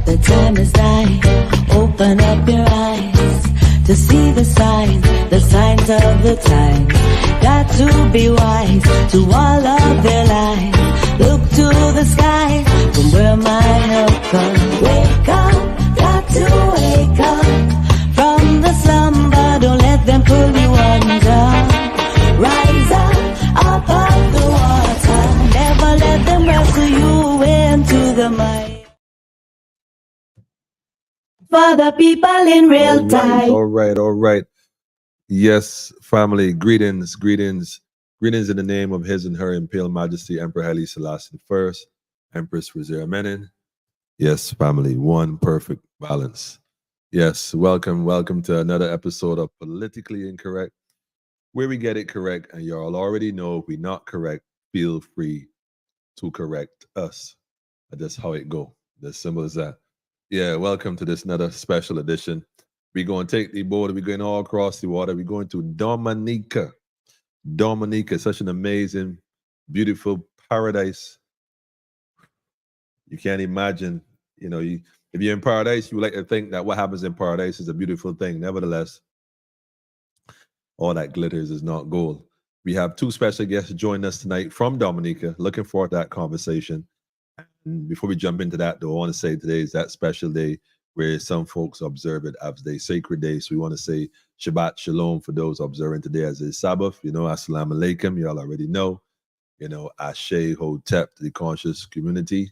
The time is nigh. Open up your eyes to see the signs of the times. Got to be wise to all of their lives. Look to the sky from where my help comes. Wake up, got to wake up from the slumber. Don't let them pull you under. Rise up of the water. Never let them wrestle you into the mud. For the people in real time. All right. Yes, family, greetings in the name of His and Her Imperial Majesty Emperor Haile Selassie I, Empress Reservation. Yes, family, one perfect balance. Yes, welcome to another episode of Politically Incorrect, where we get it correct, and y'all already know if we're not correct, feel free to correct us. That's how it go. As simple as that. Yeah, welcome to this another special edition. We're going to take the border. We're going all across the water. We're going to Dominica. Dominica, such an amazing, beautiful paradise. You can't imagine, if you're in paradise, you would like to think that what happens in paradise is a beautiful thing. Nevertheless, all that glitters is not gold. We have two special guests joining us tonight from Dominica. Looking forward to that conversation. And before we jump into that, though, I want to say today is that special day where some folks observe it as a sacred day. So we want to say Shabbat Shalom for those observing today as a Sabbath. Assalamu alaikum, y'all already know. Ashe Hotep to the conscious community.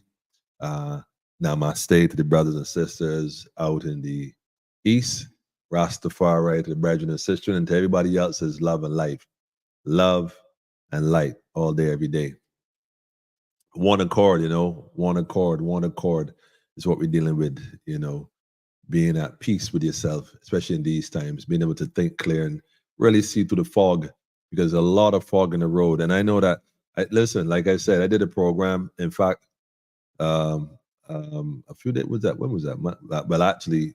Namaste to the brothers and sisters out in the East. Rastafari to the brethren and sisters, and to everybody else is love and life. Love and light all day, every day. One accord, one accord is what we're dealing with, being at peace with yourself, especially in these times, being able to think clear and really see through the fog, because there's a lot of fog in the road. And I know that, listen, like I said, I did a program, in fact, a few days, when was that? Well, actually,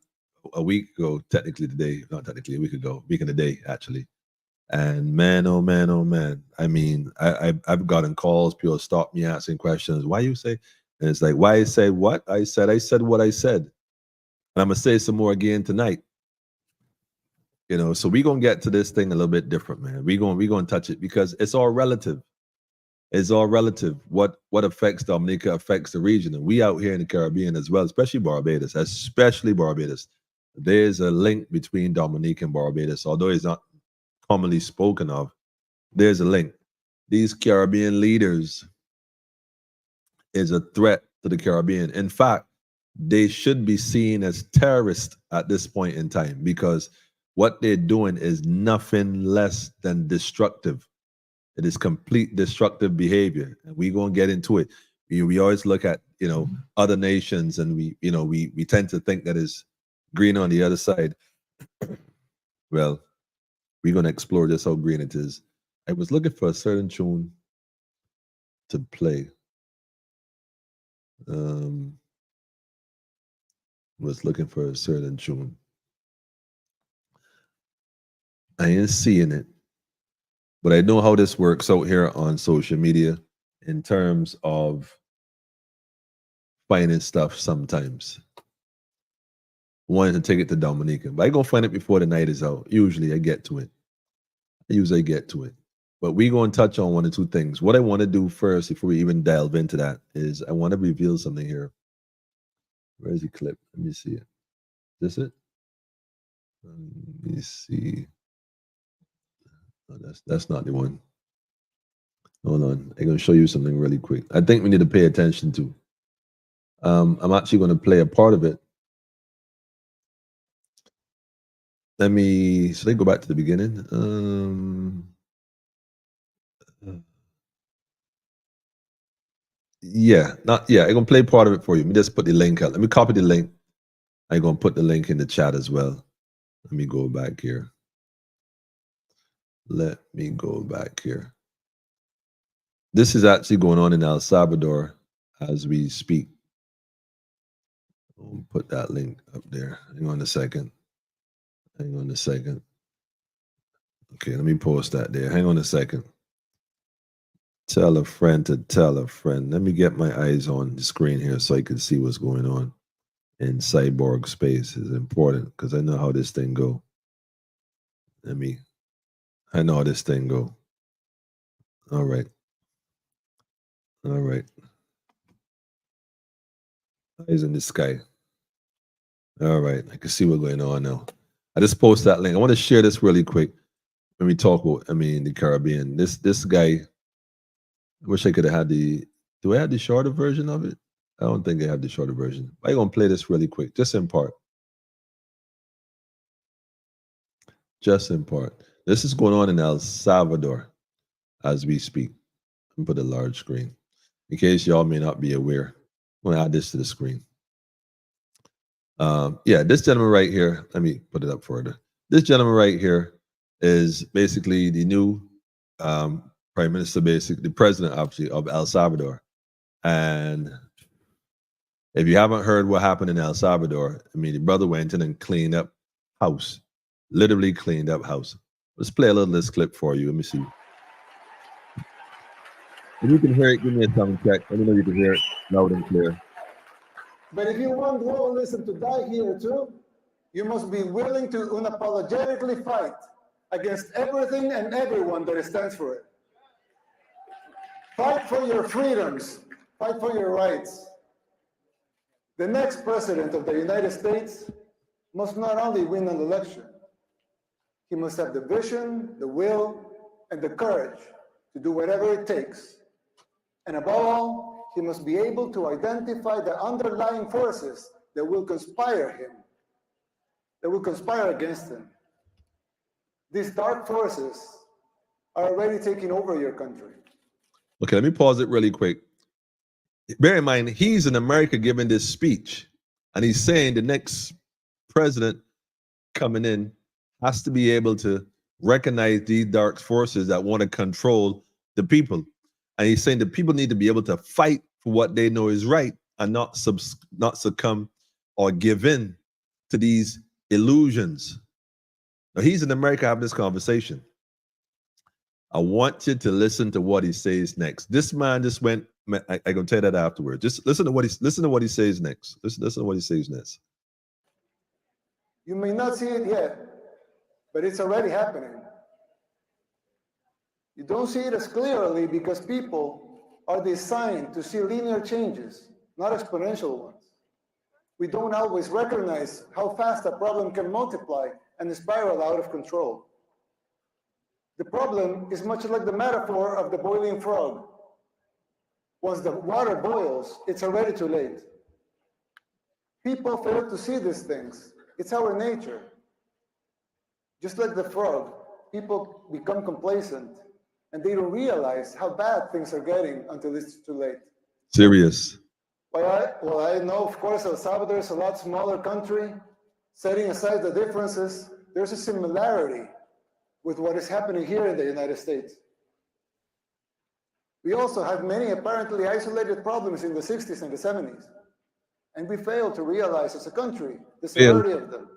a week ago, a week and a day, actually. And man, oh man. I mean, I've gotten calls, people stop me asking questions. Why you say? And it's like, why I say what? I said what I said. And I'm going to say some more again tonight. So we're going to get to this thing a little bit different, man. We're going to touch it because it's all relative. It's all relative. What affects Dominica affects the region. And we out here in the Caribbean as well, especially Barbados. There's a link between Dominica and Barbados, although it's not commonly spoken of. There's a link. These Caribbean leaders is a threat to the Caribbean. In fact, they should be seen as terrorists at this point in time, because what they're doing is nothing less than destructive. It is complete destructive behavior, and we're going to get into it. We always look at other nations, and we tend to think that is green on the other side. Well, we're going to explore just how green it is. I was looking for a certain tune to play. Was looking for a certain tune. I ain't seeing it, but I know how this works out here on social media in terms of finding stuff sometimes. Wanted to take it to Dominica, but I gonna find it before the night is out. Usually I get to it. But we gonna touch on one or two things. What I want to do first, before we even delve into that, is I want to reveal something here. Where's the clip? Let me see it. Is this it? Let me see. Oh, that's not the one. Hold on. I'm gonna show you something really quick. I think we need to pay attention to. I'm actually gonna play a part of it. Should I go back to the beginning? I'm gonna play part of it for you. Let me just put the link out. Let me copy the link. I'm gonna put the link in the chat as well. Let me go back here. This is actually going on in El Salvador as we speak. I'll put that link up there. Hang on a second. Okay, let me post that there. Hang on a second. Tell a friend to tell a friend. Let me get my eyes on the screen here so I can see what's going on in cyborg space is important because I know how this thing go. I know how this thing go. All right. Eyes in the sky. All right, I can see what's going on now. I just post that link. I want to share this really quick when we talk about, the Caribbean. This guy, I wish I could have had do I have the shorter version of it? I don't think I have the shorter version. I'm going to play this really quick, just in part. Just in part. This is going on in El Salvador as we speak. I'm put a large screen in case y'all may not be aware. I'm going to add this to the screen. This gentleman right here, let me put it up further. This gentleman right here is basically the new prime minister, basically the president, obviously, of El Salvador. And if you haven't heard what happened in El Salvador, the brother went in and cleaned up house, literally cleaned up house. Let's play a little of this clip for you. Let me see. If you can hear it, give me a thumbs check. Let me know you can hear it loud and clear. But if you want globalism to die here too, you must be willing to unapologetically fight against everything and everyone that stands for it. Fight for your freedoms. Fight for your rights. The next president of the United States must not only win an election, he must have the vision, the will, and the courage to do whatever it takes. And above all, he must be able to identify the underlying forces that will conspire against him. These dark forces are already taking over your country. Okay, let me pause it really quick. Bear in mind, he's in America giving this speech, and he's saying the next president coming in has to be able to recognize these dark forces that want to control the people. And he's saying that people need to be able to fight for what they know is right and not succumb or give in to these illusions. Now, he's in America having this conversation. I want you to listen to what he says next. This man just went, I'm going to tell you that afterwards. Just listen to what he says next. Listen to what he says next. You may not see it yet, but it's already happening. You don't see it as clearly because people are designed to see linear changes, not exponential ones. We don't always recognize how fast a problem can multiply and spiral out of control. The problem is much like the metaphor of the boiling frog. Once the water boils, it's already too late. People fail to see these things. It's our nature. Just like the frog, people become complacent and they don't realize how bad things are getting until it's too late. Serious. Well, I know, of course, El Salvador is a lot smaller country. Setting aside the differences, there's a similarity with what is happening here in the United States. We also had many apparently isolated problems in the 60s and the 70s. And we failed to realize as a country the severity of them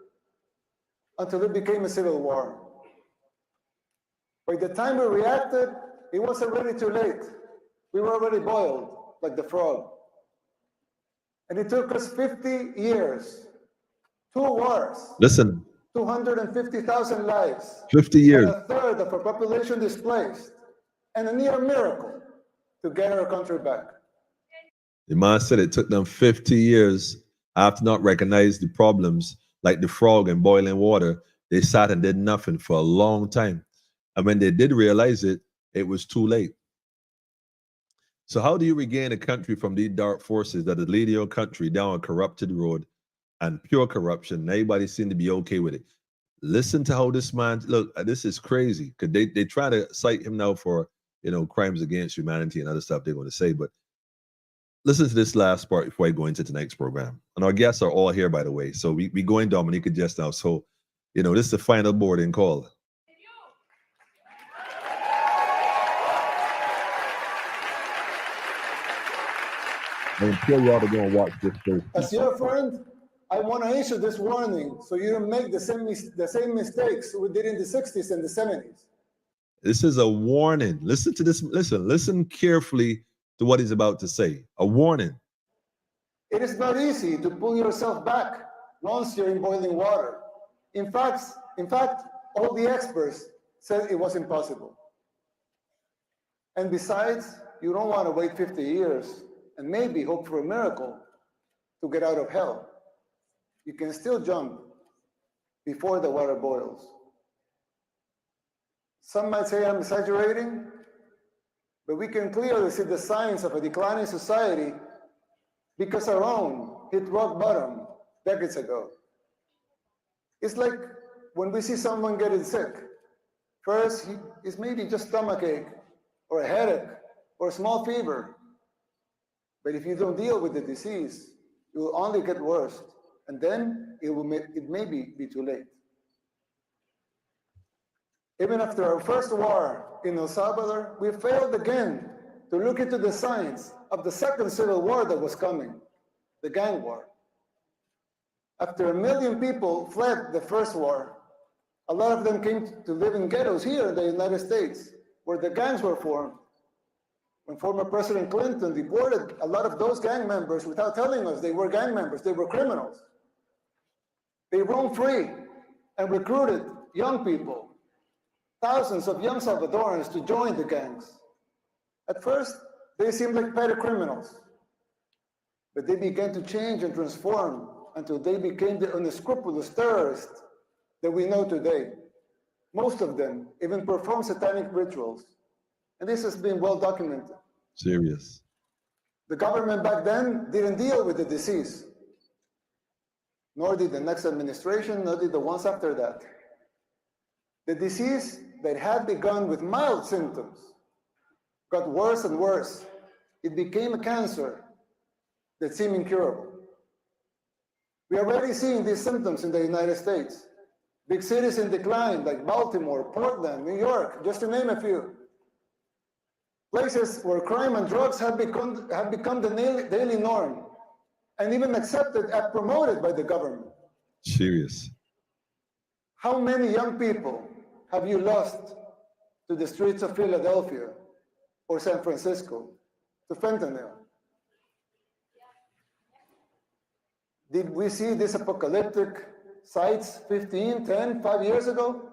until it became a civil war. By the time we reacted, it was already too late. We were already boiled like the frog. And it took us 50 years, 2 wars. Listen. 250,000 lives. 50 years. And a third of our population displaced. And a near miracle to get our country back. The man said it took them 50 years after not recognizing the problems like the frog and boiling water. They sat and did nothing for a long time. And when they did realize it, it was too late. So how do you regain a country from these dark forces that are leading your country down a corrupted road and pure corruption? And everybody seemed to be okay with it. Listen to how this man, look, this is crazy. Because they try to cite him now for, crimes against humanity and other stuff they're going to say. But listen to this last part before I go into tonight's program. And our guests are all here, by the way. So we go in Dominica just now. So, this is the final boarding call. I'm sure y'all are going to watch this first. As your friend, I want to issue this warning so you don't make the same mistakes we did in the 60s and the 70s. This is a warning. Listen to this. Listen carefully to what he's about to say. A warning. It is not easy to pull yourself back once you're in boiling water. In fact, all the experts said it was impossible. And besides, you don't want to wait 50 years and maybe hope for a miracle to get out of hell. You can still jump before the water boils. Some might say I'm exaggerating, but we can clearly see the signs of a declining society because our own hit rock bottom decades ago. It's like when we see someone getting sick. First, it's maybe just stomachache or a headache or a small fever. But if you don't deal with the disease, it will only get worse, and then it may be too late. Even after our first war in El Salvador, we failed again to look into the signs of the second civil war that was coming, the gang war. After 1 million people fled the first war, a lot of them came to live in ghettos here in the United States, where the gangs were formed. When former President Clinton deported a lot of those gang members without telling us they were gang members, they were criminals. They roamed free and recruited young people, thousands of young Salvadorans, to join the gangs. At first, they seemed like petty criminals, but they began to change and transform until they became the unscrupulous terrorists that we know today. Most of them even perform satanic rituals. And this has been well documented. Serious. The government back then didn't deal with the disease, nor did the next administration, nor did the ones after that. The disease that had begun with mild symptoms got worse and worse. It became a cancer that seemed incurable. We are already seeing these symptoms in the United States. Big cities in decline like Baltimore, Portland, New York, just to name a few. Places where crime and drugs have become the daily norm and even accepted and promoted by the government. Serious. How many young people have you lost to the streets of Philadelphia or San Francisco, to fentanyl? Did we see these apocalyptic sights 15, 10, 5 years ago?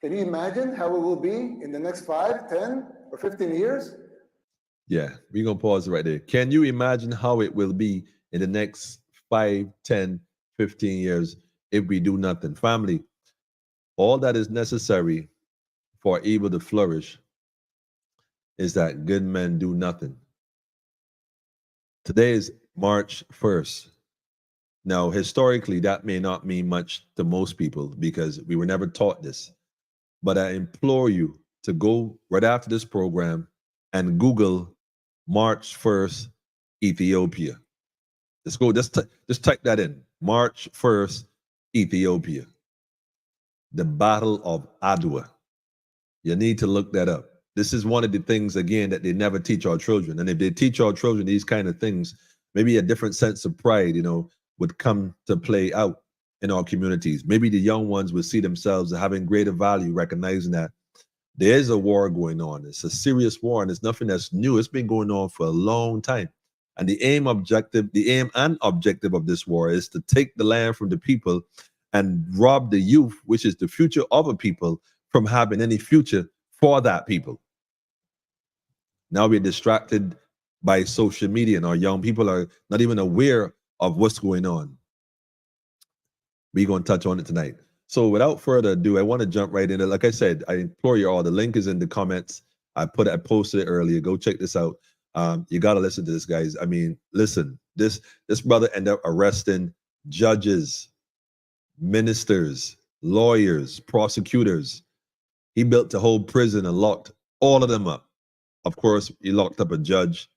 Can you imagine how it will be in the next 5, 10, or 15 years? Yeah, we're going to pause right there. Can you imagine how it will be in the next 5, 10, 15 years if we do nothing? Family, all that is necessary for evil to flourish is that good men do nothing. Today is March 1st. Now, historically, that may not mean much to most people because we were never taught this. But I implore you to go right after this program and Google March 1st, Ethiopia. Let's go, just type that in. March 1st, Ethiopia. The Battle of Adwa. You need to look that up. This is one of the things, again, that they never teach our children. And if they teach our children these kind of things, maybe a different sense of pride, would come to play out in our communities. Maybe the young ones would see themselves as having greater value, recognizing that there is a war going on. It's a serious war, and it's nothing that's new. It's been going on for a long time. And the aim and objective of this war is to take the land from the people and rob the youth, which is the future of a people, from having any future for that people. Now we're distracted by social media, and our young people are not even aware of what's going on. We're going to touch on it tonight. So without further ado, I want to jump right in. Like I said, I implore you all, the link is in the comments. I posted it earlier. Go check this out. You got to listen to this, guys. I mean, listen, this brother ended up arresting judges, ministers, lawyers, prosecutors. He built the whole prison and locked all of them up. Of course, he locked up a judge.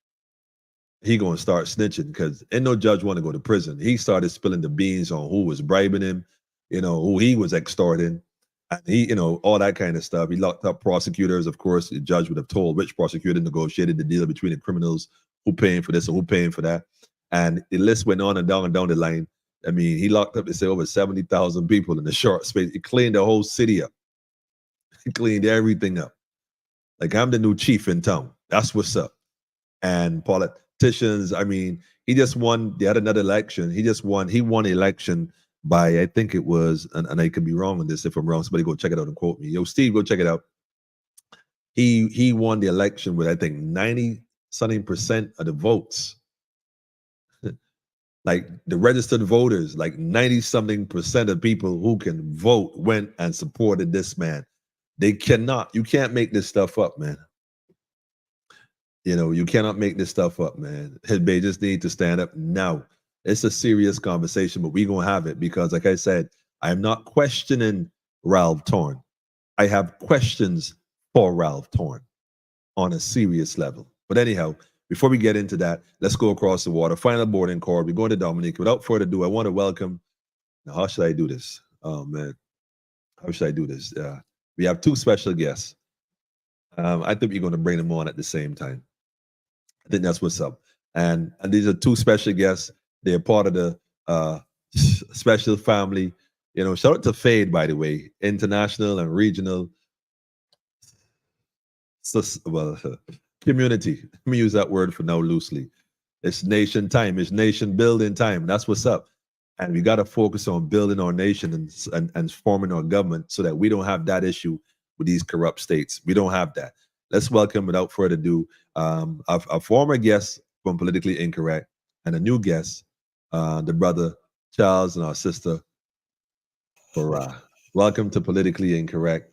He going to start snitching because ain't no judge want to go to prison. He started spilling the beans on who was bribing him, who he was extorting, and he, all that kind of stuff. He locked up prosecutors. Of course, the judge would have told which prosecutor negotiated the deal between the criminals, who paying for this and who paying for that. And the list went on and down the line. I mean, he locked up, they say, over 70,000 people in a short space. He cleaned the whole city up. He cleaned everything up. Like, I'm the new chief in town. That's what's up. And petitions. I mean, he just won. They had another election. He just won. He won the election by, I think it was, and I could be wrong on this. If I'm wrong, somebody go check it out and quote me. Yo, Steve, go check it out. He won the election with, I think, 90-something% of the votes. Like the registered voters, like 90-something% of people who can vote went and supported this man. You can't make this stuff up, man. You cannot make this stuff up, man. They just need to stand up now. It's a serious conversation, but we're going to have it because, like I said, I'm not questioning Ralph Torn. I have questions for Ralph Torn on a serious level. But anyhow, before we get into that, let's go across the water. Final boarding call. We're going to Dominica. Without further ado, I want to welcome. Now, how should I do this? Oh, man. How should I do this? We have two special guests. I think we're going to bring them on at the same time. I think that's what's up. And these are two special guests. They're part of the special family. Shout out to Fade, by the way, international and regional community. Let me use that word for now loosely. It's nation time. It's nation building time. That's what's up. And we got to focus on building our nation and forming our government so that we don't have that issue with these corrupt states. We don't have that. Let's welcome, without further ado, a former guest from Politically Incorrect and a new guest, the brother Charles and our sister Farah. Welcome to Politically Incorrect,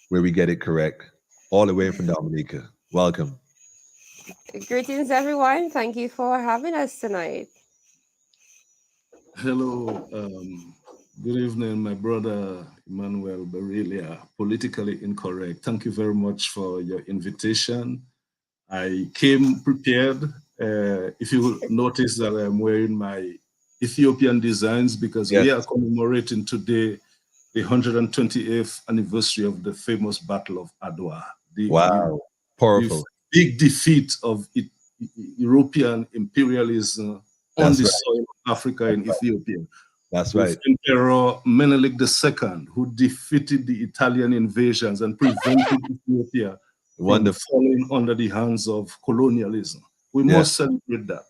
where we get it correct, all the way from Dominica. Welcome. Greetings, everyone. Thank you for having us tonight. Hello. Good evening, my brother Emmanuel Berelia, Politically Incorrect. Thank you very much for your invitation. I came prepared. If you will notice that I'm wearing my Ethiopian designs because we are commemorating today the 128th anniversary of the famous Battle of Adwa. Powerful. The big defeat of European imperialism on the soil of Africa and Ethiopia. That's right. Emperor Menelik II, who defeated the Italian invasions and prevented Ethiopia from falling under the hands of colonialism. We must celebrate that.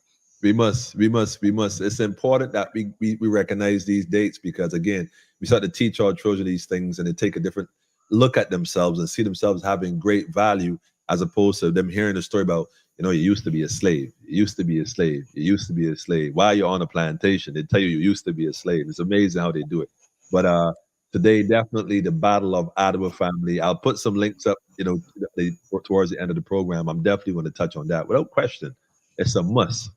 We must. It's important that we recognize these dates because, again, we start to teach our children these things and they take a different look at themselves and see themselves having great value as opposed to them hearing a story about, you used to be a slave. You used to be a slave. You used to be a slave. While you're on a plantation, they tell you used to be a slave. It's amazing how they do it. But today, definitely the Battle of Adwa family. I'll put some links up, towards the end of the program. I'm definitely going to touch on that without question. It's a must.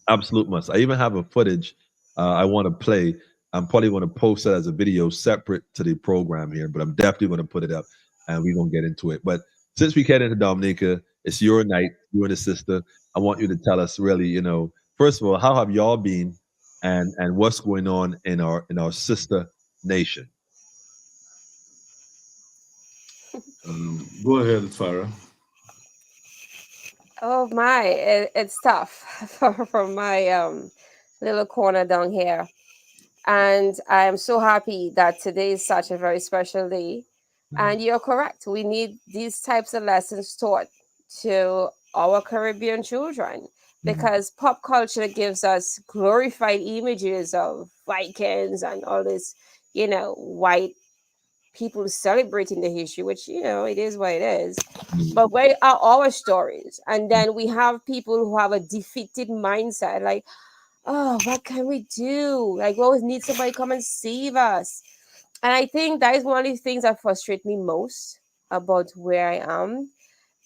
Absolute must. I even have a footage I want to play. I'm probably going to post it as a video separate to the program here, but I'm definitely going to put it up and we're going to get into it. But since we get into Dominica, it's your night, you and the sister. I want you to tell us really, first of all, how have y'all been and what's going on in our sister nation? Go ahead, Farah. Oh my, it's tough from my little corner down here. And I'm so happy that today is such a very special day. And you're correct. We need these types of lessons taught to our Caribbean children because pop culture gives us glorified images of Vikings and all this, white people celebrating the history, which, it is what it is. But where are our stories? And then we have people who have a defeated mindset, like, oh, what can we do? Like, we always need somebody to come and save us. And I think that is one of the things that frustrate me most about where I am,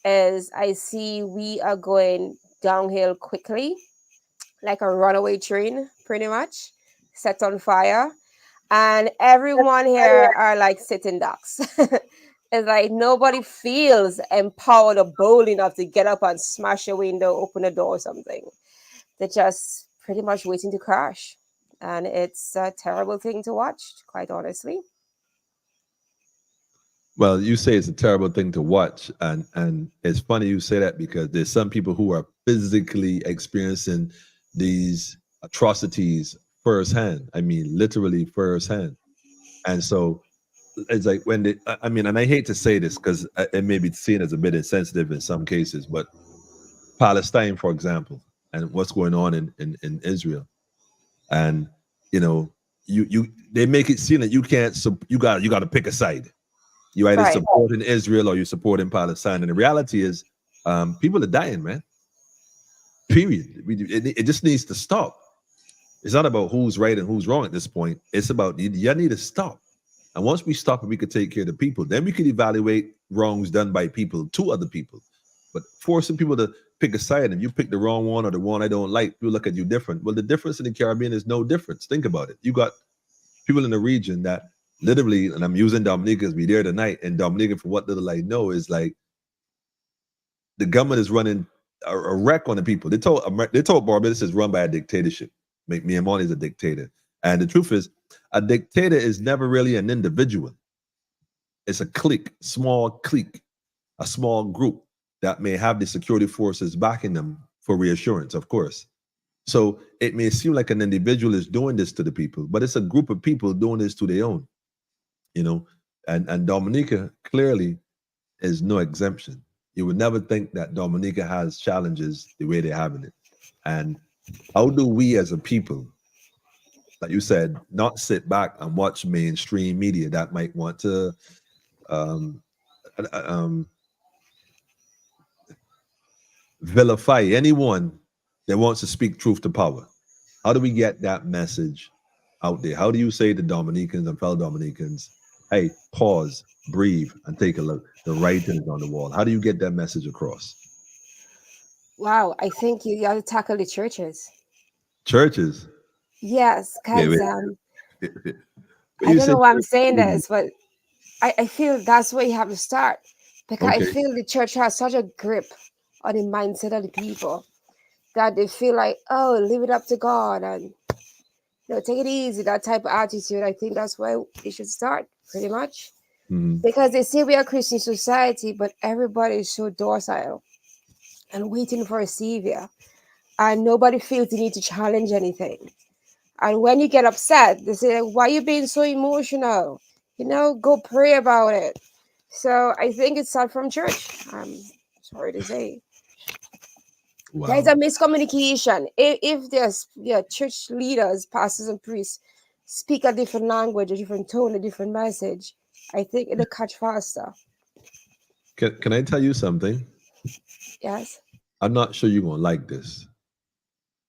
is I see we are going downhill quickly, like a runaway train, pretty much, set on fire. And everyone here are like sitting ducks. It's like nobody feels empowered or bold enough to get up and smash a window, open a door or something. They're just pretty much waiting to crash. And it's a terrible thing to watch, quite honestly. Well, you say it's a terrible thing to watch. And it's funny you say that because there's some people who are physically experiencing these atrocities firsthand. I mean, literally firsthand. And so it's like when and I hate to say this because it may be seen as a bit insensitive in some cases, but Palestine, for example, and what's going on in Israel. And they make it seem that you can't, you got to pick a side. You either supporting Israel or you supporting Palestine. And the reality is, people are dying, man. Period. It just needs to stop. It's not about who's right and who's wrong at this point. It's about you need to stop. And once we stop and we could take care of the people, then we could evaluate wrongs done by people to other people. But forcing people to pick a side, and you pick the wrong one or the one I don't like, people look at you different. Well, the difference in the Caribbean is no difference. Think about it. You got people in the region that literally, and I'm using Dominica because we're there tonight, and Dominica, for what little I know, is like the government is running a wreck on the people. They told Barbados is run by a dictatorship. Miamoni is a dictator. And the truth is, a dictator is never really an individual. It's a clique, a small group that may have the security forces backing them for reassurance, of course. So it may seem like an individual is doing this to the people, but it's a group of people doing this to their own, and Dominica clearly is no exemption. You would never think that Dominica has challenges the way they're having it. And how do we as a people, like you said, not sit back and watch mainstream media that might want to vilify anyone that wants to speak truth to power? How do we get that message out there? How do you say to Dominicans and fellow Dominicans, hey, pause, breathe, and take a look? The writing is on the wall. How do you get that message across? Wow, I think you got to tackle the churches. Churches? Yes, because I don't know why I'm saying this, but I feel that's where you have to start. Because I feel the church has such a grip on the mindset of the people that they feel like, oh, leave it up to God and take it easy, that type of attitude. I think that's where it should start, pretty much. Mm-hmm. Because they say we are a Christian society, but everybody is so docile and waiting for a savior. And nobody feels the need to challenge anything. And when you get upset, they say, why are you being so emotional? Go pray about it. So I think it starts from church. I'm sorry to say. Wow. There's a miscommunication. If there's church leaders, pastors and priests speak a different language, a different tone, a different message, I think it'll catch faster. Can I tell you something? Yes. I'm not sure you're going to like this,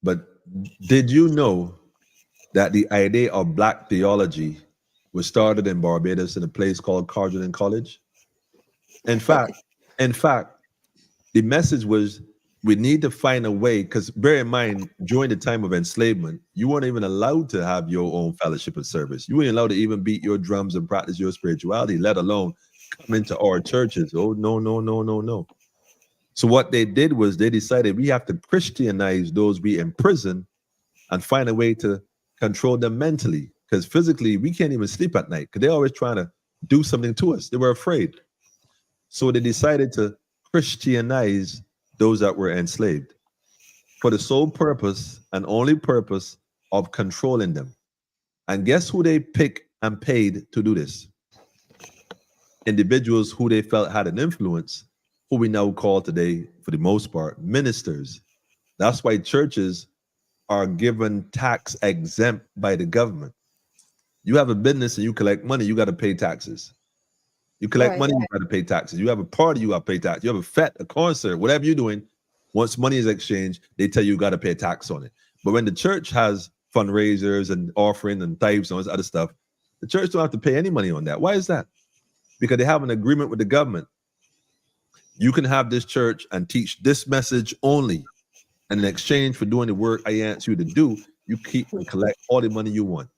but did you know that the idea of Black theology was started in Barbados in a place called Cardigan College? In fact, the message was, we need to find a way, because bear in mind, during the time of enslavement, you weren't even allowed to have your own fellowship of service. You weren't allowed to even beat your drums and practice your spirituality, let alone come into our churches. Oh, no. So what they did was they decided we have to Christianize those we imprison and find a way to control them mentally, because physically we can't even sleep at night because they're always trying to do something to us. They were afraid. So they decided to Christianize those that were enslaved for the sole purpose and only purpose of controlling them. And guess who they picked and paid to do this? Individuals who they felt had an influence, who we now call today, for the most part, ministers. That's why churches are given tax exempt by the government. You have a business and you collect money, you got to pay taxes. You collect money, you got to pay taxes. You have a party, you got to pay taxes. You have a fete, a concert, whatever you're doing, once money is exchanged, they tell you got to pay a tax on it. But when the church has fundraisers and offering and tithes and all this other stuff, the church don't have to pay any money on that. Why is that? Because they have an agreement with the government. You can have this church and teach this message only. And in exchange for doing the work I asked you to do, you keep and collect all the money you want.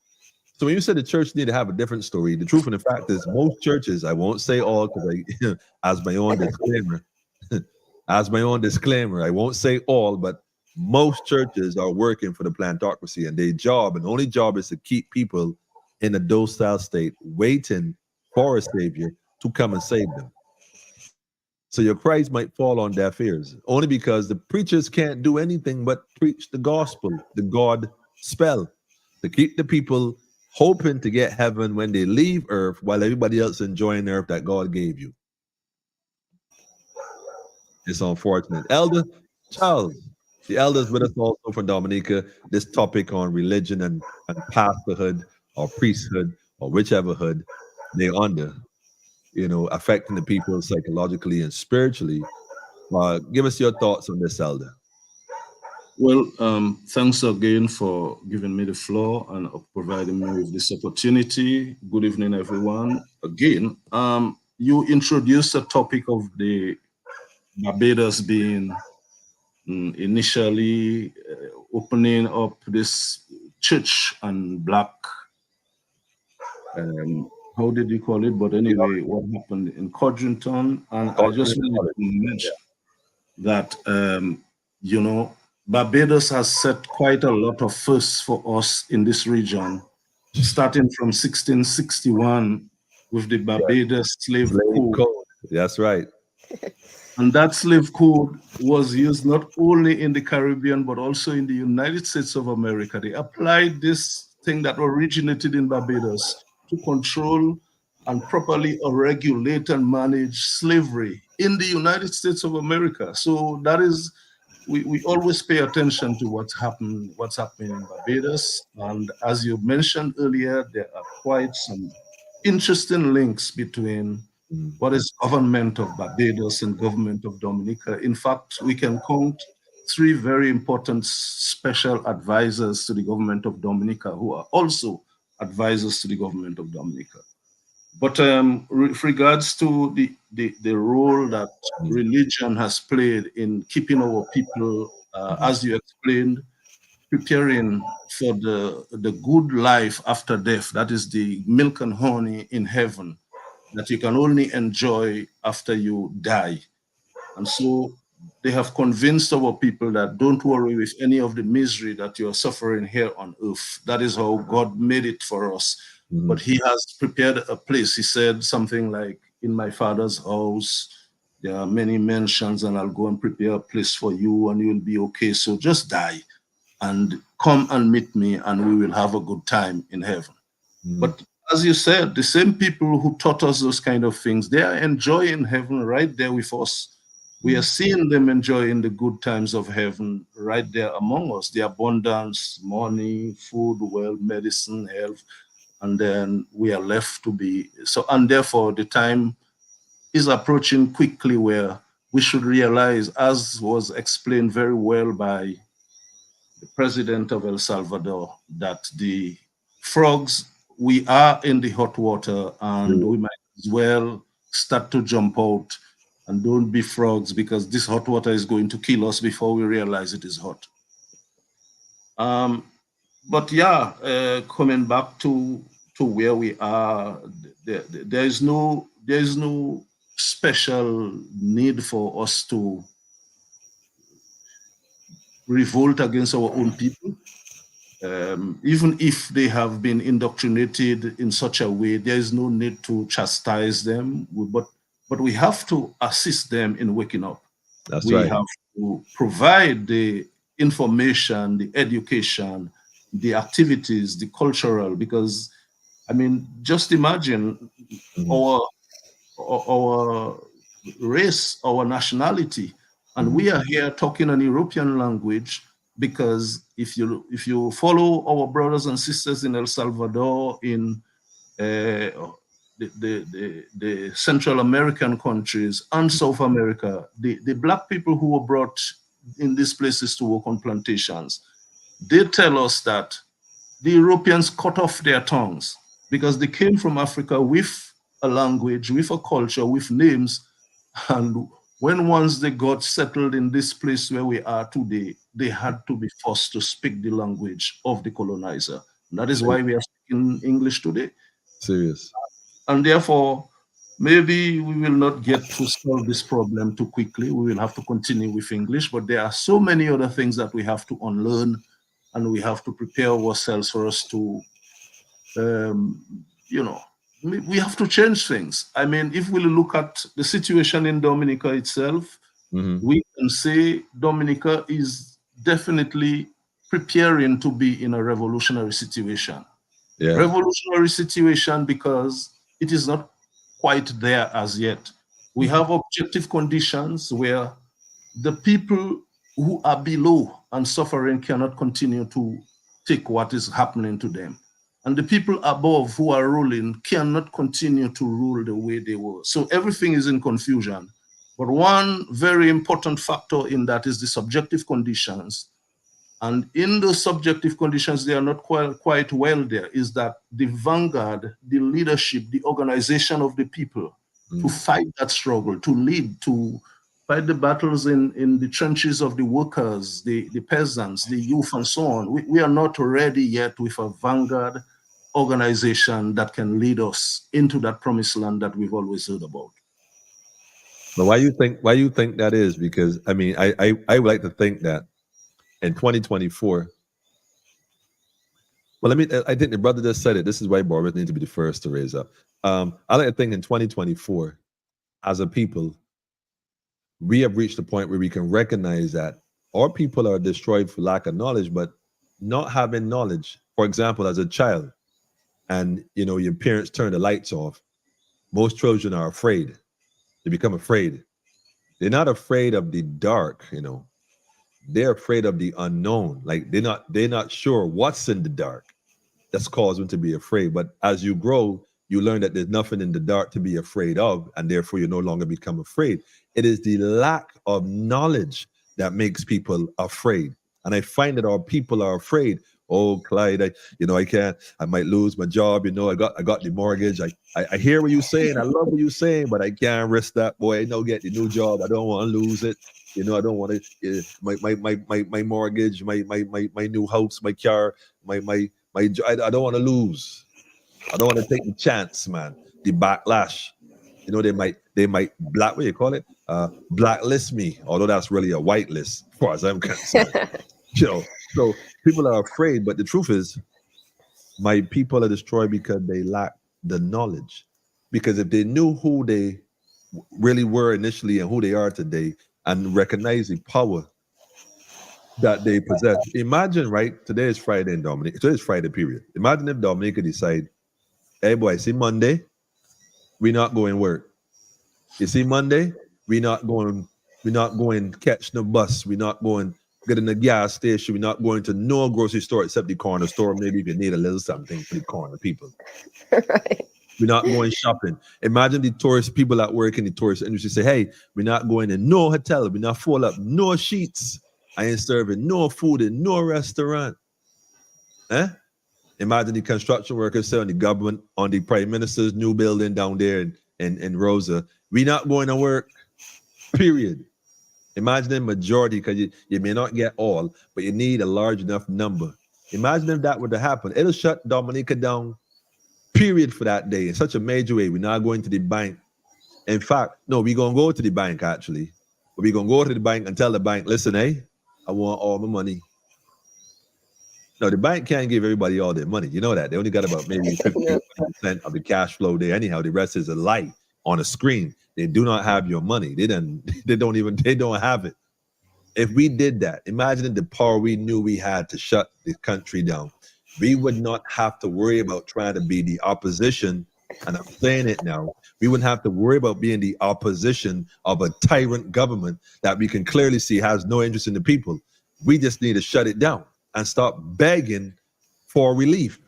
So when you said the church need to have a different story, the truth and the fact is most churches, I won't say all because as my own disclaimer, I won't say all, but most churches are working for the plantocracy, and their job and only job is to keep people in a docile state, waiting for a savior to come and save them. So your cries might fall on deaf ears, only because the preachers can't do anything but preach the gospel, the God spell, to keep the people hoping to get heaven when they leave earth while everybody else enjoying the earth that God gave you. It's unfortunate. Elder, Charles, the elders with us also from Dominica. This topic on religion and pastorhood or priesthood or whichever hood they're under, affecting the people psychologically and spiritually. Give us your thoughts on this, elder. Well, thanks again for giving me the floor and providing me with this opportunity. Good evening, everyone. Again, you introduced the topic of the Barbados being initially opening up this church and black, how did you call it? But anyway, what happened in Codrington? And I just wanted to mention that, Barbados has set quite a lot of firsts for us in this region, starting from 1661 with the Barbados Slave Code. That's right. And that slave code was used not only in the Caribbean, but also in the United States of America. They applied this thing that originated in Barbados to control and properly regulate and manage slavery in the United States of America. So that is, we always pay attention to what's happening in Barbados. And as you mentioned earlier, there are quite some interesting links between what is government of Barbados and government of Dominica. In fact, we can count 3 very important special advisors to the government of Dominica who are also advisors to the government of Dominica. But with regards to the role that religion has played in keeping our people, as you explained, preparing for the good life after death, that is the milk and honey in heaven, that you can only enjoy after you die. And so they have convinced our people that don't worry with any of the misery that you're suffering here on earth. That is how God made it for us. But he has prepared a place. He said something like, in my Father's house, there are many mansions, and I'll go and prepare a place for you and you'll be okay. So just die and come and meet me and we will have a good time in heaven. But as you said, the same people who taught us those kind of things, they are enjoying heaven right there with us. We are seeing them enjoying the good times of heaven right there among us, the abundance, money, food, wealth, medicine, health, and then we are left to be, so, and therefore the time is approaching quickly where we should realize, as was explained very well by the president of El Salvador, that the frogs, we are in the hot water and we might as well start to jump out and don't be frogs, because this hot water is going to kill us before we realize it is hot. But yeah, coming back to where we are, there is no special need for us to revolt against our own people. Even if they have been indoctrinated in such a way, there is no need to chastise them, but we have to assist them in waking up. That's right. We have to provide the information, the education, the activities, the cultural, because, I mean, just imagine our race, our nationality, and we are here talking an European language, because if you follow our brothers and sisters in El Salvador, in the Central American countries and South America, the black people who were brought in these places to work on plantations, they tell us that the Europeans cut off their tongues because they came from Africa with a language, with a culture, with names, and once they got settled in this place where we are today, they had to be forced to speak the language of the colonizer. And that is why we are speaking English today. Serious. And therefore, maybe we will not get to solve this problem too quickly. We will have to continue with English, but there are so many other things that we have to unlearn, and we have to prepare ourselves for us to, we have to change things. I mean, if we look at the situation in Dominica itself, we can say Dominica is definitely preparing to be in a revolutionary situation. Yeah. Revolutionary situation because it is not quite there as yet. We have objective conditions where the people who are below and suffering cannot continue to take what is happening to them. And the people above who are ruling cannot continue to rule the way they were. So everything is in confusion. But one very important factor in that is the subjective conditions. And in those subjective conditions, they are not quite well there, is that the vanguard, the leadership, the organization of the people to fight that struggle, to lead, to fight the battles in the trenches of the workers, the peasants, the youth, and so on. We are not ready yet with a vanguard organization that can lead us into that promised land that we've always heard about. But why you think that is? Because I mean, I would like to think that in 2024. Well, I think the brother just said it. This is why barbers need to be the first to raise up. I like to think in 2024, as a people, we have reached a point where we can recognize that our people are destroyed for lack of knowledge, but not having knowledge. For example, as a child, and your parents turn the lights off, most children are afraid. They become afraid. They're not afraid of the dark, they're afraid of the unknown. Like they're not sure what's in the dark. That's caused them to be afraid. But as you grow, you learn that there's nothing in the dark to be afraid of, and therefore you no longer become afraid. It is the lack of knowledge that makes people afraid. And I find that our people are afraid. Oh, Clyde, I might lose my job. I got the mortgage. I hear what you're saying. I love what you're saying, but I can't risk that, boy. Get the new job. I don't want to lose it. I don't want to, my mortgage, my new house, my car, I don't want to lose. I don't want to take the chance, man. The backlash. They might blacklist me, although that's really a whitelist as far as I'm concerned. So people are afraid, but the truth is, my people are destroyed because they lack the knowledge. Because if they knew who they really were initially and who they are today, and recognize the power that they possess. Imagine, right? Today is Friday in Dominica. Today is Friday, period. Imagine if Dominica decide, hey boy, see Monday, we not going work. You see Monday, we not going catch no bus. We not going get in the gas station. We're not going to no grocery store except the corner store. Maybe if you need a little something for the corner people. Right. We're not going shopping. Imagine the tourist people that work in the tourist industry say, hey, we're not going in no hotel. We're not fold up no sheets. I ain't serving no food in no restaurant. Imagine the construction workers say on the government, on the prime minister's new building down there in Rosa, we're not going to work, period. Imagine the majority, because you may not get all, but you need a large enough number. Imagine if that were to happen. It'll shut Dominica down, period, for that day in such a major way. We're not going to the bank. In fact, no, we're going to go to the bank, actually. But we're going to go to the bank and tell the bank, listen, hey, I want all my money. No, the bank can't give everybody all their money. You know that. They only got about maybe 50% of the cash flow there. Anyhow, the rest is a light on a screen. They do not have your money. They don't have it. If we did that, imagine the power we knew we had to shut the country down. We would not have to worry about trying to be the opposition, and I'm saying it now, we wouldn't have to worry about being the opposition of a tyrant government that we can clearly see has no interest in the people. We just need to shut it down and stop begging for relief.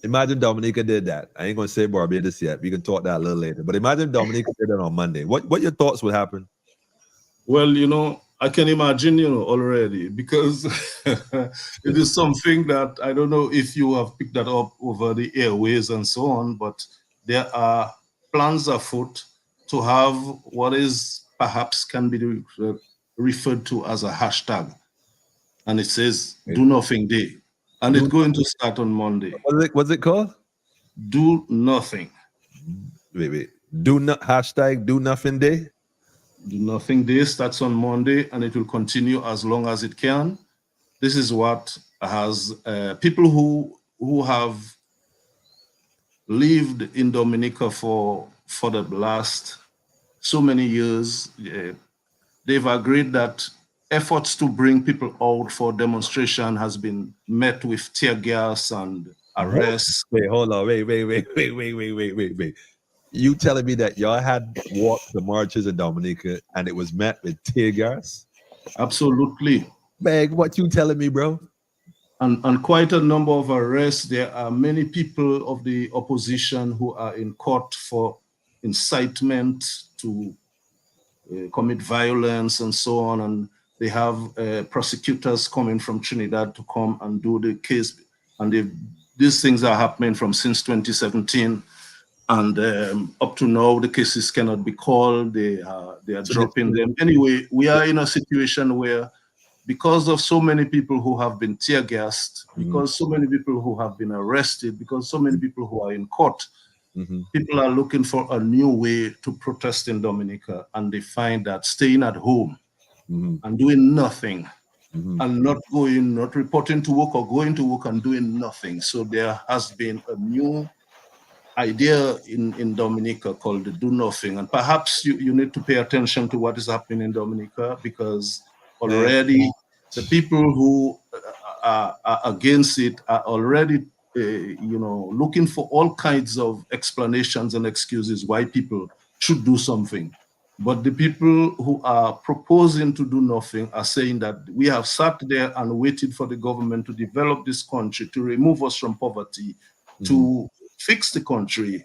Imagine Dominica did that. I ain't going to say Barbados yet. We can talk that a little later. But imagine Dominica did that on Monday. What your thoughts would happen? Well, I can imagine, already, because it is something that I don't know if you have picked that up over the airways and so on, but there are plans afoot to have what is perhaps can be referred to as a hashtag. And it says, Do Nothing Day. And it's going to start on Monday. What's it called? Do Nothing. Wait. Hashtag Do Nothing Day? Do Nothing Day starts on Monday, and it will continue as long as it can. This is what has people who have lived in Dominica for the last so many years, they've agreed that efforts to bring people out for demonstration has been met with tear gas and arrests. Wait, hold on. Wait. You telling me that y'all had walked the marches in Dominica and it was met with tear gas? Absolutely. Meg, what you telling me, bro? And quite a number of arrests. There are many people of the opposition who are in court for incitement to commit violence and so on. And they have prosecutors coming from Trinidad to come and do the case. And these things are happening from since 2017. And up to now, the cases cannot be called. They are dropping them. Anyway, we are in a situation where, because of so many people who have been tear gassed, because so many people who have been arrested, because so many people who are in court, people are looking for a new way to protest in Dominica, and they find that staying at home and doing nothing and not reporting to work or going to work and doing nothing. So there has been a new idea in Dominica called the do nothing. And perhaps you need to pay attention to what is happening in Dominica, because already the people who are against it are already looking for all kinds of explanations and excuses why people should do something. But the people who are proposing to do nothing are saying that we have sat there and waited for the government to develop this country, to remove us from poverty, to fix the country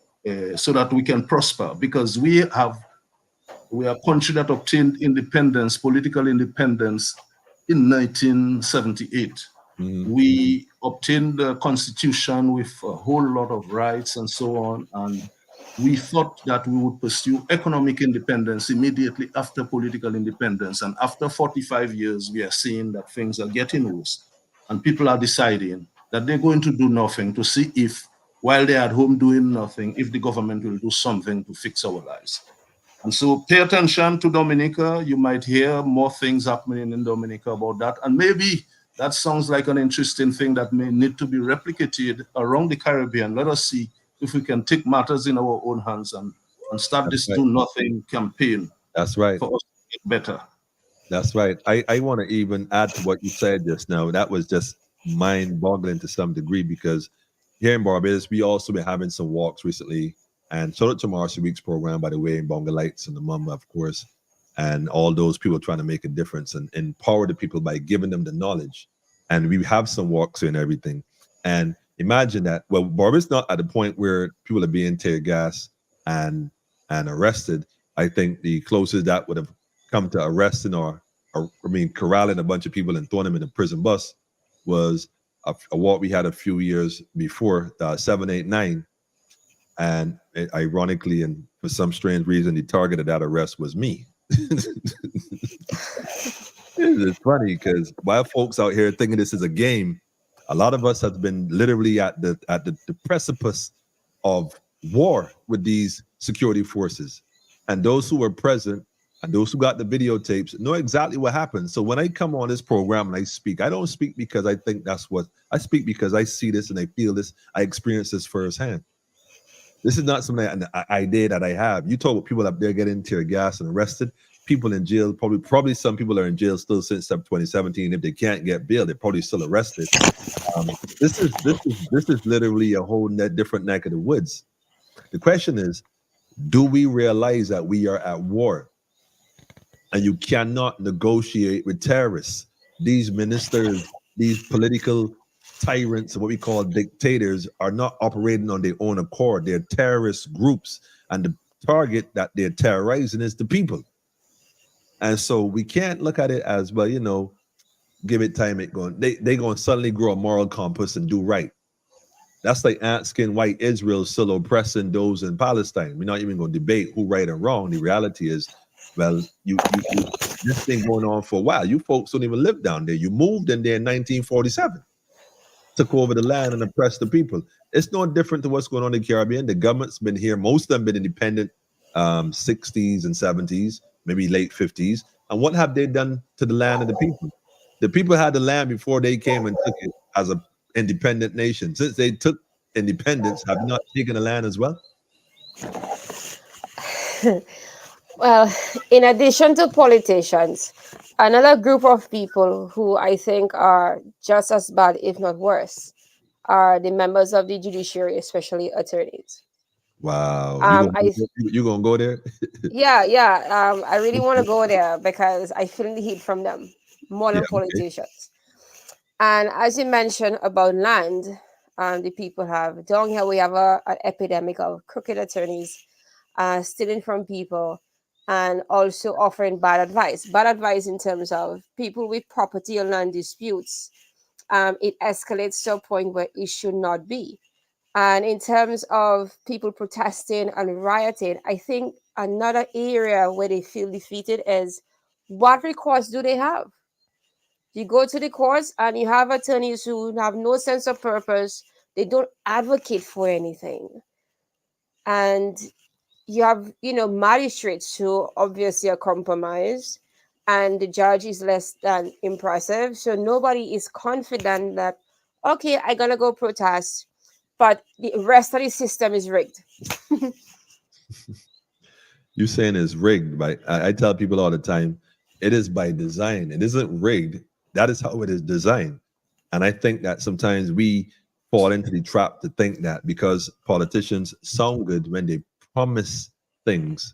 so that we can prosper, because we are a country that obtained independence, political independence, in 1978. We obtained a constitution with a whole lot of rights and so on, and we thought that we would pursue economic independence immediately after political independence. And after 45 years, we are seeing that things are getting worse, and people are deciding that they're going to do nothing to see if, while they're at home doing nothing, if the government will do something to fix our lives. And so pay attention to Dominica. You might hear more things happening in Dominica about that. And maybe that sounds like an interesting thing that may need to be replicated around the Caribbean. Let us see if we can take matters in our own hands and start this do nothing campaign. That's right. For us to get better. That's right. I want to even add to what you said just now. That was just mind-boggling to some degree, because here in Barbados, we also been having some walks recently. And shout out to Marcy Week's program, by the way, in Bonga Lights and the Mama, of course, and all those people trying to make a difference and empower the people by giving them the knowledge. And we have some walks and everything. And imagine that. Well, Barbados not at the point where people are being tear gas and arrested. I think the closest that would have come to arresting or corralling a bunch of people and throwing them in a prison bus was a walk we had a few years before, 789. And ironically, and for some strange reason, the target of that arrest was me. It's funny because while folks out here thinking this is a game, a lot of us have been literally at the precipice of war with these security forces. And those who were present and those who got the videotapes know exactly what happened. So when I come on this program and I speak, I don't speak because I think that's what I speak, because I see this and I feel this. I experience this firsthand. This is not something an idea that I have. You talk about people up there getting tear gas and arrested, people in jail. Probably some people are in jail still since 2017. If they can't get bail, they're probably still arrested. This is literally a whole different neck of the woods. The question is, do we realize that we are at war? And you cannot negotiate with terrorists. These ministers, these political tyrants, what we call dictators, are not operating on their own accord. They're terrorist groups, and the target that they're terrorizing is the people. And so we can't look at it as, well, give it time. They going to suddenly grow a moral compass and do right. That's like asking white Israel still oppressing those in Palestine. We're not even going to debate who right or wrong. The reality is, well, you this thing going on for a while. You folks don't even live down there. You moved in there in 1947. Took over the land and oppressed the people. It's no different to what's going on in the Caribbean. The government's been here. Most of them been independent 60s and 70s, maybe late 50s. And what have they done to the land and the people? The people had the land before they came and took it as an independent nation. Since they took independence, have not taken the land as well? Well, in addition to politicians, another group of people who I think are just as bad, if not worse, are the members of the judiciary, especially attorneys. Wow. I You gonna go there? yeah. I really want to go there because I feel the heat from them more Yeah, than okay. politicians. And as you mentioned about land, the people have down here we have an epidemic of crooked attorneys stealing from people and also offering bad advice. Bad advice in terms of people with property or land disputes. It escalates to a point where it should not be. And in terms of people protesting and rioting, I think another area where they feel defeated is what recourse do they have? You go to the courts and you have attorneys who have no sense of purpose. They don't advocate for anything. And you have, magistrates who obviously are compromised and the judge is less than impressive. So nobody is confident that, okay, I'm going to go protest, but the rest of the system is rigged. You saying it's rigged, but I tell people all the time, it is by design. It isn't rigged. That is how it is designed. And I think that sometimes we fall into the trap to think that because politicians sound good when they promise things,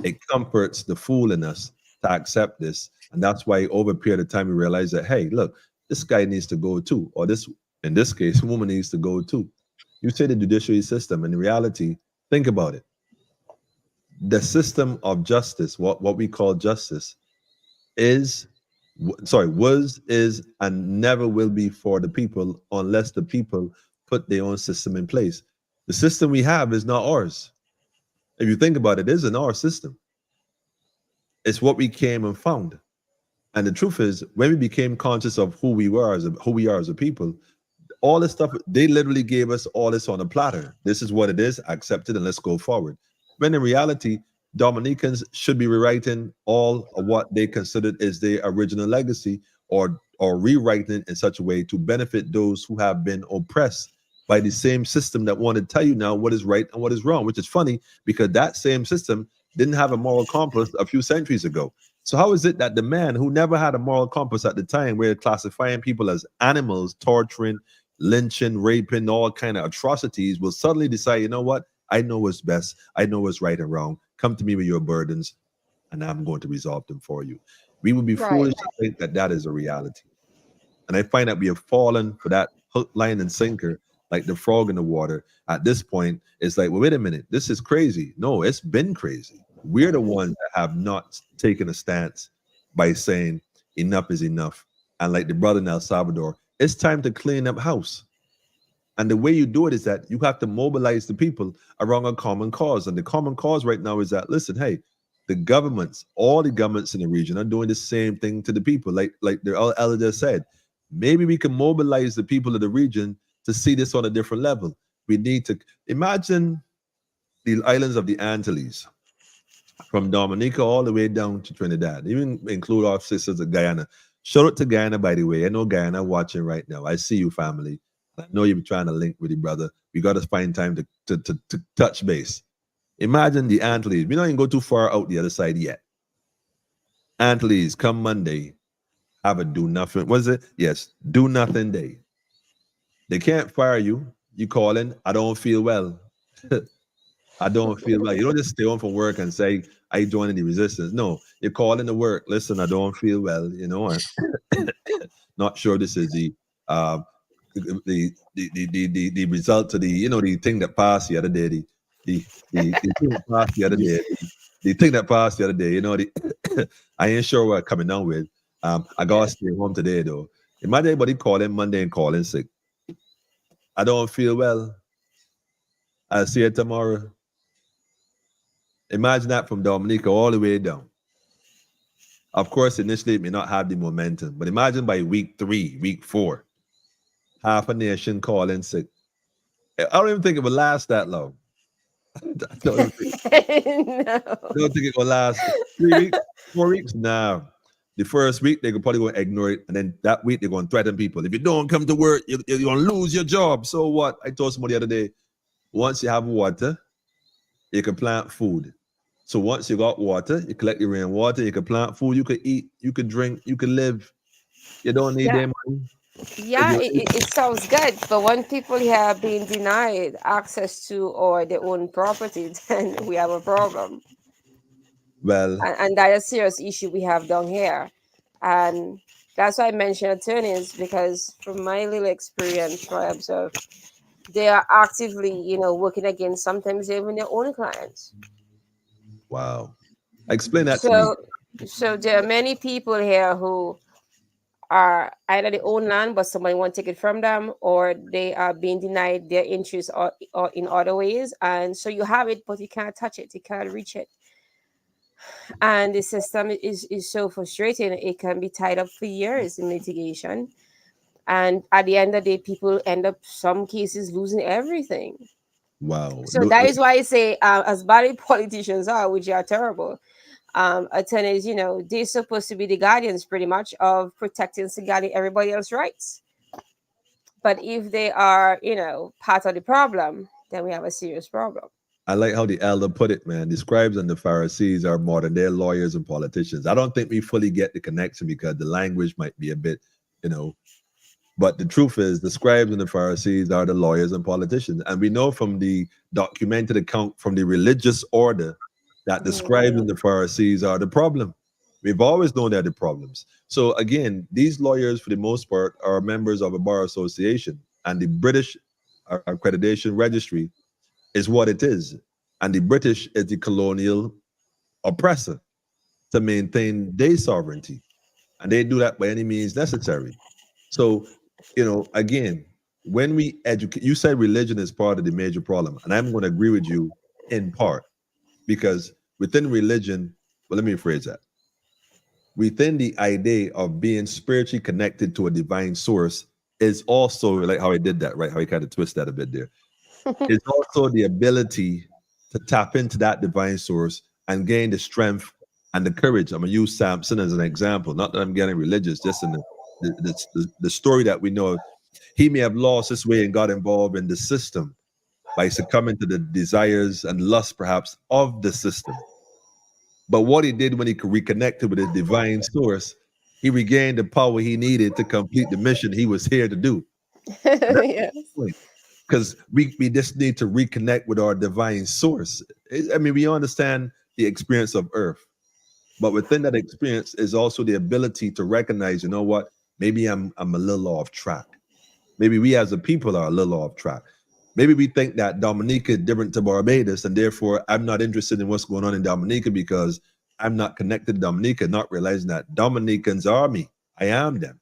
it comforts the fool in us to accept this. And that's why over a period of time we realize that, hey, look, this guy needs to go too, or this, in this case, woman needs to go too. You say the judiciary system, and in reality, think about it. The system of justice, what we call justice, is was, is, and never will be for the people unless the people put their own system in place. The system we have is not ours. If you think about it, it isn't our system. It's what we came and found. And the truth is, when we became conscious of who we are as a people, all this stuff, they literally gave us all this on a platter. This is what it is, accept it, and let's go forward. When in reality, Dominicans should be rewriting all of what they considered is their original legacy, or rewriting it in such a way to benefit those who have been oppressed by the same system that want to tell you now what is right and what is wrong, which is funny because that same system didn't have a moral compass a few centuries ago. So how is it that the man who never had a moral compass at the time, where classifying people as animals, torturing, lynching, raping, all kind of atrocities, will suddenly decide, you know what? I know what's best. I know what's right and wrong. Come to me with your burdens, and I'm going to resolve them for you. We would be Right. foolish to think that that is a reality. And I find that we have fallen for that hook, line, and sinker, like the frog in the water. At this point, it's like, well, wait a minute, this is crazy. No, it's been crazy. We're the ones that have not taken a stance by saying enough is enough. And like the brother in El Salvador, it's time to clean up house. And the way you do it is that you have to mobilize the people around a common cause. And the common cause right now is that, listen, hey, the governments, all the governments in the region are doing the same thing to the people. Like the elder said, maybe we can mobilize the people of the region to see this on a different level. We need to imagine the islands of the Antilles, from Dominica all the way down to Trinidad, even include our sisters of Guyana. Shout out to Guyana, by the way. I know Guyana watching right now. I see you, family. I know you're trying to link with your brother. We got to find time to touch base. Imagine the Antilles. We don't even go too far out the other side yet. Antilles, come Monday, have a do nothing. What is it? Yes, do nothing day. They can't fire you. You call in, I don't feel well. I don't feel well. You don't just stay home from work and say, I joined the resistance. No, you call in to work. Listen, I don't feel well. You know, I'm not sure this is the result of the thing that passed the other day. The thing that passed the other day. The thing that passed the other day. I ain't sure what I'm coming down with. I gotta stay home today though. Imagine anybody calling Monday and calling sick. I don't feel well. I'll see you tomorrow. Imagine that from Dominica all the way down. Of course, initially it may not have the momentum, but imagine by week 3, week 4, half a nation calling sick. I don't even think it would last that long. I don't think it will last 3 weeks, 4 weeks. Nah. The first week, they're probably going to ignore it. And then that week, they're going to threaten people. If you don't come to work, you're going to lose your job. So what? I told somebody the other day, once you have water, you can plant food. So once you got water, you collect your rainwater, you can plant food, you can eat, you can drink, you can live. You don't need Yeah. their money. Yeah, it sounds good. But when people here are being denied access to or their own property, then we have a problem. Well, And that's a serious issue we have down here. And that's why I mentioned attorneys, because from my little experience, what I observed, they are actively, working against sometimes even their own clients. wow. Explain that to me. So there are many people here who are either they own land but somebody want to take it from them, or they are being denied their interests, or in other ways, and so you have it but you can't touch it, you can't reach it. And the system is so frustrating. It can be tied up for years in litigation, and at the end of the day people end up, some cases, losing everything. Wow. So that is why I say, as bad politicians are, which are terrible, attorneys, they're supposed to be the guardians pretty much of protecting and guarding everybody else's rights. But if they are, part of the problem, then we have a serious problem. I like how the elder put it, man. The scribes and the Pharisees are more than their lawyers and politicians. I don't think we fully get the connection because the language might be a bit, you know. But the truth is, the scribes and the Pharisees are the lawyers and politicians. And we know from the documented account from the religious order that the scribes and the Pharisees are the problem. We've always known they're the problems. So again, these lawyers, for the most part, are members of a bar association, and the British accreditation registry is what it is. And the British is the colonial oppressor to maintain their sovereignty. And they do that by any means necessary. So, again, when we educate, you said religion is part of the major problem. And I'm going to agree with you in part, because within religion, well, let me rephrase that. Within the idea of being spiritually connected to a divine source is also, like how I did that, right? How he kind of twist that a bit there. It's also the ability to tap into that divine source and gain the strength and the courage. I'm going to use Samson as an example. Not that I'm getting religious, just in the story that we know. He may have lost his way and got involved in the system by succumbing to the desires and lust, perhaps, of the system. But what he did when he reconnected with his divine source, he regained the power he needed to complete the mission he was here to do. Yes. Because we just need to reconnect with our divine source. I mean, we understand the experience of earth, but within that experience is also the ability to recognize, you know what, maybe I'm a little off track. Maybe we as a people are a little off track. Maybe we think that Dominica is different to Barbados, and therefore I'm not interested in what's going on in Dominica because I'm not connected to Dominica, not realizing that Dominicans are me. I am them.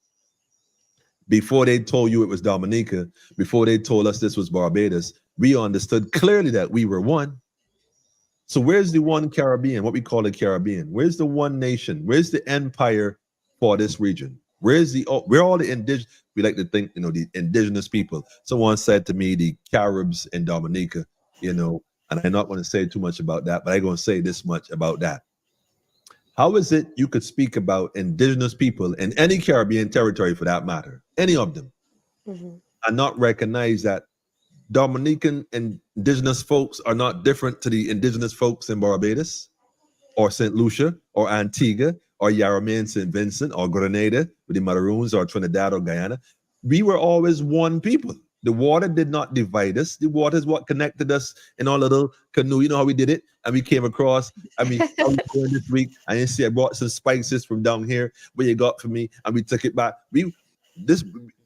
Before they told you it was Dominica, before they told us this was Barbados, we understood clearly that we were one. So where's the one Caribbean, what we call the Caribbean? Where's the one nation? Where's the empire for this region? Where all the indigenous, we like to think, the indigenous people. Someone said to me, the Caribs in Dominica, and I'm not going to say too much about that, but I'm going to say this much about that. How is it you could speak about indigenous people in any Caribbean territory, for that matter, any of them, and not recognize that Dominican indigenous folks are not different to the indigenous folks in Barbados or St. Lucia or Antigua or Yaramé and St. Vincent or Grenada with the Maroons or Trinidad or Guyana? We were always one people. The water did not divide us. The water is what connected us in our little canoe. You know how we did it? And we came across, how we doing this week? I didn't see I brought some spices from down here. What you got for me? And we took it back.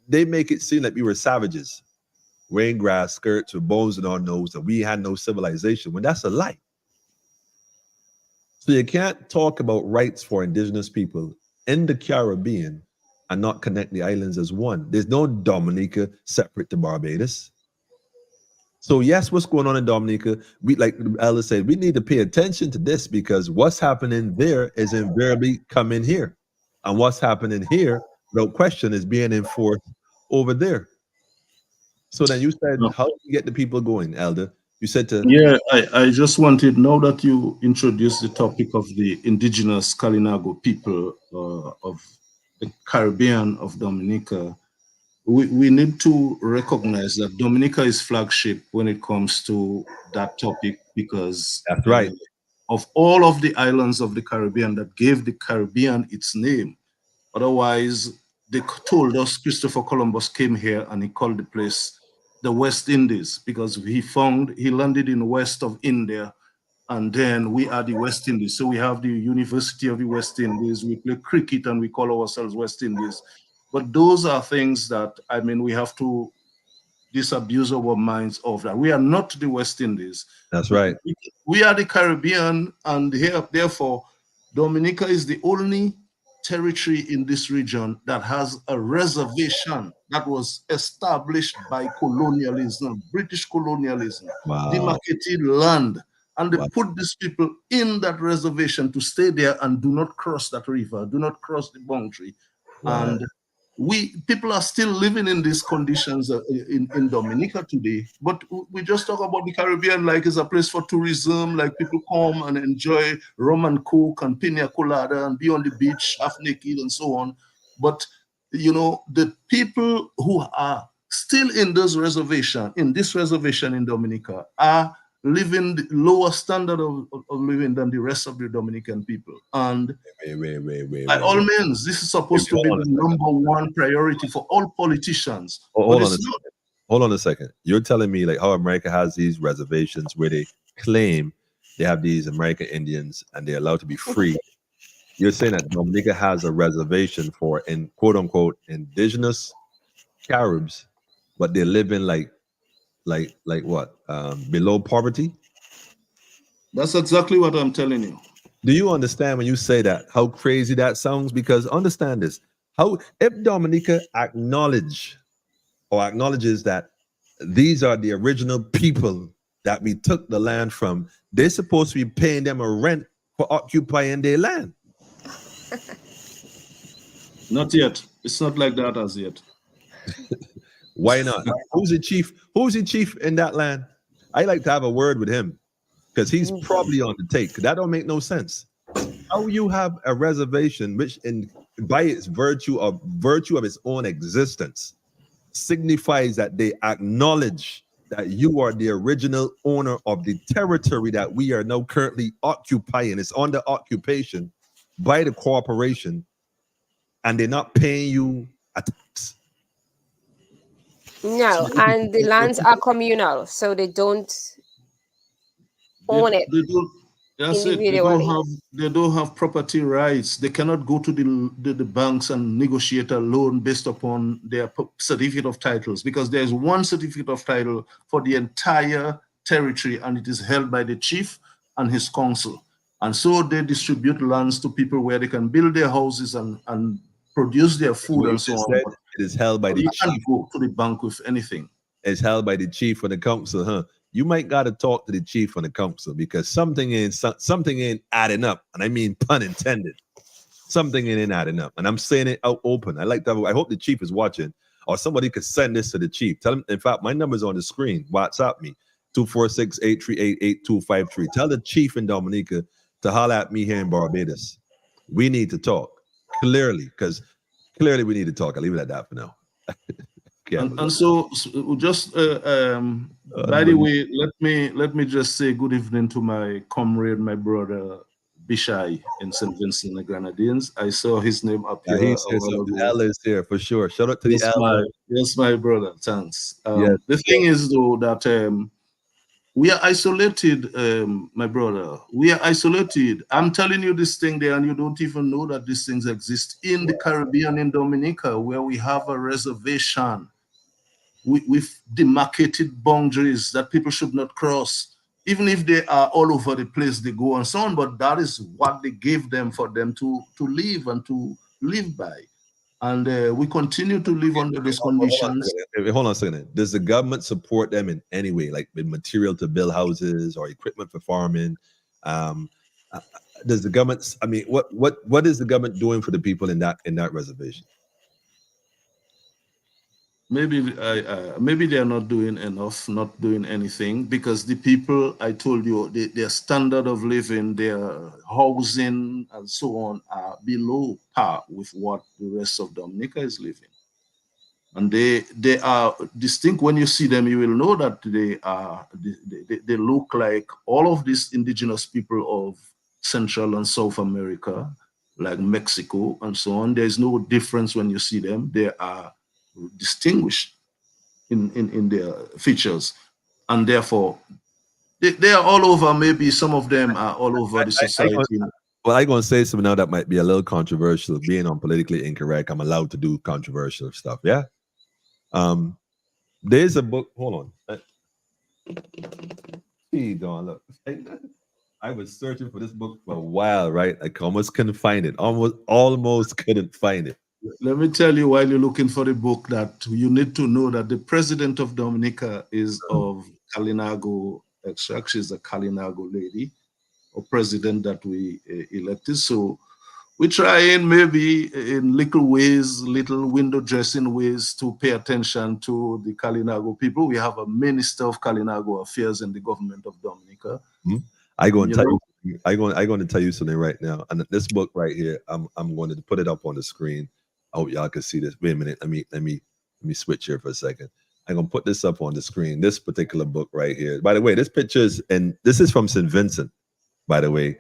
They make it seem like we were savages, wearing grass skirts with bones in our nose, and we had no civilization, when that's a lie. So you can't talk about rights for indigenous people in the Caribbean and not connect the islands as one. There's no Dominica separate to Barbados. So yes, what's going on in Dominica, we, like the elder said, we need to pay attention to this, because what's happening there is invariably coming here. And what's happening here, without question, is being enforced over there. So then you said, how do you get the people going, elder? You said to... Yeah, I just wanted, now that you introduced the topic of the indigenous Kalinago people of the Caribbean of Dominica, we need to recognize that Dominica is flagship when it comes to that topic, because that's right. Of all of the islands of the Caribbean that gave the Caribbean its name. Otherwise, they told us Christopher Columbus came here and he called the place the West Indies because he landed in the west of India, and then we are the West Indies. So we have the University of the West Indies. We play cricket and we call ourselves West Indies. But those are things that, I mean, we have to disabuse our minds of that. We are not the West Indies. That's right. We are the Caribbean, and here, therefore, Dominica is the only territory in this region that has a reservation that was established by colonialism, British colonialism, Wow. demarcated land, and they Wow. put these people in that reservation to stay there and do not cross that river, do not cross the boundary. Right. And people are still living in these conditions in Dominica today, but we just talk about the Caribbean like it's a place for tourism, like people come and enjoy rum and coke and pina colada and be on the beach half naked and so on. But you know, the people who are still in this reservation in Dominica are living the lower standard of living than the rest of the Dominican people. And by all means, this is supposed to be the number one priority for all politicians. Hold on a second. You're telling me like how America has these reservations where they claim they have these American Indians and they're allowed to be free. You're saying that Dominica has a reservation for, in quote unquote, indigenous Caribs, but they're living like what? Below poverty? That's exactly what I'm telling you. Do you understand when you say that, how crazy that sounds? Because understand this, how if Dominica acknowledges that these are the original people that we took the land from, they're supposed to be paying them a rent for occupying their land. Not yet. It's not like that as yet. Why not? Who's the chief? Who's the chief in that land? I like to have a word with him because he's probably on the take. That don't make no sense. How you have a reservation which, by its virtue of its own existence, signifies that they acknowledge that you are the original owner of the territory that we are now currently occupying. It's under occupation by the corporation, and they're not paying you a tax. No, and the lands are communal, so they don't own it. That's it. They don't have property rights. They cannot go to the banks and negotiate a loan based upon their certificate of titles, because there's one certificate of title for the entire territory, and it is held by the chief and his council. And so they distribute lands to people where they can build their houses and produce their food and so on. It is held by the chief. You can't go to the bank with anything. It's held by the chief and the council, huh? You might got to talk to the chief and the council because something ain't adding up, and I mean pun intended. Something ain't adding up, and I'm saying it out open. I hope the chief is watching, or somebody could send this to the chief. Tell him. In fact, my number's on the screen. WhatsApp me 246-838-8253. Tell the chief in Dominica to holler at me here in Barbados. We need to talk clearly, because clearly we need to talk. I'll leave it at that for now. And so just by the way, let me just say good evening to my comrade, my brother Bishai in St. Vincent and the Grenadines. I saw his name up here. He's here, so the L is here for sure. Shout out to the L. Yes, my brother. Thanks. Yes. The thing is though that we are isolated, my brother. We are isolated. I'm telling you this thing there, and you don't even know that these things exist in the Caribbean, in Dominica, where we have a reservation. We've demarcated boundaries that people should not cross, even if they are all over the place they go and so on. But that is what they gave them for them to live and to live by. And we continue to live under these conditions. Hold on a second. Does the government support them in any way, like with material to build houses or equipment for farming? Does the government? I mean, what is the government doing for the people in that reservation? Maybe they are not doing enough, not doing anything, because the people, I told you, their standard of living, their housing and so on are below par with what the rest of Dominica is living. And they are distinct. When you see them, you will know that they look like all of these indigenous people of Central and South America. like Mexico and so on. There's no difference when you see them. They are distinguished in their features, and therefore they are all over. Maybe some of them are all over the society. Well, I'm going to say something now that might be a little controversial. Being on politically incorrect, I'm allowed to do controversial stuff. Yeah. There's a book. Hold on. See, Don, look. I was searching for this book for a while, right? I almost couldn't find it. Almost couldn't find it. Let me tell you, while you're looking for the book, that you need to know that the president of Dominica is of Kalinago extract. She's a Kalinago lady, or president that we elected. So we try in maybe in little ways, little window dressing ways to pay attention to the Kalinago people. We have a minister of Kalinago affairs in the government of Dominica. I'm going to tell you something right now. And this book right here, I'm going to put it up on the screen. I hope y'all can see this. Wait a minute. Let me switch here for a second. I'm gonna put this up on the screen. This particular book right here. By the way, this is from St. Vincent. By the way,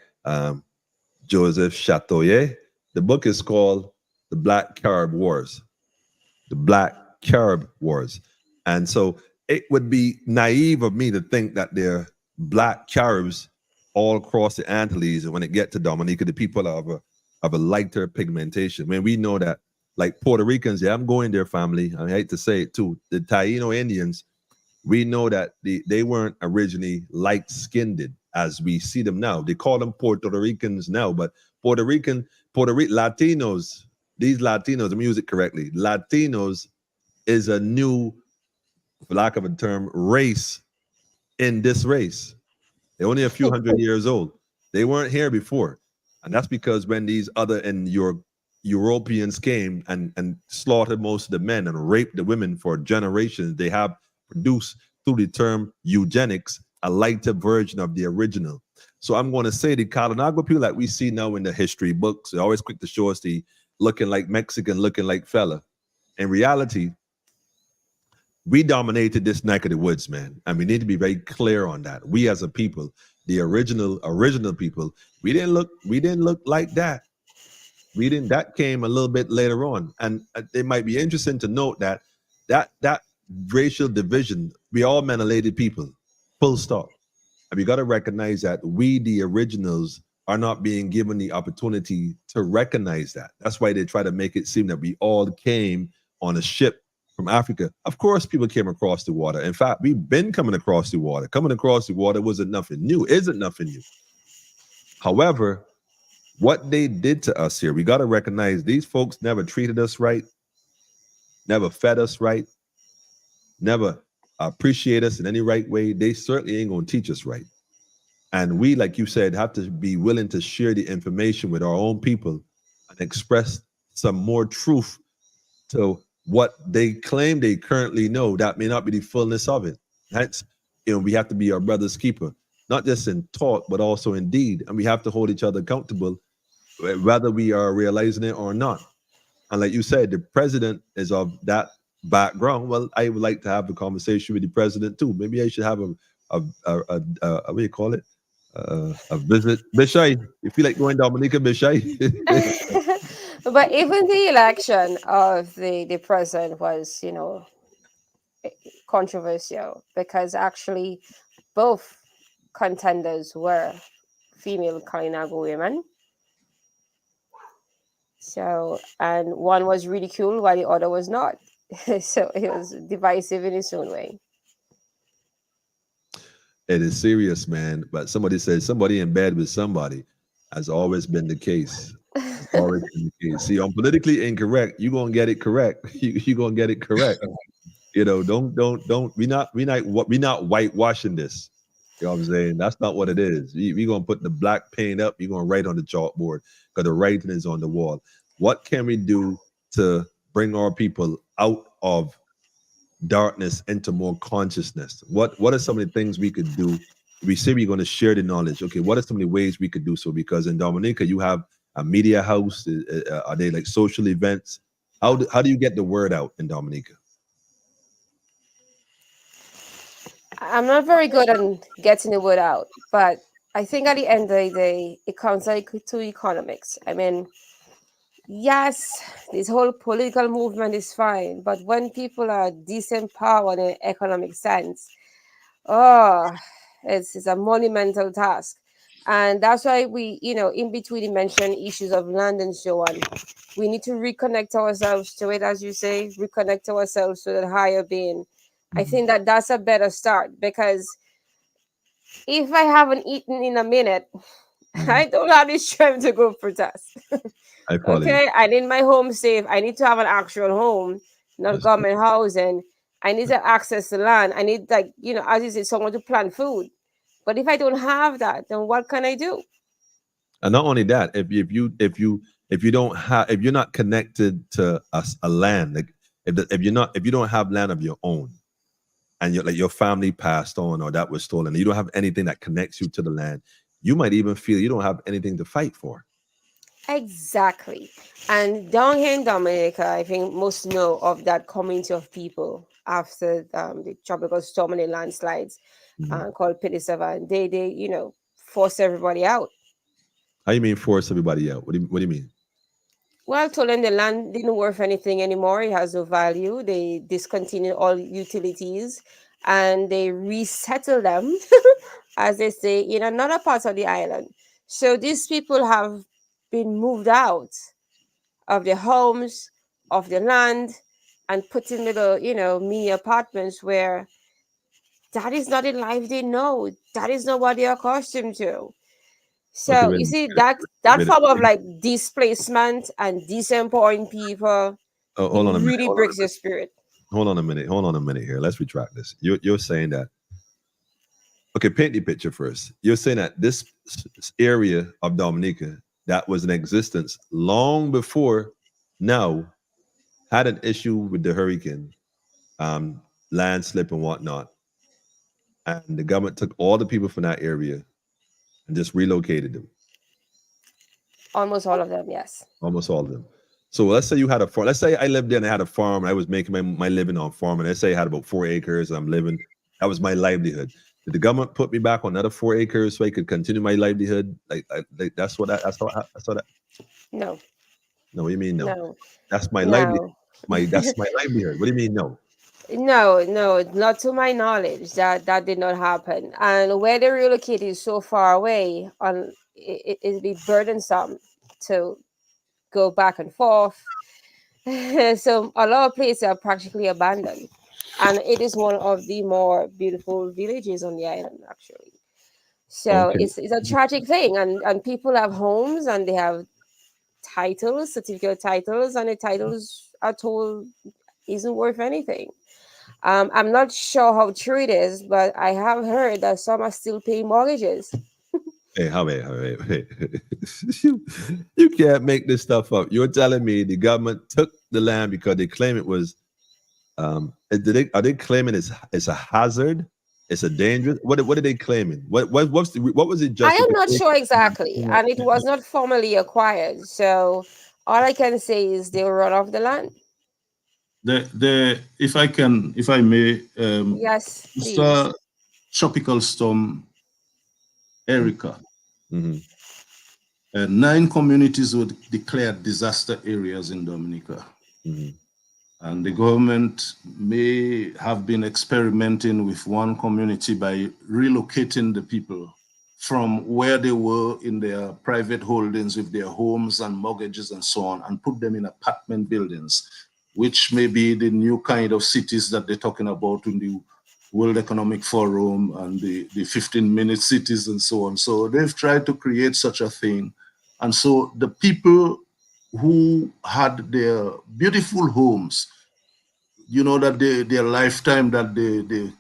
Joseph Chatoyer. The book is called The Black Carab Wars. The Black Carab Wars. And so it would be naive of me to think that there are black Caribs all across the Antilles, and when it get to Dominica, the people are of a lighter pigmentation. When we know that, like Puerto Ricans, yeah, I'm going there, family. I hate to say it too. The Taino Indians, we know that they weren't originally light-skinned as we see them now. They call them Puerto Ricans now, but Latinos, these Latinos, let me use it correctly. Latinos is a new, for lack of a term, race in this race. They're only a few hundred years old. They weren't here before. And that's because when these other Europeans came and slaughtered most of the men and raped the women for generations, they have produced through the term eugenics a lighter version of the original. So I'm going to say the Kalinago people that we see now in the history books, they're always quick to show us the looking like Mexican, looking like fella. In reality, we dominated this neck of the woods, man. And we need to be very clear on that. We as a people, the original people, we didn't look like that. That came a little bit later on. And it might be interesting to note that racial division, we all melanated people, full stop. And we got to recognize that we, the originals, are not being given the opportunity to recognize that. That's why they try to make it seem that we all came on a ship from Africa. Of course, people came across the water. In fact, we've been coming across the water. Coming across the water wasn't nothing new, isn't nothing new. However, what they did to us here, we got to recognize these folks never treated us right, never fed us right, never appreciate us in any right way. They certainly ain't going to teach us right. And we, like you said, have to be willing to share the information with our own people and express some more truth to what they claim they currently know. That may not be the fullness of it. Hence, we have to be our brother's keeper, not just in talk, but also in deed. And we have to hold each other accountable, whether we are realizing it or not. And like you said, the president is of that background. Well, I would like to have a conversation with the president too. Maybe I should have a what do you call it? A visit. Bishai, you feel like going Dominica, Bishai? But even the election of the president was, controversial, because actually both contenders were female Kalinago women. So, and one was ridiculed while the other was not. So it was divisive in its own way. It is serious, man. But somebody said somebody in bed with somebody has always been the case. Always been the case. See, on politically incorrect, you're gonna get it correct. You're gonna get it correct. Don't. We're not whitewashing this. You know what I'm saying? That's not what it is. We're gonna put the black paint up. You're gonna write on the chalkboard because the writing is on the wall. What can we do to bring our people out of darkness into more consciousness? What are some of the things we could do? We say we're going to share the knowledge. Okay, what are some of the ways we could do so? Because in Dominica, you have a media house. Are they like social events? How do you get the word out in Dominica? I'm not very good at getting the word out, but I think at the end of the day, it comes like to economics. I mean, yes, this whole political movement is fine, but when people are disempowered in an economic sense, oh, it's a monumental task. And that's why we, in between you mentioned issues of land and so on. We need to reconnect ourselves to it, as you say, reconnect ourselves to that higher being. I think that that's a better start, because if I haven't eaten in a minute, I don't have the strength to go protest. I follow you. Okay, I need my home safe. I need to have an actual home, not Yes. government housing. I need to access the land. I need, like, as you say, someone to plant food. But if I don't have that, then what can I do? And not only that, if you don't have, if you're not connected to a land, like if you don't have land of your own, and your family passed on or that was stolen, and you don't have anything that connects you to the land, you might even feel you don't have anything to fight for. Exactly. And down here in Dominica, I think most know of that community of people after the tropical storm and the landslides, called Pidisava. They forced everybody out. How you mean force everybody out? What do you mean? Well, told them the land didn't worth anything anymore. It has no value. They discontinued all utilities and they resettled them, as they say, in another part of the island. So these people have been moved out of their homes, of their land, and put in little, mini apartments where that is not the life they know. That is not what they are accustomed to. Okay, So you see that form of like displacement and disempowering people, oh, it hold on a minute. really breaks your spirit. Hold on a minute. Hold on a minute here. Let's retract this. You're saying that. Okay, paint the picture first. You're saying that this area of Dominica that was in existence long before now had an issue with the hurricane, landslip and whatnot, and the government took all the people from that area and just relocated them, Almost all of them, yes. almost all of them. So let's say you had a farm. Let's say I lived there and I had a farm and I was making my living on farming. Let's say I had about 4 acres and I'm living. That was my livelihood. Did the government put me back on another 4 acres so I could continue my livelihood? Like that's what that's what that. No, No, what do you mean no? no, That's my livelihood. no. That's my livelihood. What do you mean no? No, not to my knowledge. That did not happen. And where they relocated is so far away, it'd be burdensome to go back and forth. So a lot of places are practically abandoned, and it is one of the more beautiful villages on the island, actually. So Okay. it's a tragic thing, and people have homes and they have titles, certificate titles, and the titles are told isn't worth anything. I'm not sure how true it is, but I have heard that some are still paying mortgages. Hey, wait. You can't make this stuff up. You're telling me the government took the land because they claim it was are they claiming it's a hazard? It's a dangerous. What are they claiming? What was it I am not justification? sure exactly, and it was not formally acquired. So all I can say is they were run off the land. If I may, Yes, please. Mr. Tropical Storm Erica, 9 communities were declared disaster areas in Dominica. And the government may have been experimenting with one community by relocating the people from where they were in their private holdings with their homes and mortgages and so on, and put them in apartment buildings, which may be the new kind of cities that they're talking about in the World Economic Forum and the 15-minute cities and so on. So they've tried to create such a thing. And so the people who had their beautiful homes, that their lifetime that they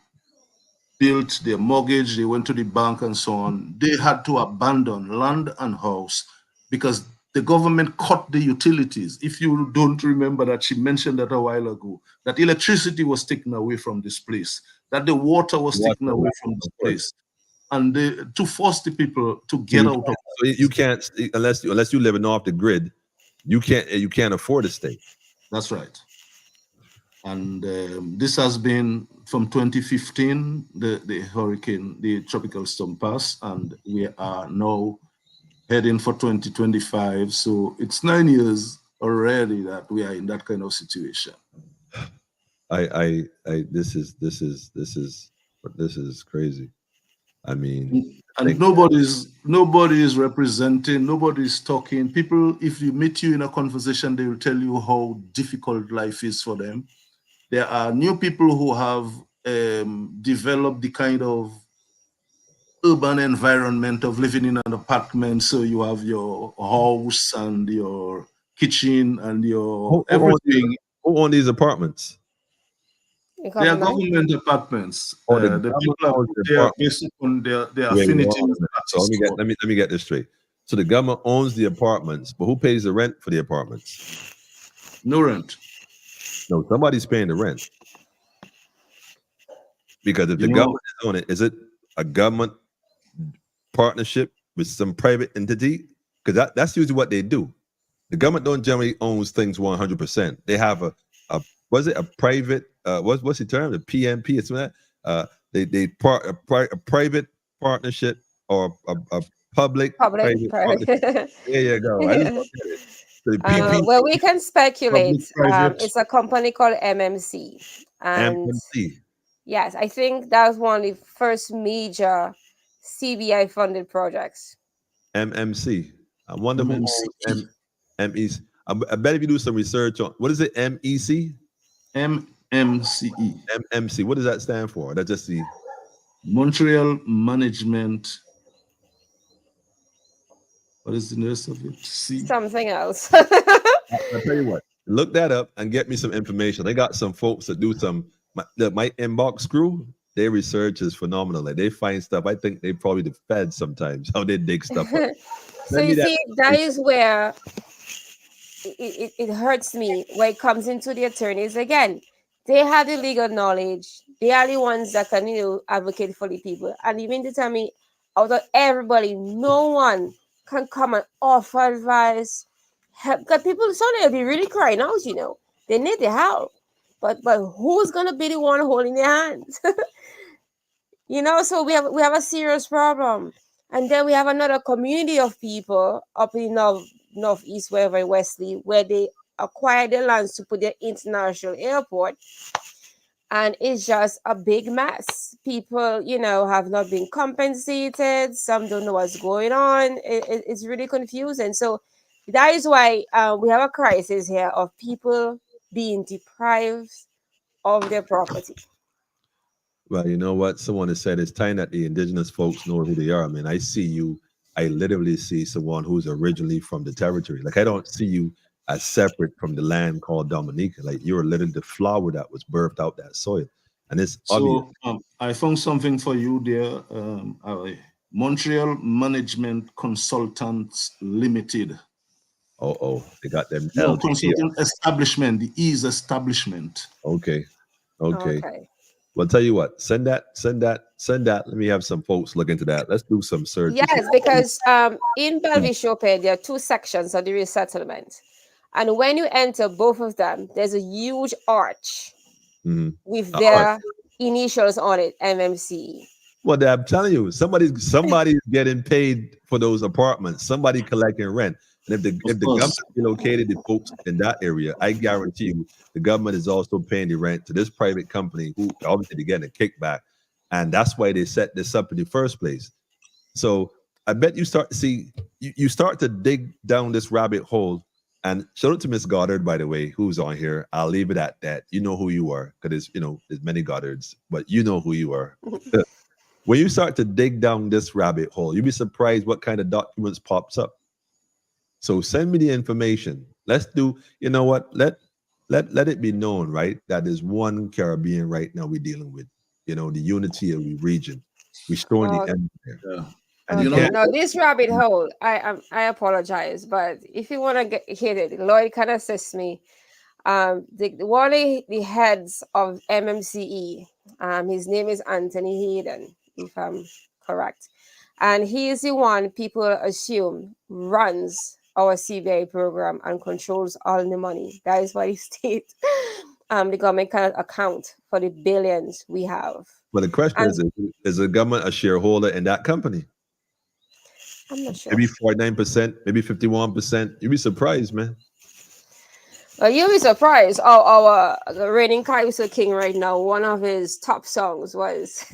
built, their mortgage, they went to the bank and so on, they had to abandon land and house because the government cut the utilities. If you don't remember that, she mentioned that a while ago, that electricity was taken away from this place, that the water was taken away from this place, and to force the people to get out of. So you can't unless you living off the grid, you can't afford to stay. That's right. And this has been from 2015, the hurricane, the tropical storm passed, and we are now heading for 2025. So it's 9 years already that we are in that kind of situation. This is crazy. I mean, and nobody is representing, nobody is talking. People, if you meet you in a conversation, they will tell you how difficult life is for them. There are new people who have developed the kind of urban environment of living in an apartment. So you have your house and your kitchen and your everything. Who own these apartments? They are government apartments. Oh, the people are there based on their affinity. So let me get this straight. So the government owns the apartments, but who pays the rent for the apartments? No rent. No, somebody's paying the rent. Because if the government is on it, is it a government partnership with some private entity? Because that's usually what they do. The government don't generally owns things 100%. They have a private what's the term? The PMP or something like that. A private partnership or a public private partnership. There you go. I just the PP, well, we can speculate. It's a company called MMC. And MMC. Yes, I think that was one of the first major CBI funded projects. MMC. I wonder who MEC. I bet if you do some research on what is it, MEC? MMCE. MMC. What does that stand for? That's just the Montreal Management. What is the rest of it? Something else. I'll tell you what. Look that up and get me some information. They got some folks that do some. My inbox crew, their research is phenomenal. Like they find stuff. I think they probably the Fed sometimes how they dig stuff up. So you see, that is where it hurts me when it comes into the attorneys again. They have the legal knowledge. They are the ones that can, advocate for the people. And even to tell me, out of everybody, no one can come and offer advice. Help. Because people suddenly be really crying out, They need the help. But who's gonna be the one holding their hands? So we have a serious problem. And then we have another community of people up in northeast, wherever in Wesley, where they acquired the lands to put their international airport. And it's just a big mess. People, have not been compensated. Some don't know what's going on. It's really confusing. So that is why we have a crisis here of people being deprived of their property. Well, you know what? Someone has said it's time that the indigenous folks know who they are. I mean, I literally see someone who's originally from the territory. Like, I don't see you as separate from the land called Dominica. Like, you're literally the flower that was birthed out that soil. And it's obvious. I found something for you there. Montreal Management Consultants Limited. They got them. No, consulting establishment, the Ease establishment. Okay. Well, tell you what, send that. Let me have some folks look into that. Let's do some search. Yes, because in Belvis-Chopin, there are two sections of the resettlement. And when you enter both of them, there's a huge arch with their initials on it, MMC. Well, I'm telling you, somebody's getting paid for those apartments. Somebody collecting rent. And if the government relocated the folks in that area, I guarantee you the government is also paying the rent to this private company who obviously they're getting a kickback. And that's why they set this up in the first place. So I bet you start to see, you start to dig down this rabbit hole. And shout out to Miss Goddard, by the way, who's on here. I'll leave it at that. You know who you are, because there's many Goddards, but you know who you are. When you start to dig down this rabbit hole, you'll be surprised what kind of documents pops up. So send me the information. Let's do, let it be known, right, that there's one Caribbean right now we're dealing with, the unity of the region, restoring the empire. Yeah. And this rabbit hole, I apologize, but if you want to hit it, Lloyd can assist me. One of the heads of MMCE, his name is Anthony Hayden, if I'm correct. And he is the one people assume runs our CBI program and controls all the money. That is what he states. the government cannot account for the billions we have. But the question is the government a shareholder in that company? I'm not sure. Maybe 49%, maybe 51%. You'd be surprised, man. You'll be surprised. Our reigning Kaiser King right now, one of his top songs was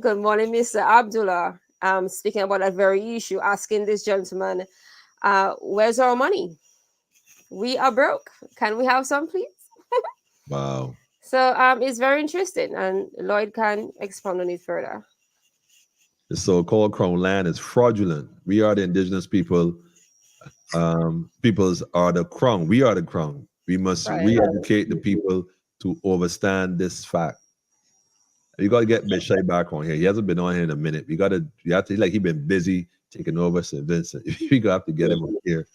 Good Morning, Mr. Abdullah. Speaking about that very issue, asking this gentleman, where's our money? We are broke. Can we have some, please? Wow. So it's very interesting, and Lloyd can expound on it further. The so-called crown land is fraudulent. We are the indigenous people. Peoples are the crown. We are the crown. We must re-educate the people to understand this fact. You got to get Bishai back on here. He hasn't been on here in a minute. You have to, like, he's been busy taking over St. Vincent. You got to have to get him on here,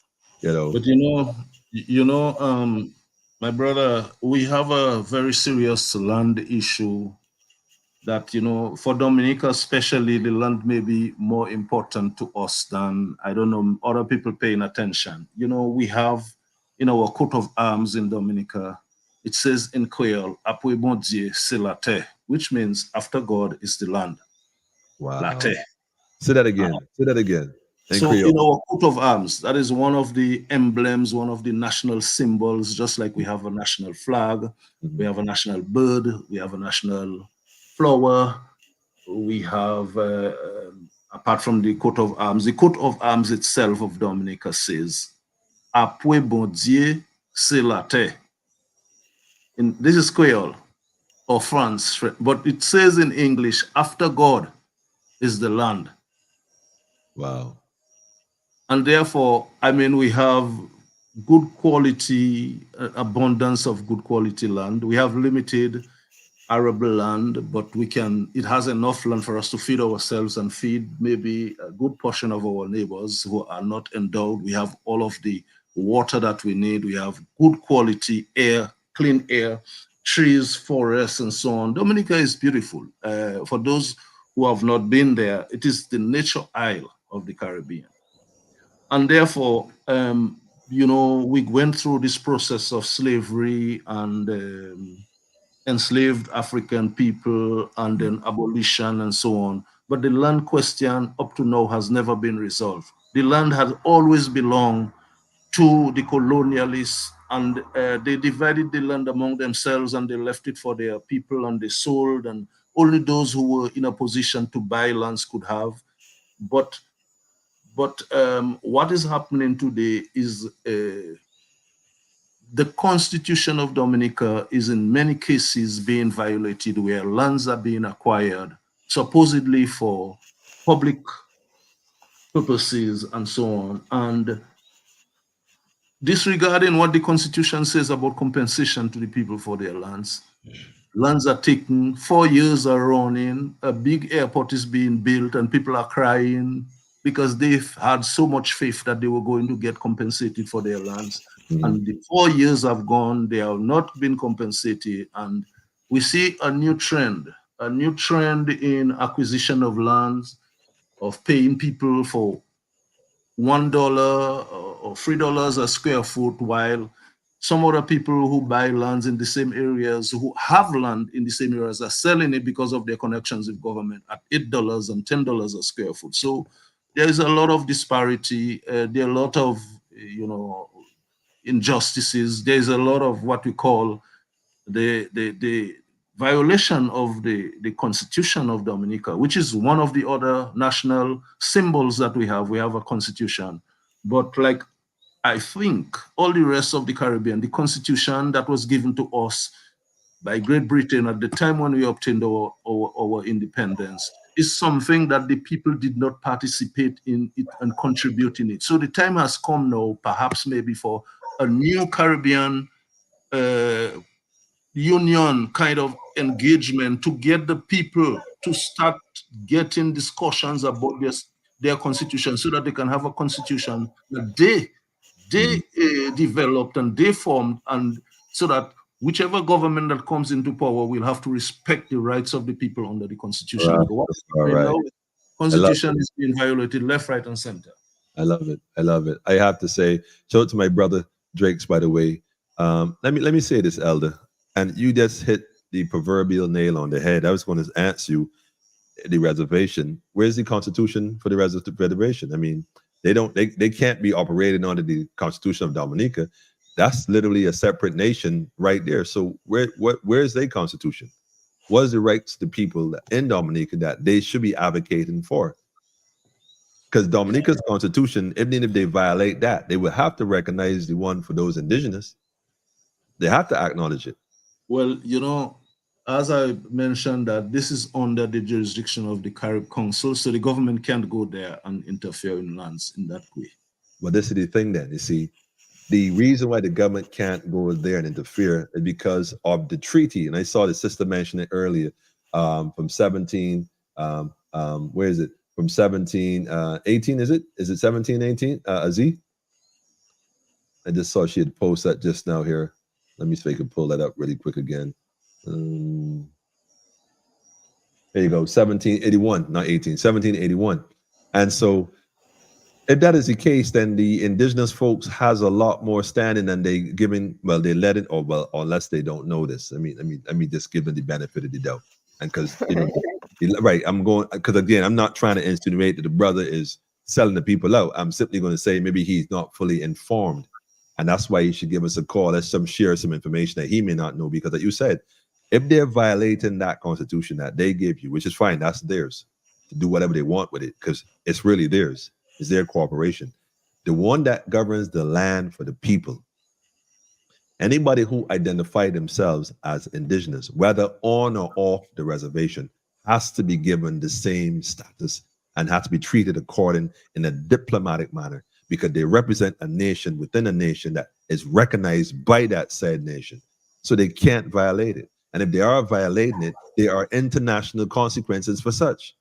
you know. But my brother, we have a very serious land issue that, for Dominica especially, the land may be more important to us than, I don't know, other people paying attention. We have in our coat of arms in Dominica, it says in Creole, Apwe bon Dieu, c'est la terre, which means after God is the land. Wow. La terre. Say that again. Say that again. So in our coat of arms, that is one of the emblems, one of the national symbols, just like we have a national flag, we have a national bird, we have a national flower, we have, apart from the coat of arms itself of Dominica says, Apwe bon Dieu, c'est la terre. This is Creole or France, but it says in English, after God is the land. Wow. And therefore, we have good quality, abundance of good quality land. We have limited arable land, but it has enough land for us to feed ourselves and feed maybe a good portion of our neighbors who are not endowed. We have all of the water that we need. We have good quality air, clean air, trees, forests, and so on. Dominica is beautiful. For those who have not been there, it is the nature isle of the Caribbean. And therefore, we went through this process of slavery and enslaved African people and then abolition and so on. But the land question up to now has never been resolved. The land has always belonged to the colonialists, and they divided the land among themselves and they left it for their people and they sold, and only those who were in a position to buy lands could have. But what is happening today is the Constitution of Dominica is in many cases being violated, where lands are being acquired supposedly for public purposes and so on, and disregarding what the Constitution says about compensation to the people for their lands. Lands are taken, 4 years are running, a big airport is being built, and people are crying because they've had so much faith that they were going to get compensated for their lands. And the 4 years have gone, they have not been compensated. And we see a new trend in acquisition of lands, of paying people for $1 or $3 a square foot, while some other people who buy lands in the same areas, who have land in the same areas, are selling it because of their connections with government at $8 and $10 a square foot. So there is a lot of disparity. There are a lot of, injustices. There is a lot of what we call the violation of the Constitution of Dominica, which is one of the other national symbols that we have. We have a constitution, but like I think all the rest of the Caribbean, the constitution that was given to us by Great Britain at the time when we obtained our independence is something that the people did not participate in it and contribute in it. So the time has come now, perhaps maybe for a new Caribbean union kind of engagement to get the people to start getting discussions about their constitution, so that they can have a constitution that they developed and they formed, and so that whichever government that comes into power will have to respect the rights of the people under the constitution. The constitution is being violated left, right, and center. I love it. I love it. I have to say, shout out to my brother Drakes, by the way. Let me say this, Elder. And you just hit the proverbial nail on the head. I was going to ask you the reservation. Where's the constitution for the reservation? I mean, they can't be operating under the Constitution of Dominica. That's literally a separate nation right there. So where's their constitution? What is the rights to people in Dominica that they should be advocating for? Because Dominica's constitution, even if they violate that, they would have to recognize the one for those indigenous. They have to acknowledge it. Well, you know, as I mentioned, that this is under the jurisdiction of the Carab Council, so the government can't go there and interfere in lands in that way. Well, this is the thing then. You see, the reason why the government can't go there and interfere is because of the treaty. And I saw the sister mention it earlier, from 17, where is it? From 1718, is it? Is it 1718, Aziz? I just saw she had posted that just now here. Let me see if I can pull that up really quick again. There you go, 1781, not 18, 1781. And so if that is the case, then the indigenous folks has a lot more standing than they giving, well, they let it, or well, unless they don't know this. I mean, just give them the benefit of the doubt. And because, you know, right, I'm going, because again, I'm not trying to insinuate that the brother is selling the people out. I'm simply going to say maybe he's not fully informed. And that's why he should give us a call. Let's share some information that he may not know, because like you said, if they're violating that constitution that they give you, which is fine, that's theirs to do whatever they want with it, because it's really theirs. It's their corporation. The one that governs the land for the people. Anybody who identify themselves as indigenous, whether on or off the reservation, has to be given the same status and has to be treated according in a diplomatic manner, because they represent a nation within a nation that is recognized by that said nation. So they can't violate it. And if they are violating it, there are international consequences for such.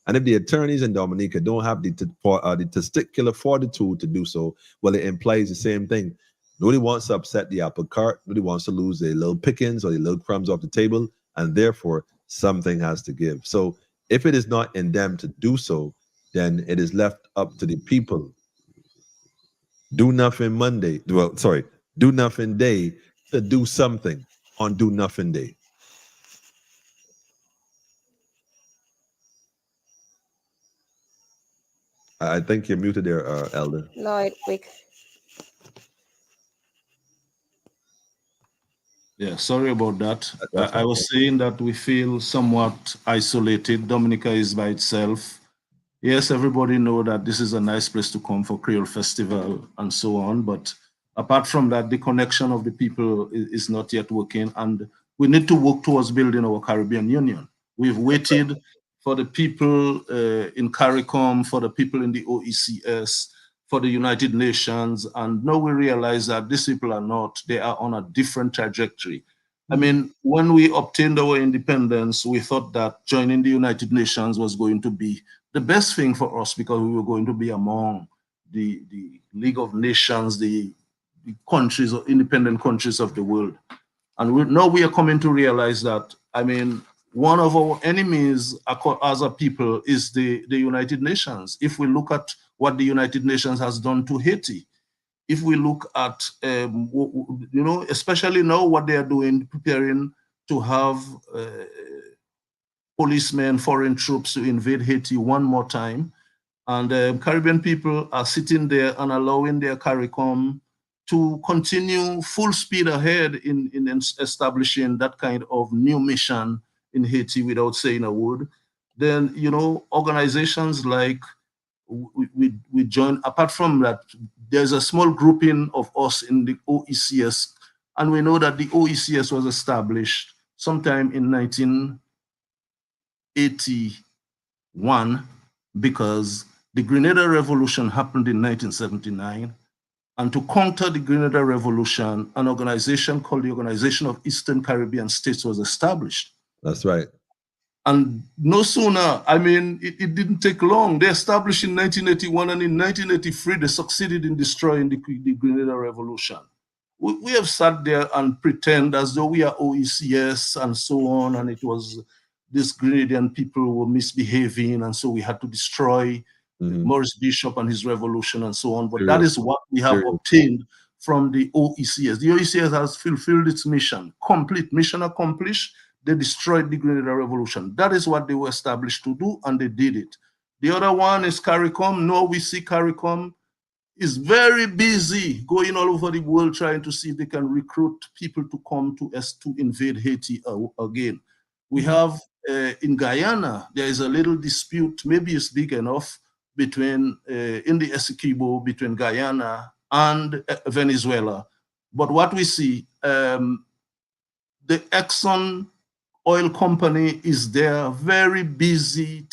And if the attorneys in Dominica don't have the testicular fortitude to do so, well, it implies the same thing. Nobody wants to upset the apple cart. Nobody wants to lose their little pickings or their little crumbs off the table. And therefore, something has to give. So if it is not in them to do so, then it is left up to the people. Do nothing Monday. Well, sorry, do nothing day to do something on do nothing day. I think you're muted there, Elder. Lloyd, quick. Yeah, sorry about that. I was saying that we feel somewhat isolated. Dominica is by itself. Yes, everybody know that this is a nice place to come for Creole Festival and so on. But apart from that, the connection of the people is not yet working. And we need to work towards building our Caribbean Union. We've waited for the people in CARICOM, for the people in the OECS, for the United Nations. And now we realize that these people are not, they are on a different trajectory. I mean, when we obtained our independence, we thought that joining the United Nations was going to be the best thing for us, because we were going to be among the League of Nations, the countries, or independent countries of the world. And now we are coming to realize that, I mean, one of our enemies as a people is the United Nations. If we look at what the United Nations has done to Haiti, if we look at, you know, especially now what they are doing, preparing to have policemen, foreign troops to invade Haiti one more time. And Caribbean people are sitting there and allowing their CARICOM to continue full speed ahead in establishing that kind of new mission in Haiti without saying a word. Then, you know, organizations like we join, apart from that, there's a small grouping of us in the OECS, and we know that the OECS was established sometime in 1981 because the Grenada Revolution happened in 1979. And to counter the Grenada Revolution, an organization called the Organization of Eastern Caribbean States was established. That's right. And no sooner, I mean, it didn't take long. They established in 1981, and in 1983, they succeeded in destroying the Grenada Revolution. We have sat there and pretend as though we are OECS and so on, and it was these Grenadian people were misbehaving, and so we had to destroy Maurice Bishop and his revolution and so on. But that is what we have obtained from the OECS. The OECS has fulfilled its mission, complete mission accomplished. They destroyed the Grenada Revolution. That is what they were established to do, and they did it. The other one is CARICOM. No, we see CARICOM is very busy going all over the world trying to see if they can recruit people to come to us to invade Haiti again. We have in Guyana, there is a little dispute, maybe it's big enough, between in the Essequibo, between Guyana and Venezuela. But what we see, the Exxon oil company is there, very busy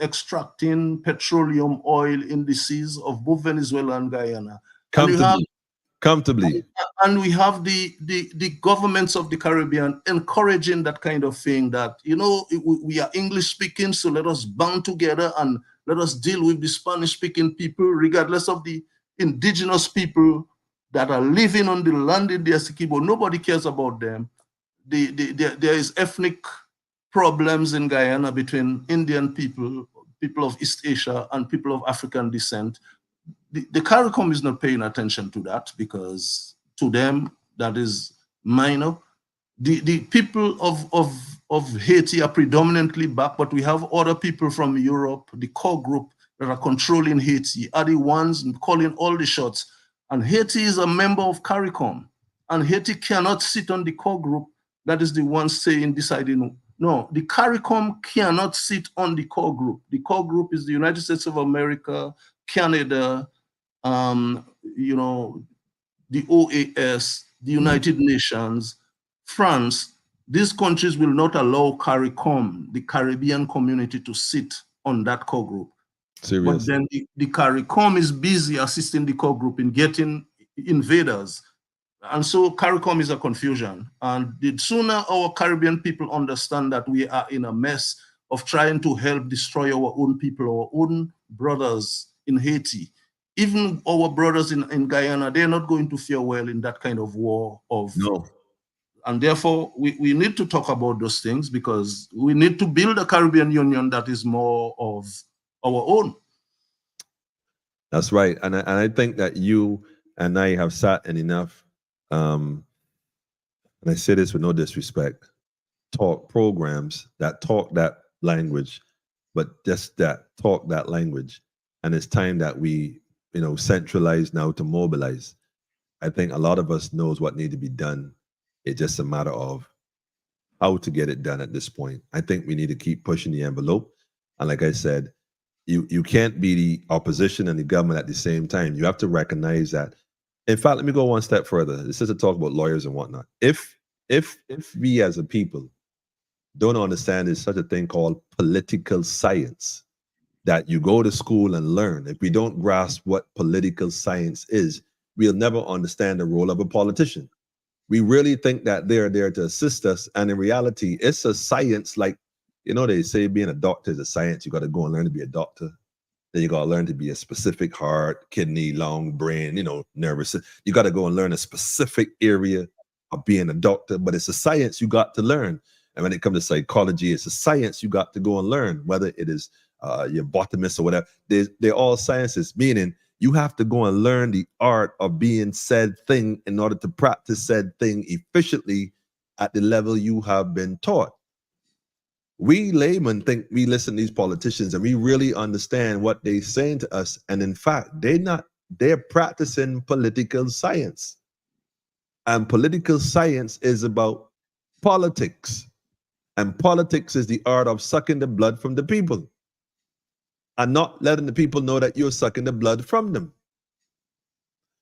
extracting petroleum oil in the seas of both Venezuela and Guyana. Comfortably. And we have the governments of the Caribbean encouraging that kind of thing, that, you know, we are English speaking, so let us band together and let us deal with the Spanish speaking people, regardless of the indigenous people that are living on the land in the Essequibo. Nobody cares about them. There is ethnic problems in Guyana between Indian people, people of East Asia, and people of African descent. The CARICOM is not paying attention to that, because to them that is minor. The people of Haiti are predominantly back, but we have other people from Europe. The core group that are controlling Haiti are the ones calling all the shots. And Haiti is a member of CARICOM, and Haiti cannot sit on the core group that is the one deciding. No, the CARICOM cannot sit on the core group. The core group is the United States of America, Canada, you know, the OAS, the United Nations, France. These countries will not allow CARICOM, the Caribbean community, to sit on that core group. Seriously. But then the CARICOM is busy assisting the core group in getting invaders. And so CARICOM is a confusion. And the sooner our Caribbean people understand that we are in a mess of trying to help destroy our own people, our own brothers in Haiti, even our brothers in Guyana, they're not going to fare well in that kind of war. No. And therefore, we need to talk about those things, because we need to build a Caribbean Union that is more of our own. That's right. And I think that you and I have sat in enough, and I say this with no disrespect, talk programs that talk that language, but just that talk that language. And it's time that we, you know, centralize now to mobilize. I think a lot of us knows what needs to be done. It's just a matter of how to get it done at this point. I think we need to keep pushing the envelope. And like I said, you can't be the opposition and the government at the same time. You have to recognize that. In fact, let me go one step further. This is a talk about lawyers and whatnot. If we as a people don't understand there's such a thing called political science, that you go to school and learn, if we don't grasp what political science is, we'll never understand the role of a politician. We really think that they're there to assist us, and in reality, it's a science. Like, you know, they say being a doctor is a science. You got to go and learn to be a doctor. Then you got to learn to be a specific heart, kidney, lung, brain, you know, nervous. You got to go and learn a specific area of being a doctor, but it's a science you got to learn. And when it comes to psychology, it's a science you got to go and learn, whether it is your botanist or whatever. They're all sciences, meaning you have to go and learn the art of being said thing in order to practice said thing efficiently at the level you have been taught. We laymen think we listen to these politicians and we really understand what they're saying to us. And in fact, they're practicing political science. And political science is about politics. And politics is the art of sucking the blood from the people and not letting the people know that you're sucking the blood from them.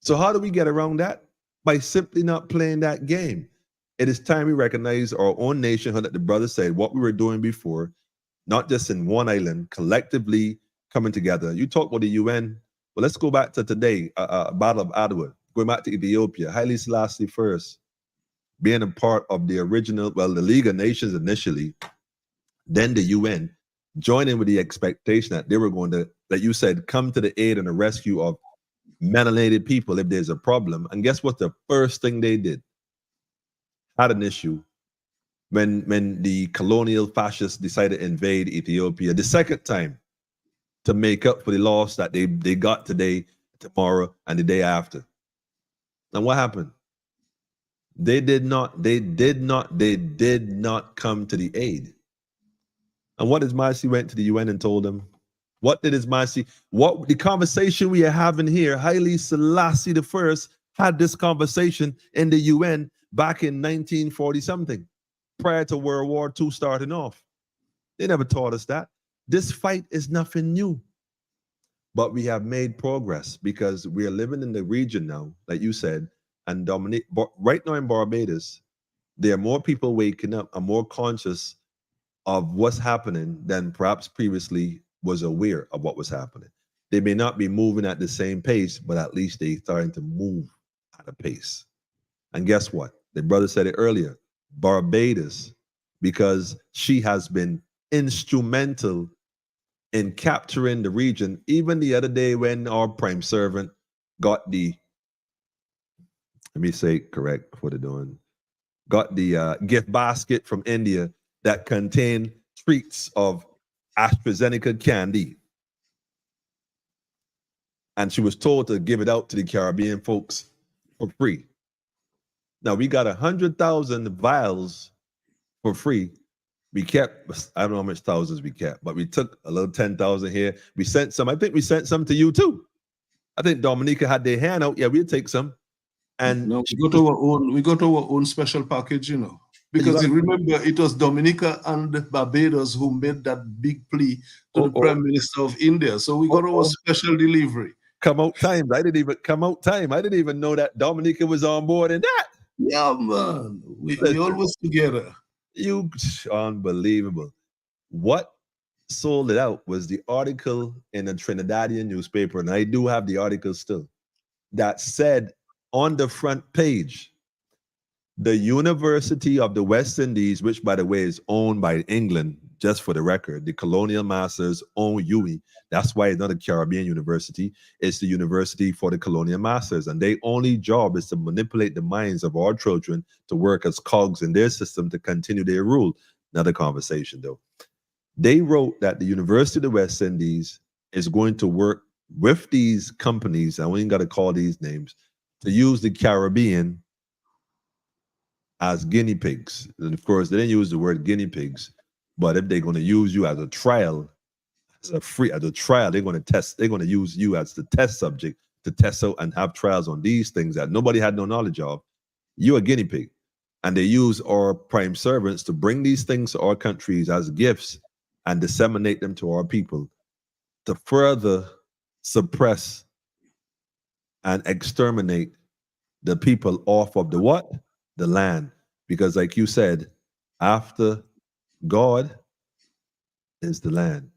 So how do we get around that? By simply not playing that game. It is time we recognize our own nationhood, like the brother said, what we were doing before, not just in one island, collectively coming together. You talk about the UN. Well, let's go back to today, Battle of Adwa, going back to Ethiopia, Haile Selassie first, being a part of the original, well, the League of Nations initially, then the UN, joining with the expectation that they were going to, like you said, come to the aid and the rescue of melanated people if there's a problem. And guess what? The first thing they did, had an issue when the colonial fascists decided to invade Ethiopia the second time to make up for the loss that they got today, tomorrow, and the day after. And what happened? They did not come to the aid. And what is Marcy went to the UN and told them? What did his Marcy? What the conversation we are having here? Haile Selassie I had this conversation in the UN back in 1940 something, prior to World War II starting off. They never taught us that. This fight is nothing new, but we have made progress because we are living in the region now, like you said, and Dominic. Right now in Barbados, there are more people waking up and more conscious of what's happening than perhaps previously was aware of what was happening. They may not be moving at the same pace, but at least they're starting to move at a pace. And guess what? The brother said it earlier, Barbados, because she has been instrumental in capturing the region. Even the other day when our prime servant got the, let me say it correct what they're doing, got the gift basket from India that contained treats of AstraZeneca candy. And she was told to give it out to the Caribbean folks for free. Now we got 100,000 vials for free. We kept, I don't know how much thousands we kept, but we took a little 10,000 here. We sent some, I think we sent some to you too. I think Dominica had their hand out. Yeah, we'll take some. And no, we got our own special package, you know. Because you remember, it was Dominica and Barbados who made that big plea to the Prime Minister of India. So we got our special delivery. Come out time. I didn't even know that Dominica was on board in that. Yeah, man. We always together. You unbelievable. What sold it out was the article in a Trinidadian newspaper, and I do have the article still, that said on the front page, the University of the West Indies, which by the way is owned by England, just for the record, the colonial masters own UWI. That's why it's not a Caribbean university. It's the university for the colonial masters. And their only job is to manipulate the minds of our children to work as cogs in their system to continue their rule. Another conversation though. They wrote that the University of the West Indies is going to work with these companies, I ain't got to call these names, to use the Caribbean as guinea pigs. And of course, they didn't use the word guinea pigs, but if they're going to use you as a trial, as a trial, they're going to use you as the test subject to test out and have trials on these things that nobody had no knowledge of. You're a guinea pig. And they use our prime servants to bring these things to our countries as gifts and disseminate them to our people to further suppress and exterminate the people off of the what? The land. Because like you said, after God is the land.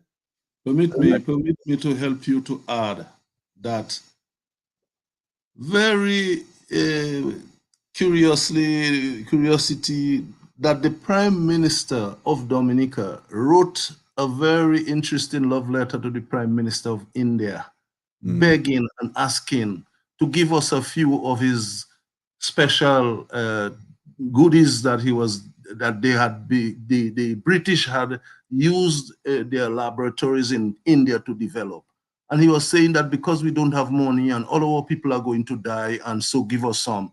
Permit me to help you to add that very curiosity that the Prime Minister of Dominica wrote a very interesting love letter to the Prime Minister of India, begging and asking to give us a few of his special goodies that the British had used their laboratories in India to develop. And he was saying that because we don't have money and all our people are going to die, and so give us some.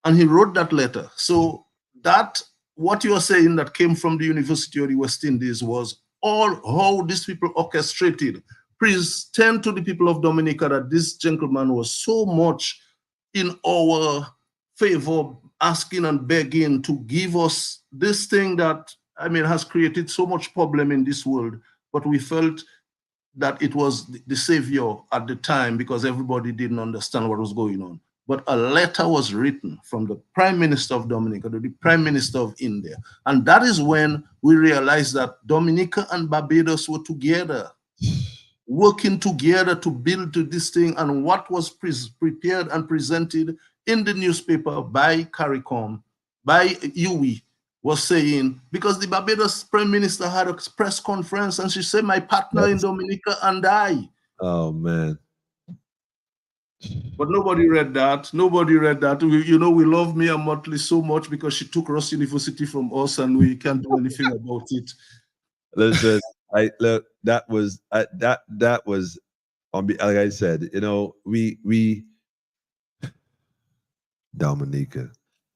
And he wrote that letter. So that, what you are saying that came from the University of the West Indies was all how these people orchestrated, present to the people of Dominica that this gentleman was so much in our favor, asking and begging to give us this thing that, I mean, has created so much problem in this world, but we felt that it was the savior at the time because everybody didn't understand what was going on. But a letter was written from the Prime Minister of Dominica to the Prime Minister of India. And that is when we realized that Dominica and Barbados were together, working together to build to this thing. And what was prepared and presented in the newspaper by CARICOM, by UWI, was saying, because the Barbados Prime Minister had a press conference and she said, my partner in Dominica and I. Oh, man. But nobody read that. Nobody read that. We love Mia Motley so much because she took Ross University from us and we can't do anything about it. Listen, that was like I said, we Dominica.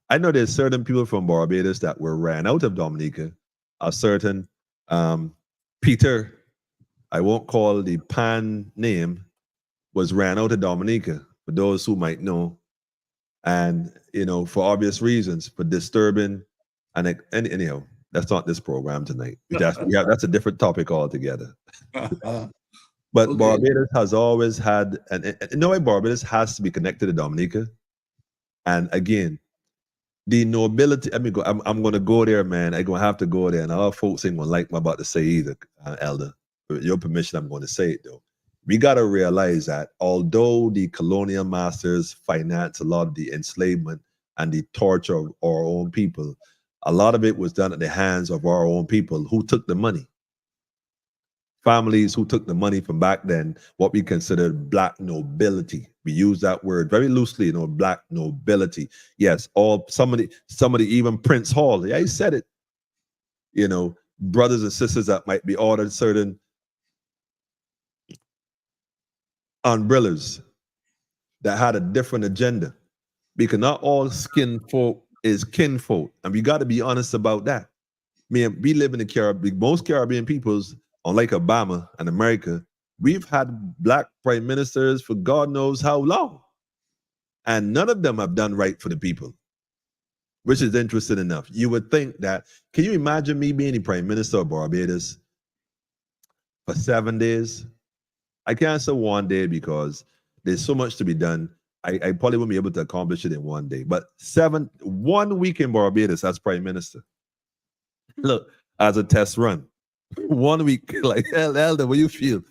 I know there's certain people from Barbados that were ran out of Dominica. A certain Peter, I won't call the pan name, was ran out of Dominica, for those who might know. And, you know, for obvious reasons, for disturbing, and anyhow, that's not this program tonight. That's a different topic altogether. But okay. Barbados has always had, and in no way Barbados has to be connected to Dominica. And again, the nobility, I'm going to go there, man. I'm going to have to go there. And a lot of folks ain't going to like what I'm about to say either, Elder. With your permission, I'm going to say it, though. We got to realize that although the colonial masters finance a lot of the enslavement and the torture of our own people, a lot of it was done at the hands of our own people who took the money. Families who took the money from back then, what we considered black nobility. We use that word very loosely, you know, black nobility. Yes, somebody, even Prince Hall, yeah, he said it. You know, brothers and sisters that might be ordered certain umbrellas that had a different agenda. Because not all skin folk is kinfolk. And we got to be honest about that. Man, we live in the Caribbean. Most Caribbean peoples, unlike Obama and America, we've had black prime ministers for God knows how long. And none of them have done right for the people, which is interesting enough. You would think that, can you imagine me being the prime minister of Barbados for 7 days? I can't say 1 day because there's so much to be done. I probably wouldn't be able to accomplish it in 1 day. But 1 week in Barbados as prime minister. Look, as a test run. 1 week, like, Elder, what you feel?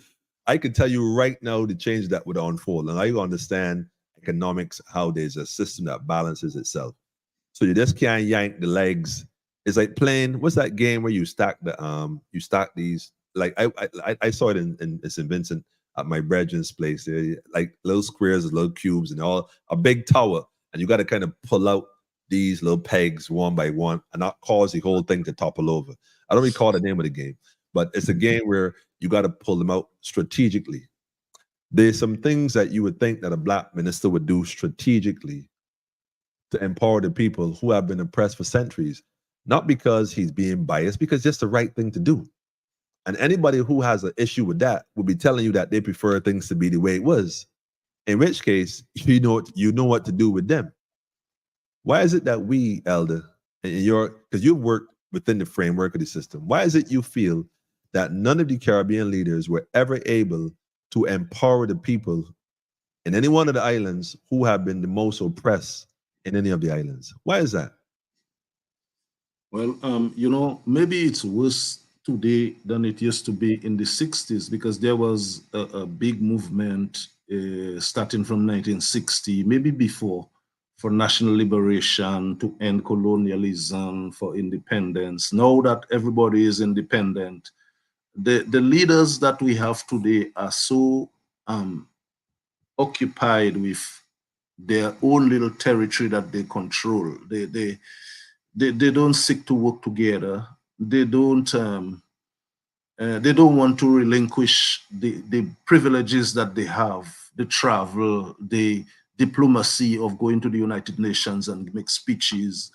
I can tell you right now the change that would unfold. And I understand economics, how there's a system that balances itself. So you just can't yank the legs. It's like playing, what's that game where you stack these, like I saw it in St. Vincent at my brethren's place. There, like little squares, little cubes, and all a big tower. And you got to kind of pull out these little pegs one by one and not cause the whole thing to topple over. I don't recall the name of the game, but it's a game where you got to pull them out strategically. There's some things that you would think that a black minister would do strategically to empower the people who have been oppressed for centuries, not because he's being biased, because it's the right thing to do. And anybody who has an issue with that will be telling you that they prefer things to be the way it was. In which case, you know what to do with them. Why is it that we, Elder, and because you've worked within the framework of the system, why is it you feel that none of the Caribbean leaders were ever able to empower the people in any one of the islands who have been the most oppressed in any of the islands? Why is that? Well, you know, maybe it's worse today than it used to be in the 60s, because there was a big movement starting from 1960, maybe before, for national liberation, to end colonialism, for independence. Now that everybody is independent, the leaders that we have today are so occupied with their own little territory that they control. They don't seek to work together. They don't want to relinquish the privileges that they have, the travel, the diplomacy of going to the United Nations and make speeches.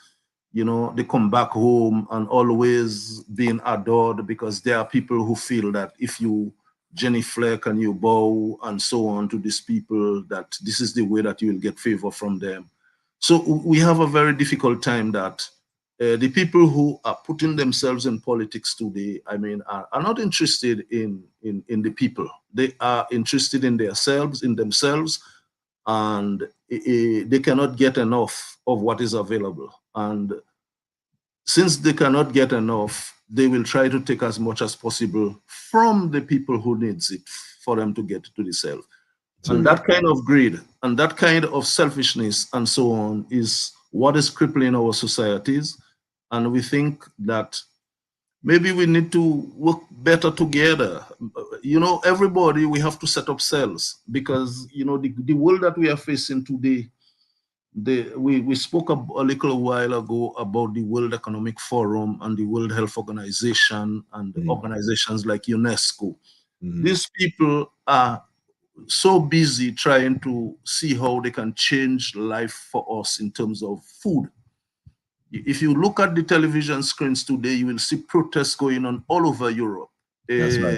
You know, they come back home and always being adored, because there are people who feel that if you genuflect and you bow and so on to these people, that this is the way that you will get favor from them. So we have a very difficult time that the people who are putting themselves in politics today, I mean, are not interested in the people. They are interested in themselves, and they cannot get enough of what is available. And since they cannot get enough, they will try to take as much as possible from the people who needs it for them to get to the self. And that kind of greed and that kind of selfishness and so on is what is crippling our societies. And we think that maybe we need to work better together. You know, everybody, we have to set up cells, because, you know, the world that we are facing today, we spoke a little while ago about the World Economic Forum and the World Health Organization and organizations like UNESCO. These people are so busy trying to see how they can change life for us in terms of food. If you look at the television screens today, you will see protests going on all over Europe, That's right.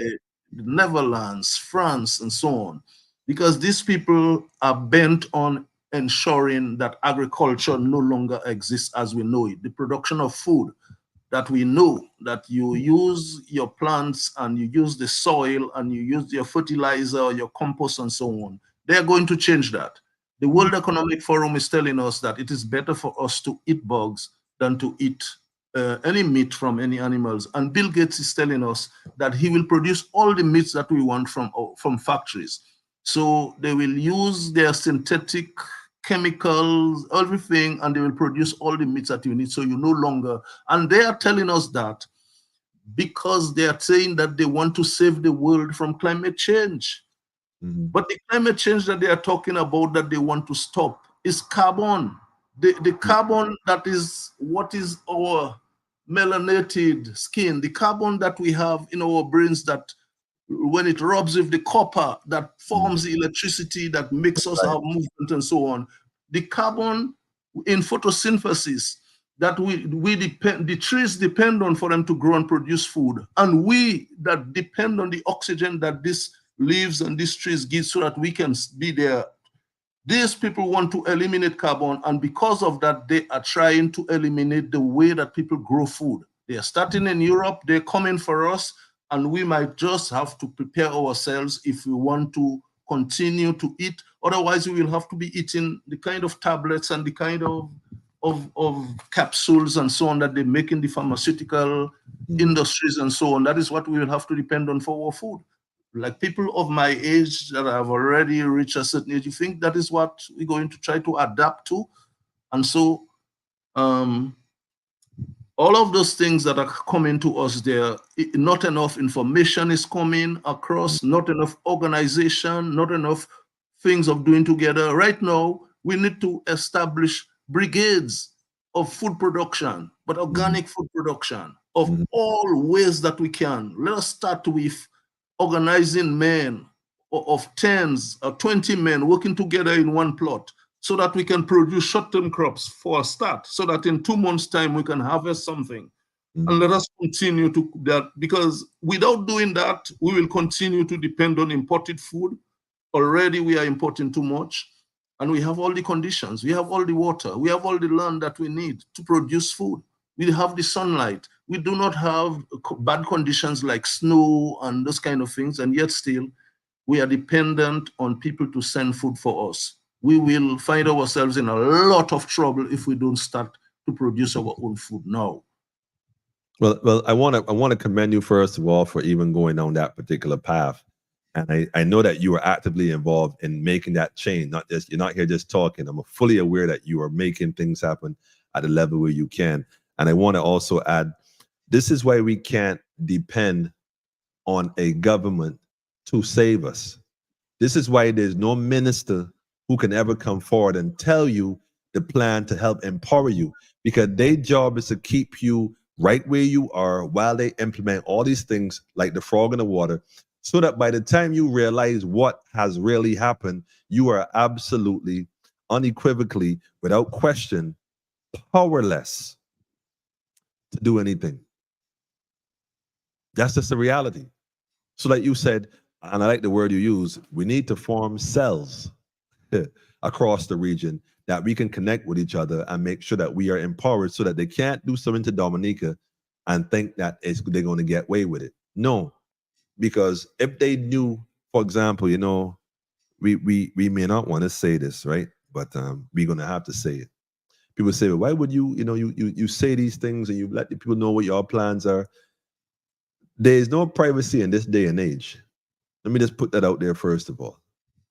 the Netherlands, France, and so on, because these people are bent on ensuring that agriculture no longer exists as we know it. The production of food that we know, that you use your plants and you use the soil and you use your fertilizer, your compost, and so on. They are going to change that. The World Economic Forum is telling us that it is better for us to eat bugs than to eat any meat from any animals. And Bill Gates is telling us that he will produce all the meats that we want from factories. So they will use their synthetic chemicals, everything, and they will produce all the meats that you need. So you no longer, and they are telling us that because they are saying that they want to save the world from climate change. But the climate change that they are talking about that they want to stop is carbon. The carbon that is what is our melanated skin, the carbon that we have in our brains that when it rubs with the copper that forms the electricity that makes us have movement and so on. The carbon in photosynthesis that we depend, the trees depend on for them to grow and produce food. And we that depend on the oxygen that these leaves and these trees give so that we can be there. These people want to eliminate carbon, and because of that, they are trying to eliminate the way that people grow food. They are starting in Europe, they're coming for us, and we might just have to prepare ourselves if we want to continue to eat. Otherwise, we will have to be eating the kind of tablets and the kind of capsules and so on that they make in the pharmaceutical industries and so on. That is what we will have to depend on for our food. Like people of my age that have already reached a certain age, you think that is what we're going to try to adapt to? And so all of those things that are coming to us there, not enough information is coming across, not enough organization, not enough things of doing together. Right now, we need to establish brigades of food production, but organic food production of all ways that we can. Let us start with organizing men of 10s or 20 men working together in one plot so that we can produce short-term crops for a start, so that in 2 months' time we can harvest something. And let us continue to that, because without doing that, we will continue to depend on imported food. Already we are importing too much, and we have all the conditions. We have all the water. We have all the land that we need to produce food. We have the sunlight. We do not have bad conditions like snow and those kind of things, and yet still we are dependent on people to send food for us. We will find ourselves in a lot of trouble if we don't start to produce our own food now. Well, I want to commend you first of all for even going down that particular path, and I know that you are actively involved in making that change. You're not here just talking. I'm fully aware that you are making things happen at the level where you can. And I want to also add, this is why we can't depend on a government to save us. This is why there's no minister who can ever come forward and tell you the plan to help empower you, because their job is to keep you right where you are while they implement all these things like the frog in the water, so that by the time you realize what has really happened, you are absolutely, unequivocally, without question, powerless to do anything. That's just the reality. So like you said, and I like the word you use, we need to form cells across the region that we can connect with each other and make sure that we are empowered, so that they can't do something to Dominica and think that they're going to get away with it. No, because if they knew, for example, you know, we may not want to say this, right? But we're going to have to say it. People say, well, why would you say these things and you let the people know what your plans are? There's no privacy in this day and age. Let me just put that out there first of all.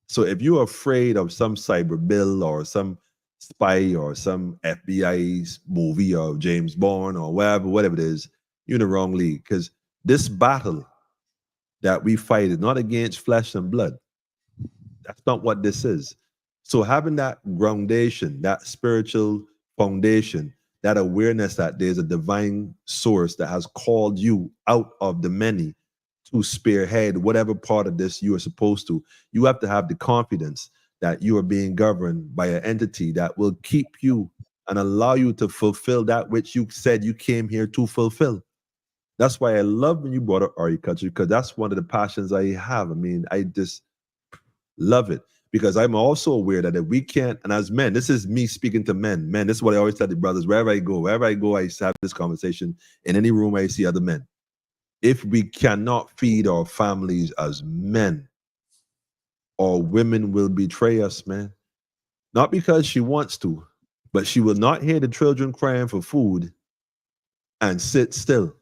So if you're afraid of some cyber bill or some spy or some FBI movie or James Bond or whatever it is, you're in the wrong league, because this battle that we fight is not against flesh and blood. That's not what this is. So having that groundation, that spiritual foundation, that awareness that there's a divine source that has called you out of the many to spearhead whatever part of this you are supposed to. You have to have the confidence that you are being governed by an entity that will keep you and allow you to fulfill that which you said you came here to fulfill. That's why I love when you brought up agriculture, because that's one of the passions I have. I mean, I just love it, because I'm also aware that if we can't, and as men, this is me speaking to men, this is what I always tell the brothers, wherever I go, I used to have this conversation in any room I see other men. If we cannot feed our families as men, our women will betray us, man. Not because she wants to, but she will not hear the children crying for food and sit still.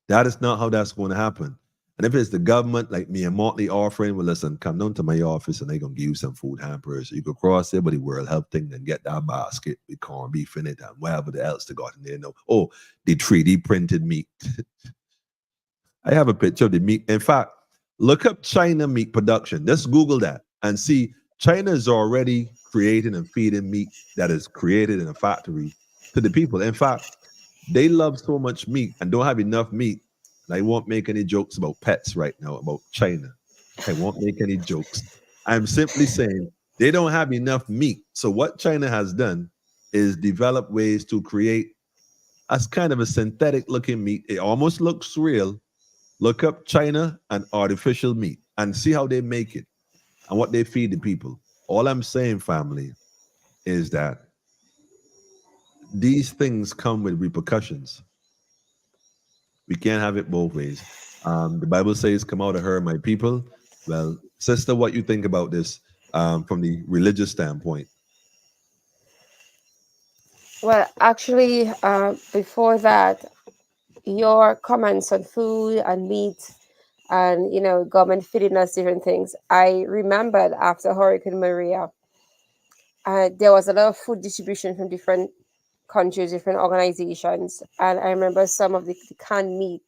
That is not how that's going to happen. And if it's the government, like me and Motley offering, well, listen, come down to my office and they're going to give you some food hampers. You could cross there, but the World Health thing and get that basket with corned beef in it and whatever else they got in there. No, oh, the 3D printed meat. I have a picture of the meat. In fact, look up China meat production. Just Google that and see China is already creating and feeding meat that is created in a factory to the people. In fact, they love so much meat and don't have enough meat. And I won't make any jokes about pets right now, about China. I won't make any jokes. I'm simply saying they don't have enough meat. So what China has done is develop ways to create as kind of a synthetic looking meat. It almost looks real. Look up China and artificial meat and see how they make it and what they feed the people. All I'm saying, family, is that these things come with repercussions. We can't have it both ways. The Bible says, come out of her, my people. Well, sister, what you think about this from the religious standpoint? Well, actually, before that, your comments on food and meat and, government feeding us different things. I remembered after Hurricane Maria, there was a lot of food distribution from different countries, different organizations. And I remember some of the canned meat.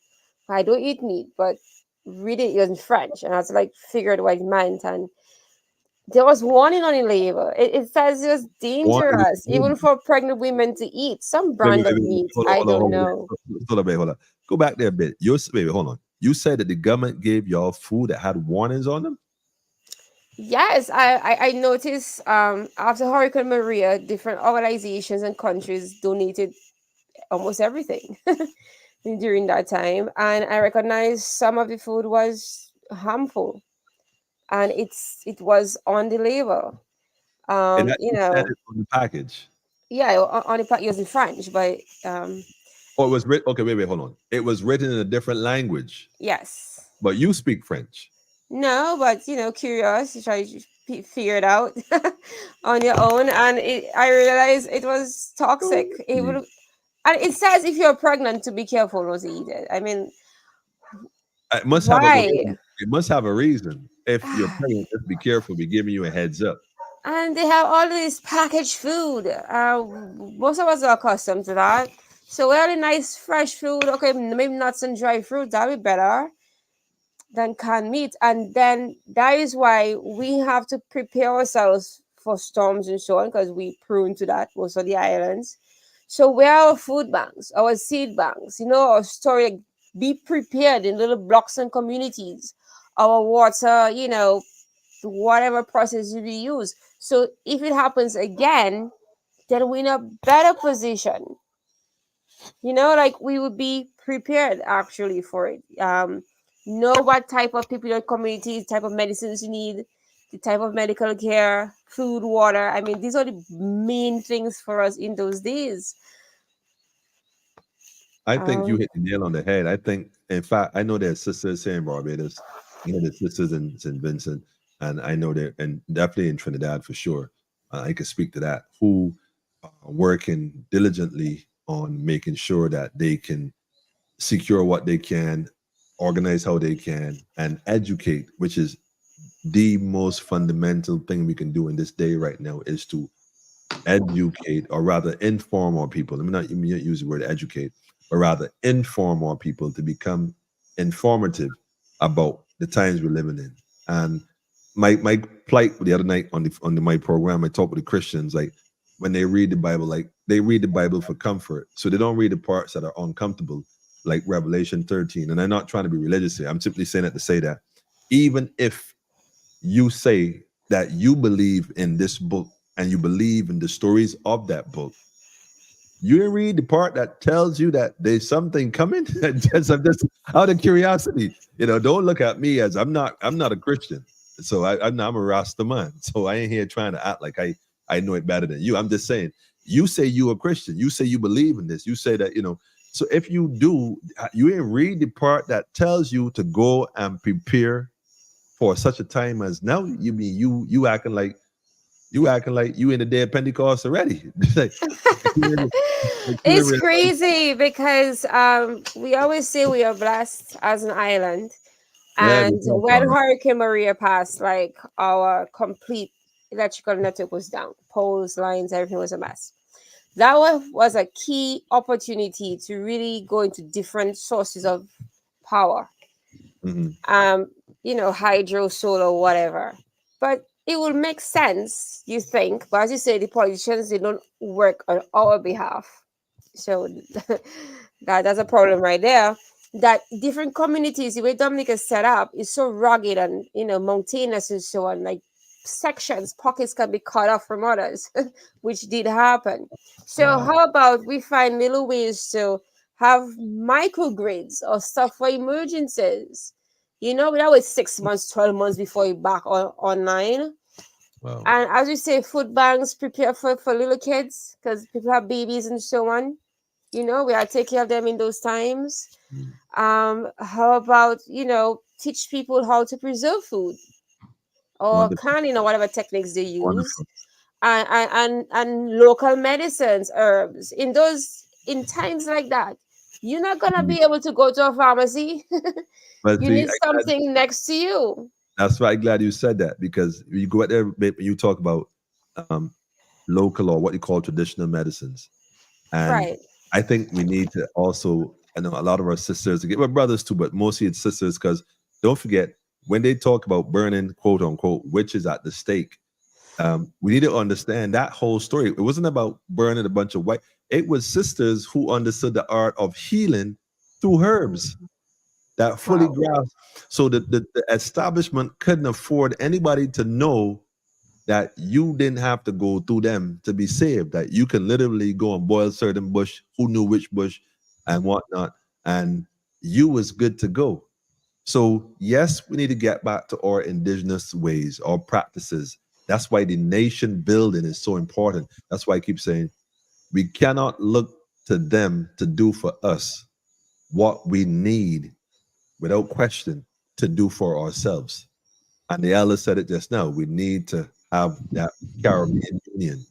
I don't eat meat, but reading it was in French. And I was like, figured what it meant. And there was warning on the label. It says it was dangerous, even for pregnant women to eat. Some brand of meat. I don't know. Hold on. Go back there a bit. Baby, hold on. You said that the government gave y'all food that had warnings on them? Yes, I noticed after Hurricane Maria, different organizations and countries donated almost everything during that time. And I recognized some of the food was harmful. And it was on the label. Said it on the package. Yeah, on the package. It was in French, but it was written. Okay, wait, hold on. It was written in a different language. Yes. But you speak French. No, but curious, you try to figure it out on your own, and I realized it was toxic. And it says if you're pregnant to be careful not to eat it. I mean, it must have a reason. If you're pregnant, just be careful. We're giving you a heads up. And they have all this packaged food. Most of us are accustomed to that. So we have a nice fresh food. Okay, maybe nuts and dry fruit. That would be better than canned meat. And then that is why we have to prepare ourselves for storms and so on, because we prone to that, most of the islands. So where are our food banks, our seed banks, our storage? Be prepared in little blocks and communities. Our water, whatever process we use. So if it happens again, then we're in a better position. Like we would be prepared actually for it. Know what type of people in communities, type of medicines you need, the type of medical care, food, water. I mean, these are the main things for us in those days. I think you hit the nail on the head. I think, in fact, I know there's sisters here in Barbados. I know there's sisters in St. Vincent, and I know that, and definitely in Trinidad for sure. I can speak to that, who are working diligently on making sure that they can secure what they can, organize how they can, and educate, which is the most fundamental thing we can do in this day right now, is to educate, or rather inform our people. Let me not use the word educate, but rather inform our people to become informative about the times we're living in. And my plight the other night on my program, I talked with the Christians, like when they read the Bible, like they read the Bible for comfort. So they don't read the parts that are uncomfortable, like Revelation 13, and I'm not trying to be religious here. I'm simply saying it to say that even if you say that you believe in this book and you believe in the stories of that book, you didn't read the part that tells you that there's something coming. I'm just out of curiosity. Don't look at me as I'm not a Christian. So I'm a Rasta man. So I ain't here trying to act like I know it better than you. I'm just saying, you say you a Christian. You say you believe in this. You say that, so if you do, you didn't read the part that tells you to go and prepare for such a time as now. You mean you acting like you in the day of Pentecost already. It's crazy because we always say we are blessed as an island. Yeah, And when Hurricane Maria passed, like our complete electrical network was down, poles, lines, everything was a mess. That was a key opportunity to really go into different sources of power. Hydro, solar, whatever. But it will make sense, you think. But as you say, the politicians, they don't work on our behalf. So that's a problem right there. That different communities, the way Dominica is set up, is so rugged and mountainous and so on. Like sections, pockets can be cut off from others, which did happen. So how about we find little ways to have microgrids or stuff for emergencies? That was 6 months, 12 months before you back online. Wow. And as we say, food banks prepare for little kids because people have babies and so on. We are taking care of them in those times. How about, teach people how to preserve food or canning or whatever techniques they use. Wonderful. And local medicines, herbs. In times like that, you're not gonna be able to go to a pharmacy. But You need something next to you. That's why I'm glad you said that, because you go out there, you talk about local or what you call traditional medicines. And Right. I think we need to also, I know a lot of our sisters, well, brothers too, but mostly it's sisters, because don't forget, when they talk about burning, quote unquote, witches at the stake, we need to understand that whole story. It wasn't about burning a bunch of white. It was sisters who understood the art of healing through herbs that fully grasped. So the establishment couldn't afford anybody to know that you didn't have to go through them to be saved, that you can literally go and boil certain bush, who knew which bush and whatnot, and you was good to go. So yes, we need to get back to our indigenous ways, our practices. That's why the nation building is so important. That's why I keep saying we cannot look to them to do for us what we need without question to do for ourselves. And the elder said it just now. We need to have that Caribbean union,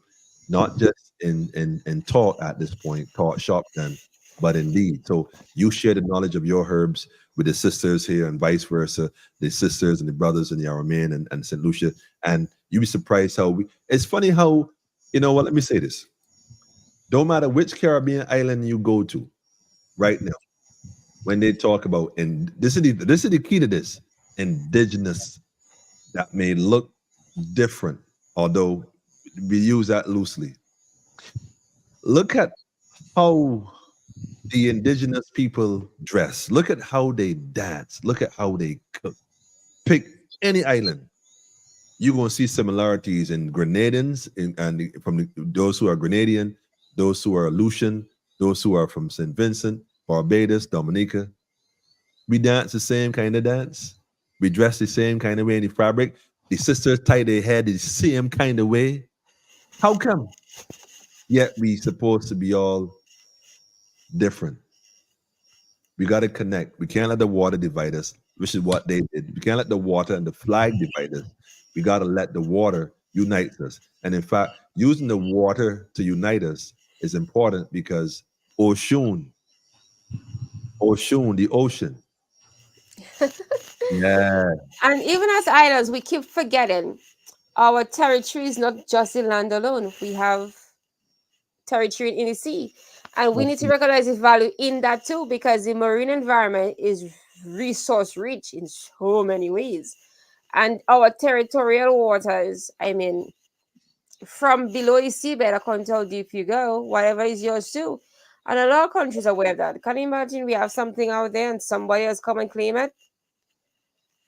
not just in talk at this point, talk shop then, but indeed. So you share the knowledge of your herbs with the sisters here and vice versa, the sisters and the brothers in the Aramean and St. Lucia. And you'd be surprised how it's funny how, let me say this. Don't matter which Caribbean island you go to right now, when they talk about, and this is the key to this, indigenous, that may look different, although we use that loosely. Look at how the indigenous people dress. Look at how they dance. Look at how they cook. Pick any island. You're going to see similarities in Grenadians, from those who are Grenadian, those who are Aleutian, those who are from St. Vincent, Barbados, Dominica. We dance the same kind of dance. We dress the same kind of way in the fabric. The sisters tie their hair the same kind of way. How come? Yet we supposed to be all different. We got to connect. We can't let the water divide us, which is what they did. We can't let the water and the flag divide us. We got to let the water unite us. And in fact, using the water to unite us is important because Oshun, the ocean. Yeah. And even as islands, we keep forgetting our territory is not just the land alone. We have territory in the sea. And we need to recognize its value in that too, because the marine environment is resource rich in so many ways. And our territorial waters, from below the seabed, I can't tell deep you go, whatever is yours too. And a lot of countries are aware of that. Can you imagine we have something out there and somebody else come and claim it?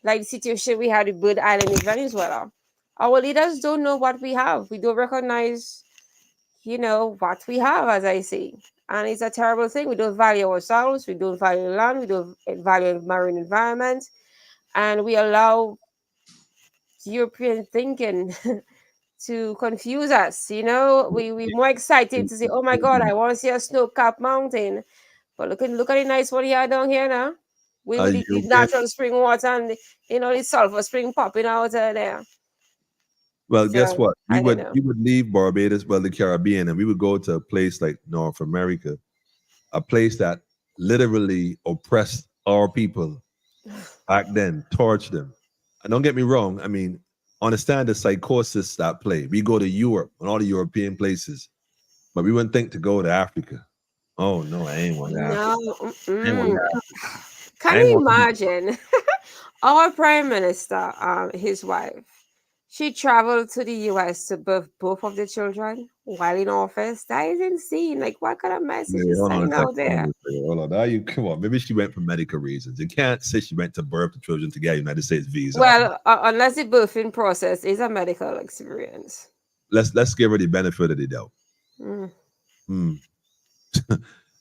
Like the situation we had with Bird Island in Venezuela. Our leaders don't know what we have. We don't recognize, what we have, as I say. And it's a terrible thing. We don't value ourselves. We don't value land. We don't value marine environment. And we allow European thinking to confuse us. We're more excited to say, oh my God, I want to see a snow-capped mountain. But look at the nice one here down here now. With the natural spring water and the sulfur spring popping out of there. Well, guess So, what? I We don't know. would leave Barbados, well, the Caribbean, and we would go to a place like North America, a place that literally oppressed our people back then, tortured them. And don't get me wrong, I mean, understand the psychosis that play. We go to Europe and all the European places, but we wouldn't think to go to Africa. Oh no, I ain't want to Africa. No. I ain't want to Can I ain't you want to imagine our prime minister, his wife? She traveled to the US to birth both of the children while in office. That is insane. Like, what kind of message is hold on a sending second. out there? Hold on. Now you come on. Maybe she went for medical reasons. You can't say she went to birth the children to get a United States visa. Well, unless the birthing process is a medical experience. Let's give her the benefit of the doubt. Mm.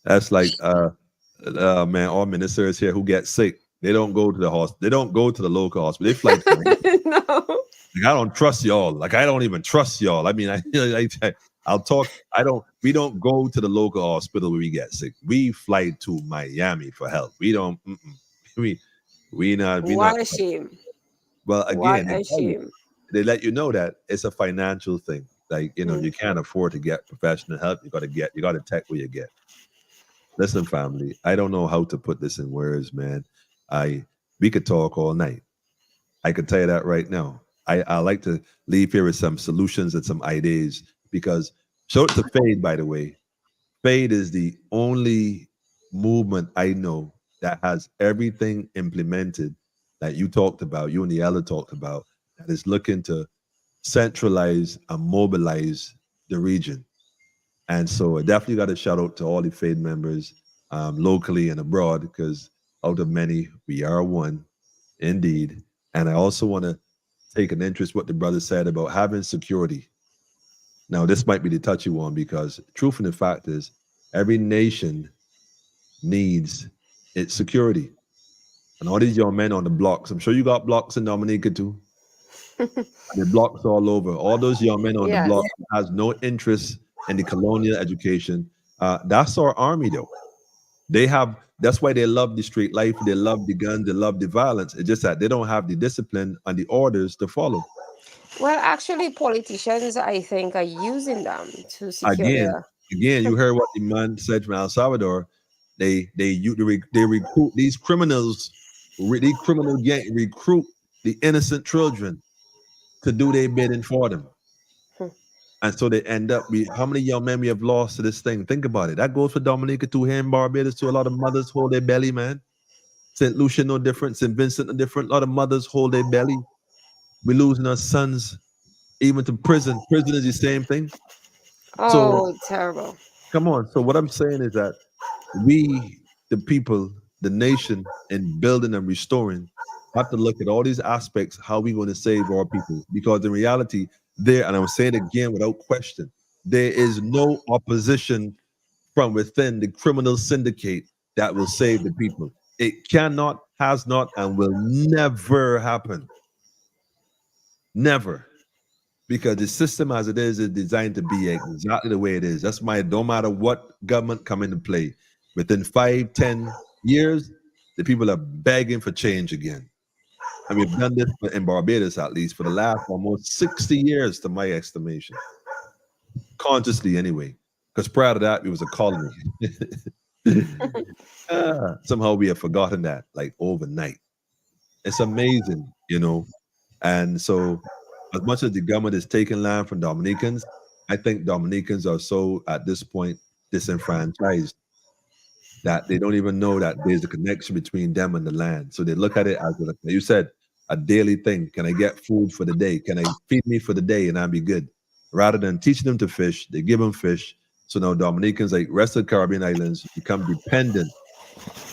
That's like man, all ministers here who get sick, they don't go to the hospital. They don't go to the local hospital. They fly to No. like, I don't trust y'all. Like, I don't even trust y'all. I mean, I'll talk. We don't go to the local hospital where we get sick. We fly to Miami for help. We don't. We not. What a shame. Well, again, What a shame. they let you know that it's a financial thing. Like, you can't afford to get professional help. You got to tech where you get. Listen, family, I don't know how to put this in words, man. We could talk all night. I can tell you that right now. I like to leave here with some solutions and some ideas, because show it to Fade, by the way. Fade is the only movement I know that has everything implemented that you talked about, you and the elder talked about, that is looking to centralize and mobilize the region. And so I definitely got a shout out to all the Fade members locally and abroad, because out of many, we are one indeed. And I also want to take an interest what the brother said about having security. Now, this might be the touchy one, because truth and the fact is every nation needs its security. And all these young men on the blocks, I'm sure you got blocks in Dominica too. The blocks all over. All those young men on the block has no interest in the colonial education. That's our army, though. That's why they love the street life, they love the guns, they love the violence. It's just that they don't have the discipline and the orders to follow. Well, actually, politicians, I think, are using them to secure Again, you heard what the man said from El Salvador. They recruit these criminals. These criminal gang recruit the innocent children to do their bidding for them. And so they end up, how many young men we have lost to this thing? Think about it. That goes for Dominica too, here in Barbados too. A lot of mothers hold their belly, man. St. Lucia no different, St. Vincent no different. A lot of mothers hold their belly. We're losing our sons even to prison. Prison is the same thing. Oh, so, terrible. Come on. So what I'm saying is that we, the people, the nation, in building and restoring, have to look at all these aspects, how we're going to save our people. Because in reality, and I'm saying it again without question, there is no opposition from within the criminal syndicate that will save the people. It cannot, has not, and will never happen. Never. Because the system as it is designed to be exactly the way it is. That's why no matter what government come into play, within 5-10 years, the people are begging for change again. And we've done this in Barbados, at least, for the last almost 60 years, to my estimation. Consciously, anyway. Because prior to that, it was a colony. Somehow we have forgotten that, like overnight. It's amazing, And so, as much as the government is taking land from Dominicans, I think Dominicans are so, at this point, disenfranchised that they don't even know that there's a connection between them and the land. So they look at it as, like you said, a daily thing. Can I get food for the day? Can I feed me for the day and I'll be good? Rather than teaching them to fish, they give them fish. So now Dominicans, like rest of the Caribbean islands, become dependent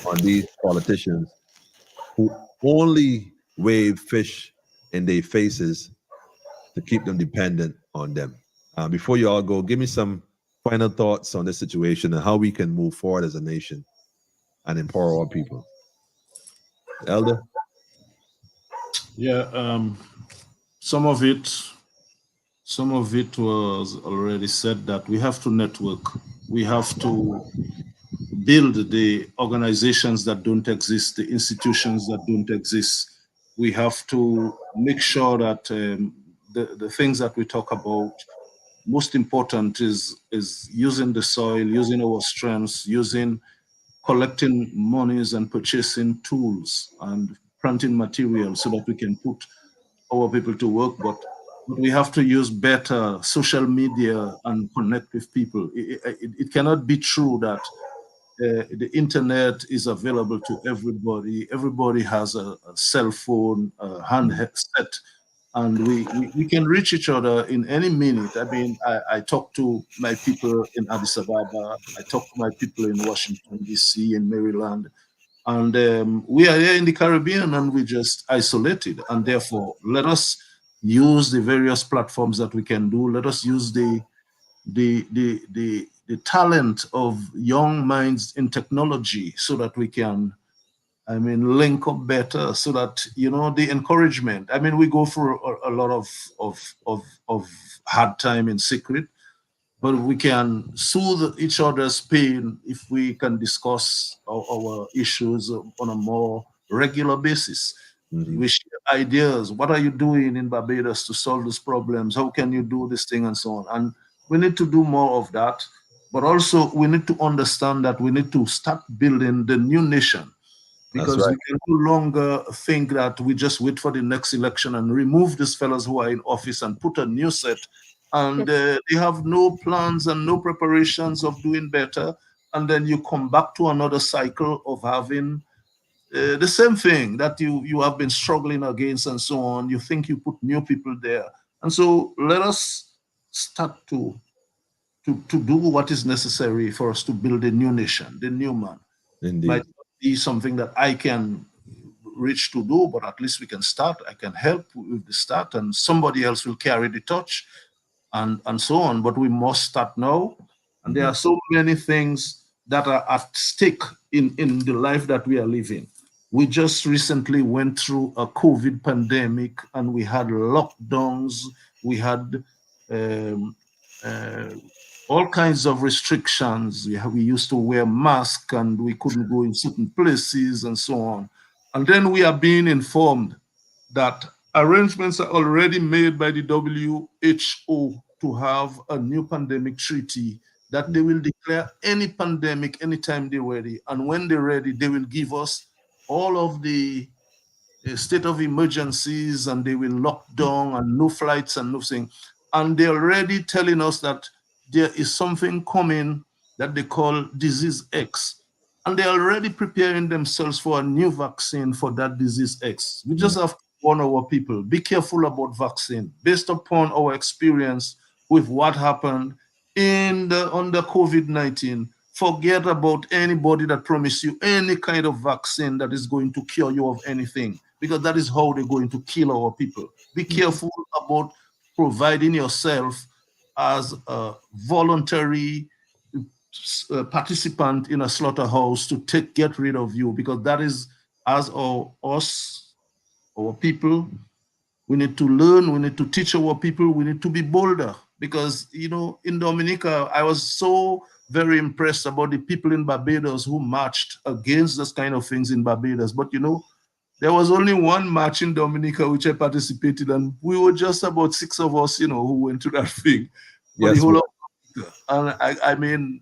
on these politicians who only wave fish in their faces to keep them dependent on them. Before you all go, give me some final thoughts on this situation and how we can move forward as a nation and empower our people. Elder? Yeah, some of it was already said, that we have to network. We have to build the organizations that don't exist, the institutions that don't exist. We have to make sure that the things that we talk about, most important is using the soil, using our strengths, collecting monies and purchasing tools and planting materials so that we can put our people to work. But we have to use better social media and connect with people. It cannot be true that the internet is available to everybody. Everybody has a cell phone, a handset, and we can reach each other in any minute. I mean, I talk to my people in Addis Ababa, I talk to my people in Washington, D.C., in Maryland, and we are here in the Caribbean and we just isolated. And therefore, let us use the various platforms that we can do. Let us use the talent of young minds in technology so that we can, I mean, link up better, so that, you know, the encouragement. I mean, we go through a lot of hard time in secret, but we can soothe each other's pain if we can discuss our issues on a more regular basis. We share ideas. What are you doing in Barbados to solve these problems? How can you do this thing, and so on? And we need to do more of that. But also, we need to understand that we need to start building the new nation, because we can no longer think that we just wait for the next election and remove these fellows who are in office and put a new set, and they have no plans and no preparations of doing better. And then you come back to another cycle of having the same thing that you have been struggling against, and so on. You think you put new people there. And so let us start to do what is necessary for us to build a new nation, the new man. Indeed. Might not be something that I can reach to do, but at least we can start. I can help with the start, and somebody else will carry the torch, and so on. But we must start now. And there are so many things that are at stake in the life that we are living. We just recently went through a COVID pandemic, and we had lockdowns. We had all kinds of restrictions. We used to wear masks, and we couldn't go in certain places, and so on. And then we are being informed that arrangements are already made by the WHO to have a new pandemic treaty, that they will declare any pandemic anytime they're ready. And when they're ready, they will give us all of the state of emergencies, and they will lock down and no flights and nothing. And they're already telling us that there is something coming that they call disease X. And they're already preparing themselves for a new vaccine for that disease X. We just have to warn our people, be careful about vaccine, based upon our experience with what happened under COVID-19. Forget about anybody that promised you any kind of vaccine that is going to cure you of anything, because that is how they're going to kill our people. Be careful about providing yourself as a voluntary participant in a slaughterhouse to get rid of you, because that is, as our people, we need to learn, we need to teach our people, we need to be bolder. Because, you know, in Dominica, I was so very impressed about the people in Barbados who marched against this kind of things in Barbados. But, you know, there was only one march in Dominica which I participated in, and we were just about 6 of us, you know, who went to that thing. Yes, the whole of, and I mean,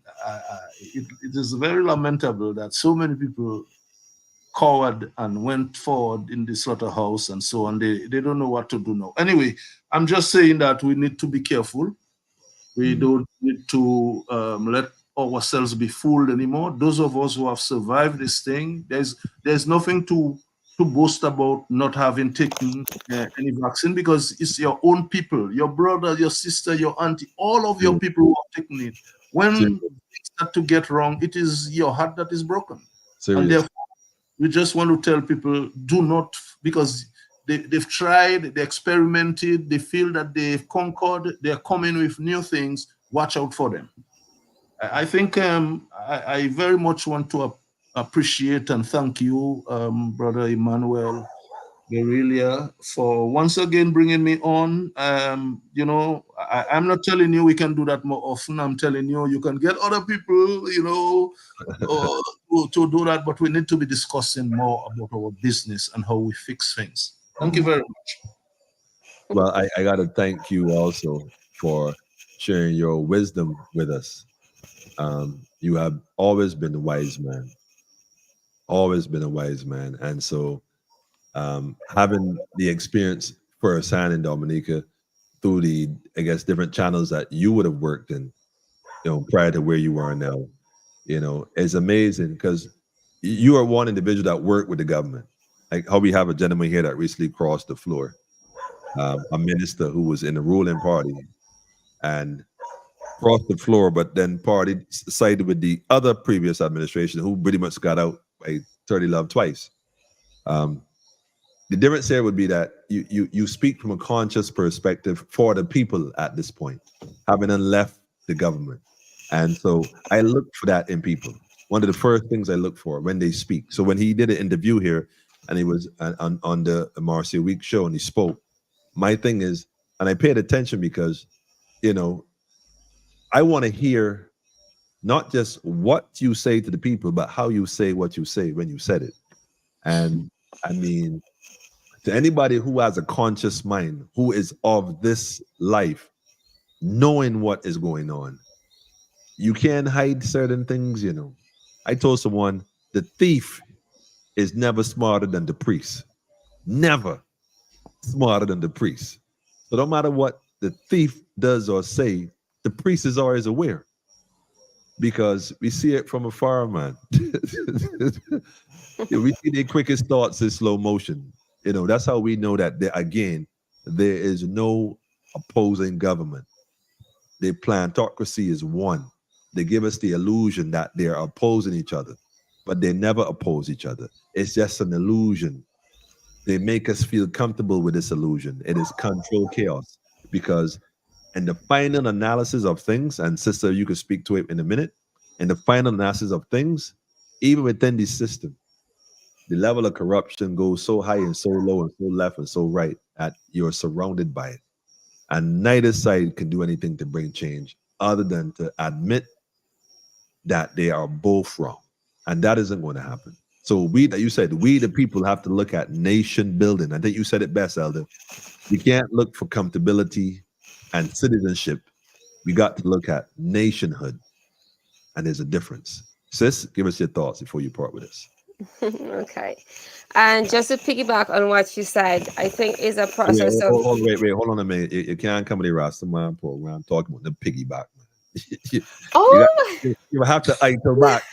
it is very lamentable that so many people cowered and went forward in the slaughterhouse and so on. They don't know what to do now. Anyway, I'm just saying that we need to be careful. We don't need to let ourselves be fooled anymore. Those of us who have survived this thing, there's nothing to boast about not having taken any vaccine, because it's your own people, your brother, your sister, your auntie, all of your people who have taken it. When Serious. things start to get wrong, it is your heart that is broken. And Serious. therefore, we just want to tell people, do not, because they've tried, they experimented, they feel that they've conquered, they're coming with new things. Watch out for them. I think I very much want to appreciate and thank you, Brother Emmanuel Guerrilla, for once again bringing me on. You know, I'm not telling you we can do that more often. I'm telling you, you can get other people, you know, to do that, but we need to be discussing more about our business and how we fix things. Thank you very much. Well, I got to thank you also for sharing your wisdom with us. You have always been a wise man, always been a wise man. And so having the experience firsthand in Dominica through the, I guess, different channels that you would have worked in, you know, prior to where you are now, you know, is amazing because you are one individual that worked with the government. Like how we have a gentleman here that recently crossed the floor, a minister who was in the ruling party and crossed the floor, but then party sided with the other previous administration who pretty much got out by 30 love twice. The difference here would be that you speak from a conscious perspective for the people at this point, having left the government. And so I look for that in people. One of the first things I look for when they speak. So when he did an interview here and he was on the Marcia Week show and he spoke, my thing is, and I paid attention because, you know, I want to hear not just what you say to the people, but how you say what you say when you said it. And I mean, to anybody who has a conscious mind, who is of this life, knowing what is going on, you can't hide certain things, you know. I told someone the thief is never smarter than the priest. Never smarter than the priest. So no matter what the thief does or say, the priest is always aware because we see it from afar, man. We see their quickest thoughts in slow motion. You know, that's how we know that again, there is no opposing government. The plantocracy is one. They give us the illusion that they're opposing each other, but they never oppose each other. It's just an illusion. They make us feel comfortable with this illusion. It is control chaos because in the final analysis of things, and sister, you can speak to it in a minute, in the final analysis of things, even within the system, the level of corruption goes so high and so low and so left and so right that you're surrounded by it. And neither side can do anything to bring change other than to admit that they are both wrong. And that isn't going to happen. So we, that you said, we the people have to look at nation building. I think you said it best, Elder. We can't look for comfortability and citizenship. We got to look at nationhood. And there's a difference. Sis, give us your thoughts before you part with us. Okay. And just to piggyback on what you said, I think is a process of Wait, hold on a minute. You can't come to the Rastaman program talking about the piggyback. You have to enter back.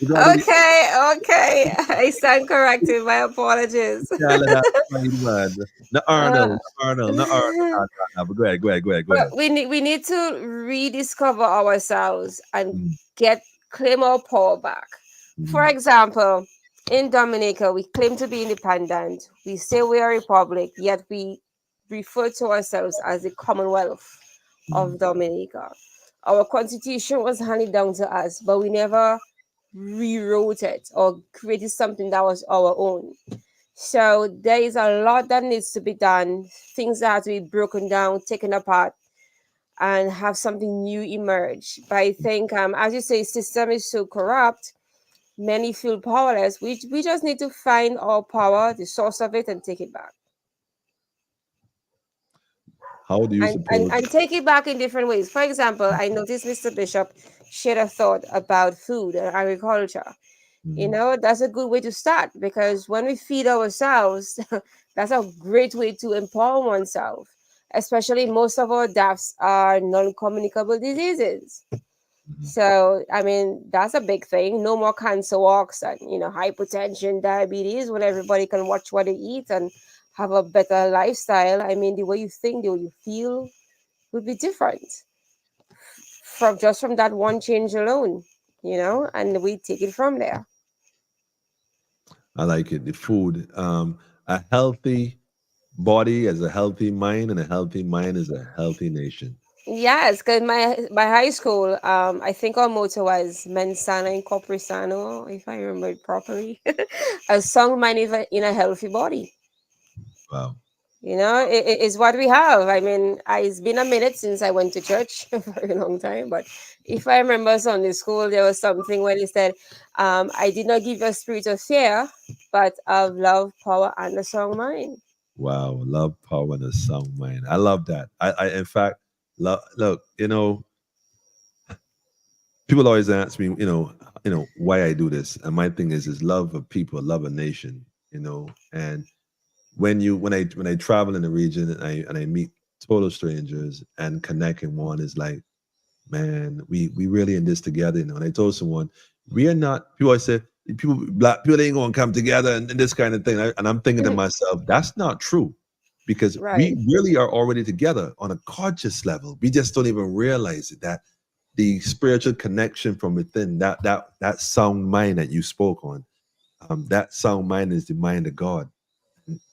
Okay. I stand corrected. My apologies. No, Arnold. Go ahead. We need to rediscover ourselves and claim our power back. For example, in Dominica, we claim to be independent. We say we are a republic, yet we refer to ourselves as the Commonwealth of Dominica. Our constitution was handed down to us, but we never rewrote it or created something that was our own. So there is a lot that needs to be done, things that have to be broken down, taken apart, and have something new emerge. But I think, as you say, system is so corrupt, many feel powerless. We just need to find our power, the source of it, and take it back. How do you suppose? And take it back in different ways. For example, I noticed Mr. Bishop shared a thought about food and agriculture. You know, that's a good way to start because when we feed ourselves, that's a great way to empower oneself. Especially most of our deaths are non-communicable diseases. So, I mean, that's a big thing. No more cancer walks and, hypertension, diabetes, when everybody can watch what they eat and have a better lifestyle. I mean, the way you think, the way you feel would be different. from that one change alone, and we take it from there. I like it. The food. A healthy body is a healthy mind, and a healthy mind is a healthy nation. Yes, because my high school, I think our motto was "Mens sana in corpore sano," if I remember it properly. A sound mind in a healthy body. Wow. It is what we have. I mean, it's been a minute since I went to church, a very long time. But if I remember Sunday school, there was something when he said, "I did not give you a spirit of fear, but of love, power, and a sound mind." Wow. Love, power, and a sound mind. I love that. I in fact, look, people always ask me, why I do this. And my thing is love of people, love a nation, and when I travel in the region and I meet total strangers and connect in one is like, man, we really in this together. And I told someone, we are not. People always say black people ain't gonna come together and this kind of thing. And I'm thinking to myself, that's not true, because Right. we really are already together on a conscious level. We just don't even realize it. That the spiritual connection from within, that sound mind that you spoke on, that sound mind is the mind of God.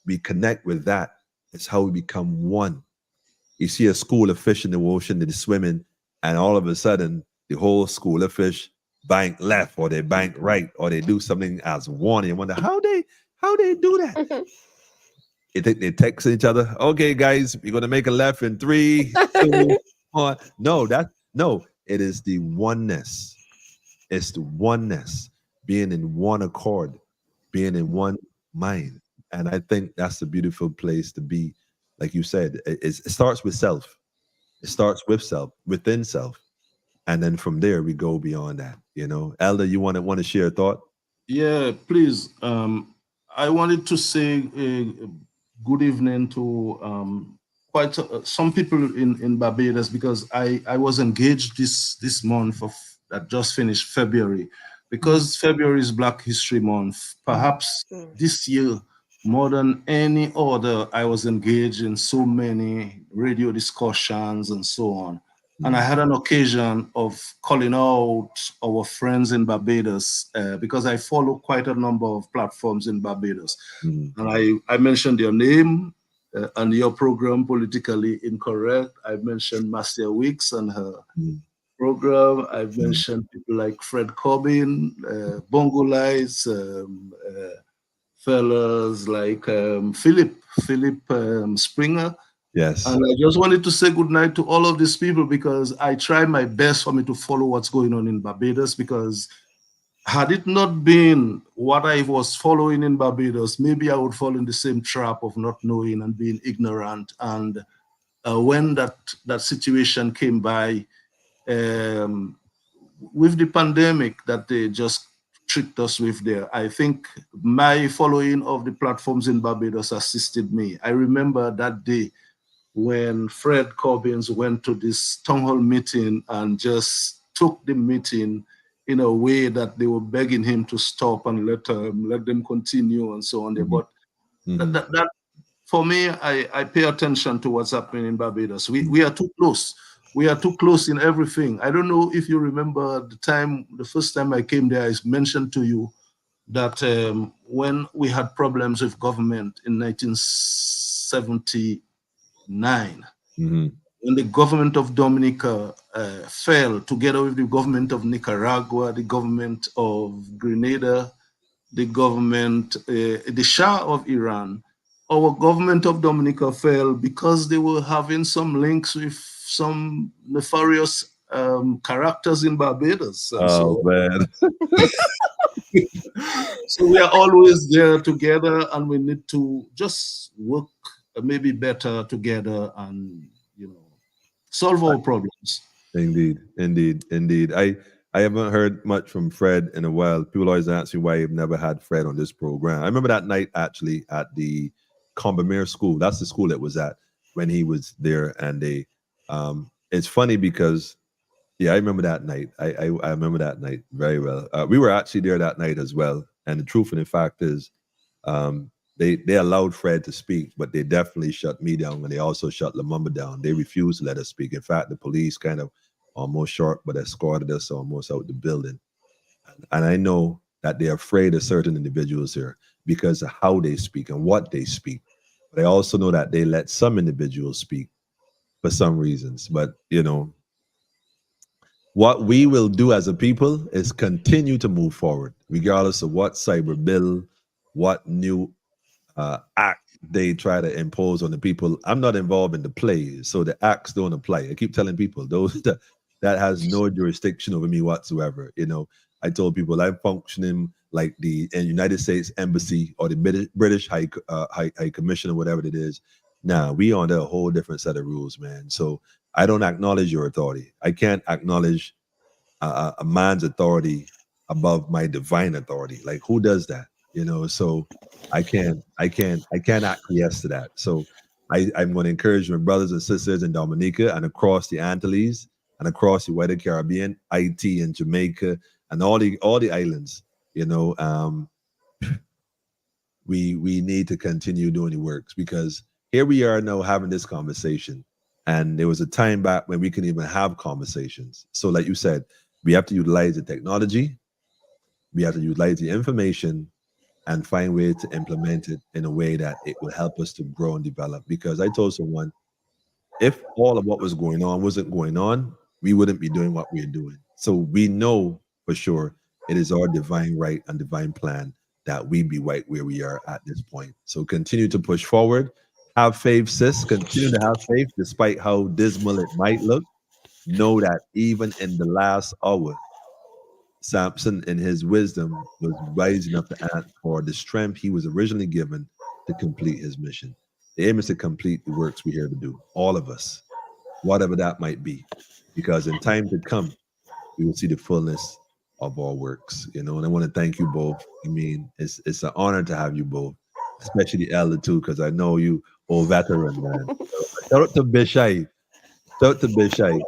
We connect with that. It's how we become one. You see a school of fish in the ocean that is swimming, and all of a sudden, the whole school of fish bank left, or they bank right, or they do something as one. You wonder how they do that. They text each other. Okay, guys, we're gonna make a left in 3, 2, 1. No. It is the oneness. It's the oneness, being in one accord, being in one mind. And I think that's a beautiful place to be. Like you said, it starts with self. It starts with self, within self. And then from there, we go beyond that. Elder, you want to share a thought? Yeah, please. I wanted to say good evening to quite some people in Barbados, because I was engaged this month that just finished February, because February is Black History Month. Perhaps this year, more than any other, I was engaged in so many radio discussions and so on. And I had an occasion of calling out our friends in Barbados, because I follow quite a number of platforms in Barbados. And I mentioned your name and your program, Politically Incorrect. I mentioned Marcia Weeks and her program. I mentioned people like Fred Corbin, Bongo Lights, fellas like Philip Springer. Yes. And I just wanted to say good night to all of these people, because I try my best for me to follow what's going on in Barbados, because had it not been what I was following in Barbados, maybe I would fall in the same trap of not knowing and being ignorant. And when that situation came by, with the pandemic that they just tricked us with there, I think my following of the platforms in Barbados assisted me. I remember that day when Fred Corbins went to this town hall meeting and just took the meeting in a way that they were begging him to stop and let them continue and so on. But that for me, I pay attention to what's happening in Barbados. We are too close. We are too close in everything. I don't know if you remember the first time I came there, I mentioned to you that when we had problems with government in 1979, when the government of Dominica fell, together with the government of Nicaragua, the government of Grenada, the government, the Shah of Iran, our government of Dominica fell because they were having some links with some nefarious characters in Barbados. And Man. so we are always there together, and we need to just work maybe better together and solve our problems. Indeed. I haven't heard much from Fred in a while. People always ask me why I've never had Fred on this program. I remember that night actually at the Combermere School. That's the school it was at when he was there. And it's funny because, yeah, I remember that night. I remember that night very well. We were actually there that night as well. And the truth and the fact is, they allowed Fred to speak, but they definitely shut me down, and they also shut Lumumba down. They refused to let us speak. In fact, the police kind of almost short, but escorted us almost out the building. And I know that they're afraid of certain individuals here because of how they speak and what they speak. But I also know that they let some individuals speak for some reasons. But, you know, what we will do as a people is continue to move forward, regardless of what cyber bill, what new act they try to impose on the people. I'm not involved in the play, so the acts don't apply. I keep telling people those that has no jurisdiction over me whatsoever. You know, I told people I'm functioning like the United States Embassy or the British High Commission or whatever it is. Nah, we under a whole different set of rules, man. So I don't acknowledge your authority. I can't acknowledge a man's authority above my divine authority. Like, who does that? You know, so I can't acquiesce to that. So I'm going to encourage my brothers and sisters in Dominica and across the Antilles and across the wider Caribbean, Haiti and Jamaica and all the islands. You know, we need to continue doing the works, because here we are now having this conversation, and there was a time back when we couldn't even have conversations. So, like you said, we have to utilize the technology, we have to utilize the information, and find ways to implement it in a way that it will help us to grow and develop. Because I told someone, if all of what was going on wasn't going on, we wouldn't be doing what we're doing. So we know for sure it is our divine right and divine plan that we be right where we are at this point. So continue to push forward. Have faith, sis. Continue to have faith despite how dismal it might look. Know that even in the last hour, Samson, in his wisdom, was rising up to ask for the strength he was originally given to complete his mission. The aim is to complete the works we're here to do, all of us, whatever that might be, because in time to come, we will see the fullness of our works, you know. And I want to thank you both. I mean, it's an honor to have you both, especially the elder too, because I know you old veteran, man. Shout out to Bishai. Shout out to Bishai.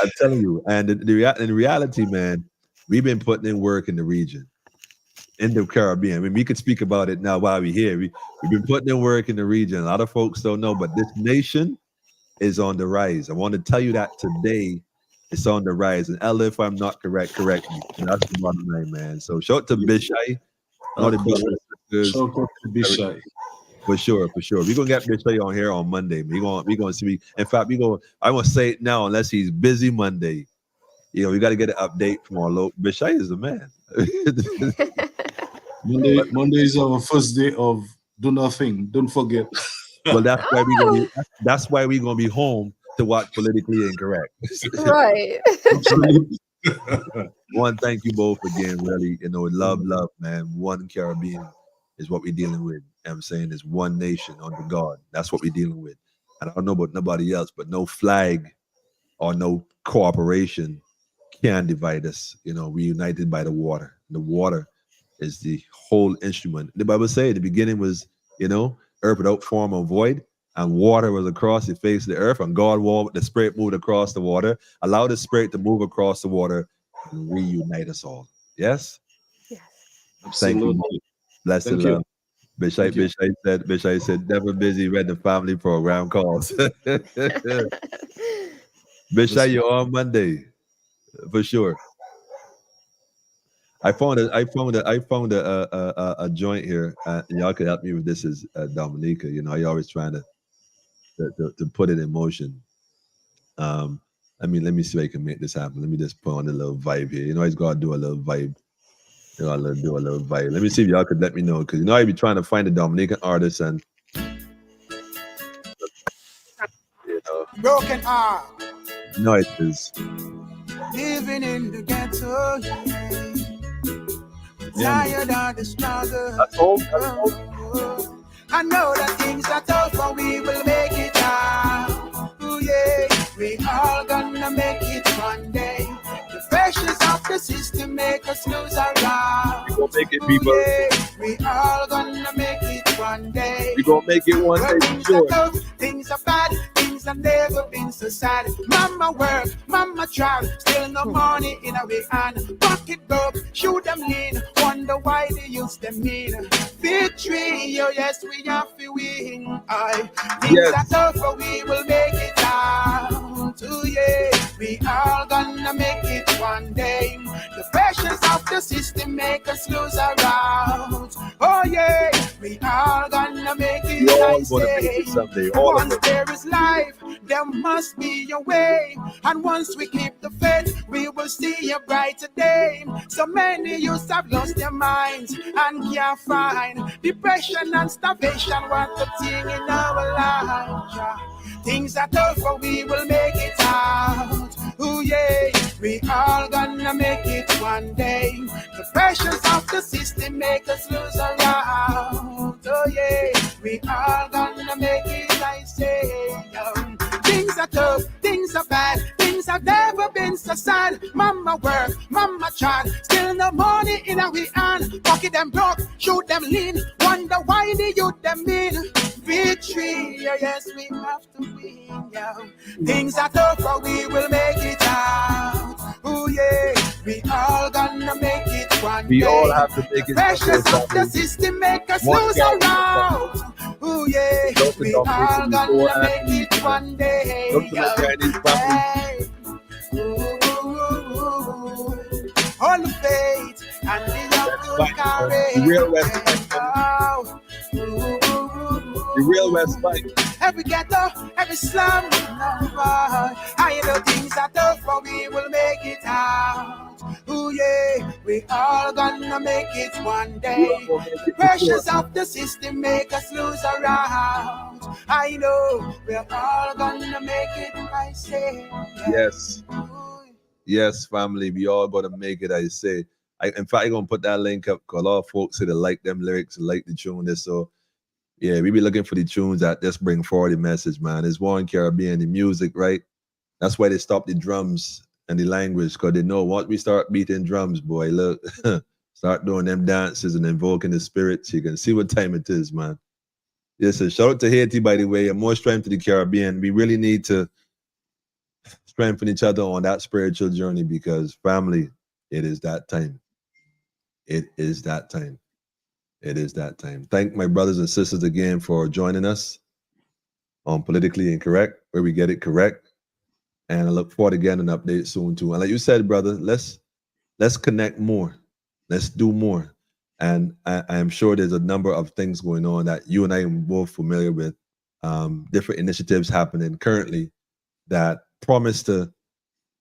I'm telling you, and in reality, man, we've been putting in work in the region, in the Caribbean. I mean, we could speak about it now while we're here. We've been putting in work in the region. A lot of folks don't know, but this nation is on the rise. I want to tell you that today it's on the rise. And Ella, if I'm not correct, correct me. And that's the bottom line, man. So shout out to Bishai. All the brothers and sisters. Shout out to Bishai. For sure. We're gonna get Bishai on here on Monday. We're gonna see. In fact, I won't say it now unless he's busy Monday. You know, we got to get an update from our local. Bishai is the man. Monday is our first day of do nothing. Don't forget. Well, that's why we're gonna be home to watch Politically Incorrect. Right. One, thank you both again. Really, you know, love, man. One Caribbean is what we're dealing with. You know what I'm saying, is one nation under God. That's what we're dealing with. And I don't know about nobody else, but no flag or no cooperation can divide us. You know, we're united by the water. The water is the whole instrument. The Bible says the beginning was, you know, earth without form or void, and water was across the face of the earth, and God walked, the Spirit moved across the water, allow the Spirit to move across the water and reunite us all. Yes? Yes. Thank you. Blessed love. Bishai said, never busy when the family program calls. Bishai, you're on Monday for sure. I found a joint here. Y'all could help me with this. Is Dominica? You know, I always trying to put it in motion. I mean, let me see if I can make this happen. Let me just put on a little vibe here. You know, I just gotta do a little vibe. You know, I'll do a little vibe. Let me see if y'all could let me know, because you know I be trying to find a Dominican artist, and you know, broken heart. No, it is. Living in the ghetto, tired of the struggle. That's all. I know that things are tough, but we will make it out. Ooh, yeah, we all gonna make it one day. The pressures of the system make us lose our love. We gonna make it, people. Yeah, we all gonna make it one day. We gonna make it one day, things sure. are tough, things are bad, things have never been so sad. Mama work, mama travel, still no money in our hand. Pocket broke, shoot them lean, wonder why they use them mean. Victory, oh yes, we have to win. Things are tough, but we will make it out. Oh yeah. we all gonna make it one day. The pressures of the system make us lose our route. Oh yeah, we all gonna make it. We all I gonna say. make it someday. All of Once us. there is life, there must be a way. And once we keep the faith, we will see a brighter day. So many youths have lost their minds and can't find. Depression and starvation want the thing in our lives. Yeah. Things are tough, but we will make it out. Ooh yeah, we all gonna make it one day. The pressures of the system make us lose our route. Oh yeah, we all gonna make it, I say. Things are tough, things are bad, things have never been so sad. Mama work, mama chat, still no money in our hand. Pocket them broke, shoot them lean, wonder why the youth them mean. Victory, yes, we have to win, yeah. Things are tough, but we will make it out. Oh yeah, we all gonna make it one day. We all have to make it. Pressures of the system make us lose our route. Oh yeah, we all gonna make it one day. Hey. All the faith and the young courage. The real West. The real West fight. Every ghetto, every slum, I know things are tough, but we will make it out. Ooh yeah, we all gonna make it one day. The pressures of the system make us lose our route. I know we're all gonna make it, I say. Yes. Yes, family, we all gonna make it, I say. In fact, I'm gonna put that link up because a lot of folks say they like them lyrics, like the tune this. So yeah, we be looking for the tunes that just bring forward the message, man. There's one Caribbean, the music, right? That's why they stop the drums and the language, because they know once we start beating drums, boy, look, start doing them dances and invoking the spirits, you can see what time it is, man. Yes, so shout out to Haiti, by the way, and more strength to the Caribbean. We really need to strengthen each other on that spiritual journey because, family, it is that time. It is that time. It is that time. Thank my brothers and sisters again for joining us on Politically Incorrect, where we get it correct. And I look forward to getting an update soon too. And like you said, brother, let's connect more. Let's do more. And I am sure there's a number of things going on that you and I are both familiar with, different initiatives happening currently that promise to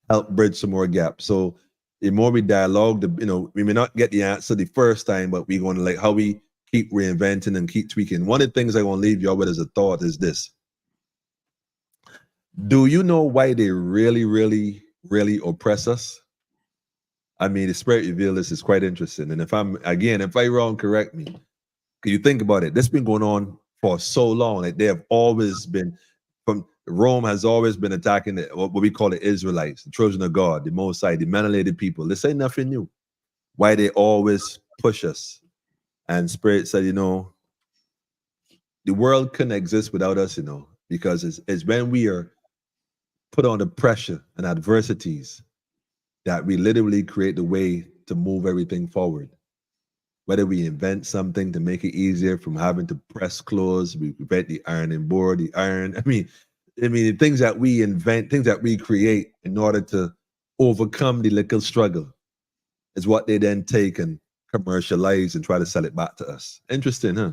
help bridge some more gaps. So the more we dialogue, we may not get the answer the first time, but we're going to like how we keep reinventing and keep tweaking. One of the things I want to leave y'all with as a thought is this. Do you know why they really, really, really oppress us? I mean, the Spirit revealed this is quite interesting. And if I'm wrong, correct me. Can you think about it? This has been going on for so long. Like they have always been, Rome has always been attacking what we call the Israelites, the children of God, the Most High, the melanated people. This ain't nothing new. Why they always push us. And Spirit said, the world couldn't exist without us, because it's when we are put under pressure and adversities that we literally create the way to move everything forward. Whether we invent something to make it easier from having to press clothes, we prevent the ironing board, the iron. I mean, the things that we invent, things that we create in order to overcome the little struggle is what they then take and commercialize and try to sell it back to us. Interesting, huh?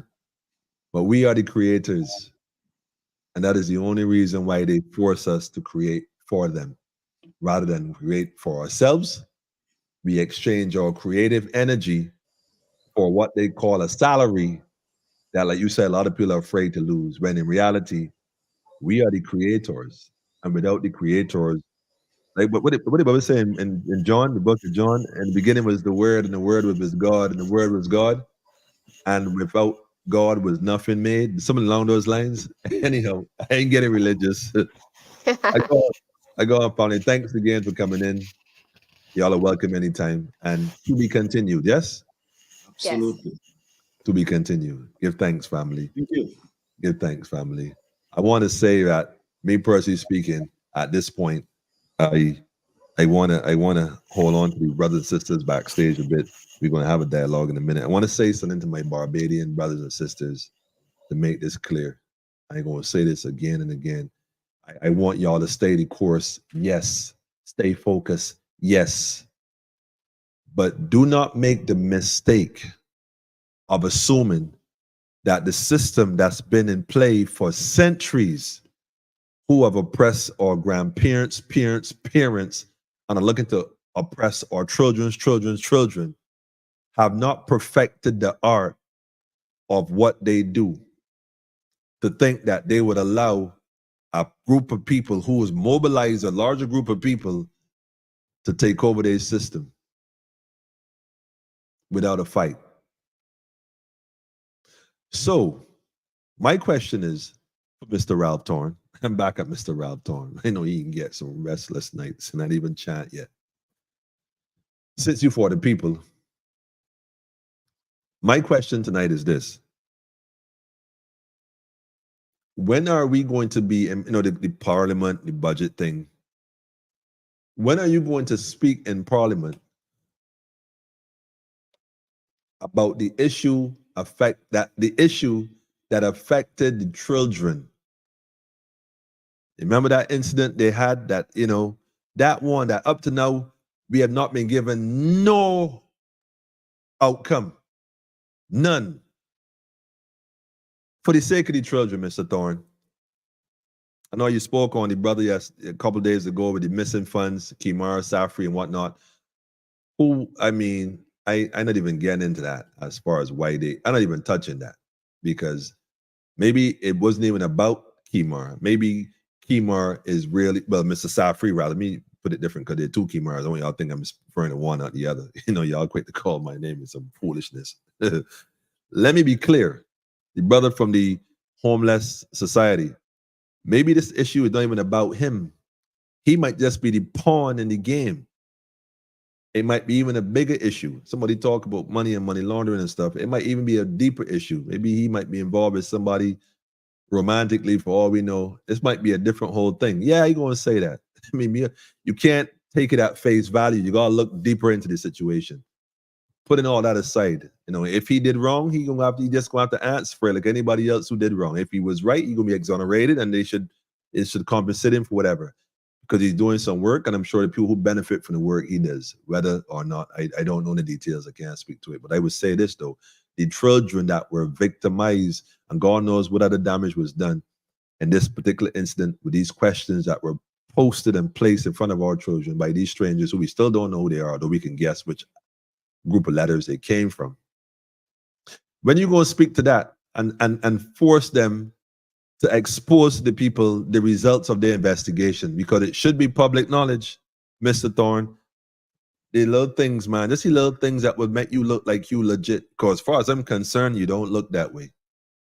But we are the creators. And that is the only reason why they force us to create for them. Rather than create for ourselves, we exchange our creative energy for what they call a salary that, like you said, a lot of people are afraid to lose. When in reality, we are the creators. And without the creators, like what did the Bible say in John, the book of John, in the beginning was the Word, and the Word was God, and the Word was God. And without God was nothing made. Something along those lines. Anyhow, I ain't getting religious. I go on, family. Thanks again for coming in. Y'all are welcome anytime. And to be continued, yes? Absolutely. Yes. To be continued. Give thanks, family. Thank you. Give thanks, family. I want to say that, me personally speaking, at this point, I wanna hold on to the brothers and sisters backstage a bit. We're gonna have a dialogue in a minute. I want to say something to my Barbadian brothers and sisters to make this clear. I'm gonna say this again and again. I want y'all to stay the course. Yes, Stay focused, yes. But do not make the mistake of assuming that the system that's been in play for centuries, who have oppressed our grandparents, parents, and are looking to oppress our children's children, have not perfected the art of what they do, to think that they would allow a group of people who has mobilized a larger group of people to take over their system without a fight. So my question is for Mr. Ralph Torn. I'm back at Mr. Ralph Torn. I know he can get some restless nights and not even chant yet. Since you for the people, my question tonight is this. When are we going to be, the parliament, the budget thing, when are you going to speak in parliament about the issue that affected the children? Remember that incident they had that, that one that up to now, we have not been given no outcome. None. For the sake of the children, Mr. Thorne. I know you spoke on the brother a couple days ago with the missing funds, Kimara, Safri, and whatnot. I'm not even getting into that as far as why I'm not even touching that, because maybe it wasn't even about Kimara. Maybe Kimar is really, Mr. Safri, rather. Let me put it different, because there are two Kimars. Only y'all think I'm referring to one, not the other. Y'all quick to call my name in some foolishness. Let me be clear. The brother from the homeless society, maybe this issue is not even about him. He might just be the pawn in the game. It might be even a bigger issue. Somebody talk about money and money laundering and stuff. It might even be a deeper issue. Maybe he might be involved with somebody romantically, for all we know. This might be a different whole thing. Yeah, you're going to say that. I mean, you can't take it at face value. You got to look deeper into the situation. Putting all that aside, if he did wrong, he's just going to have to answer for it like anybody else who did wrong. If he was right, he's going to be exonerated, and it should compensate him for whatever, because he's doing some work, and I'm sure the people who benefit from the work he does, whether or not, I don't know the details, I can't speak to it, but I would say this though, the children that were victimized, and God knows what other damage was done in this particular incident, with these questions that were posted and placed in front of our children by these strangers who we still don't know who they are, though we can guess which group of letters they came from. When you go speak to that and force them to expose to the people the results of their investigation, because it should be public knowledge, Mr. Thorne. The little things, man, just the little things that would make you look like you legit. Because as far as I'm concerned, you don't look that way.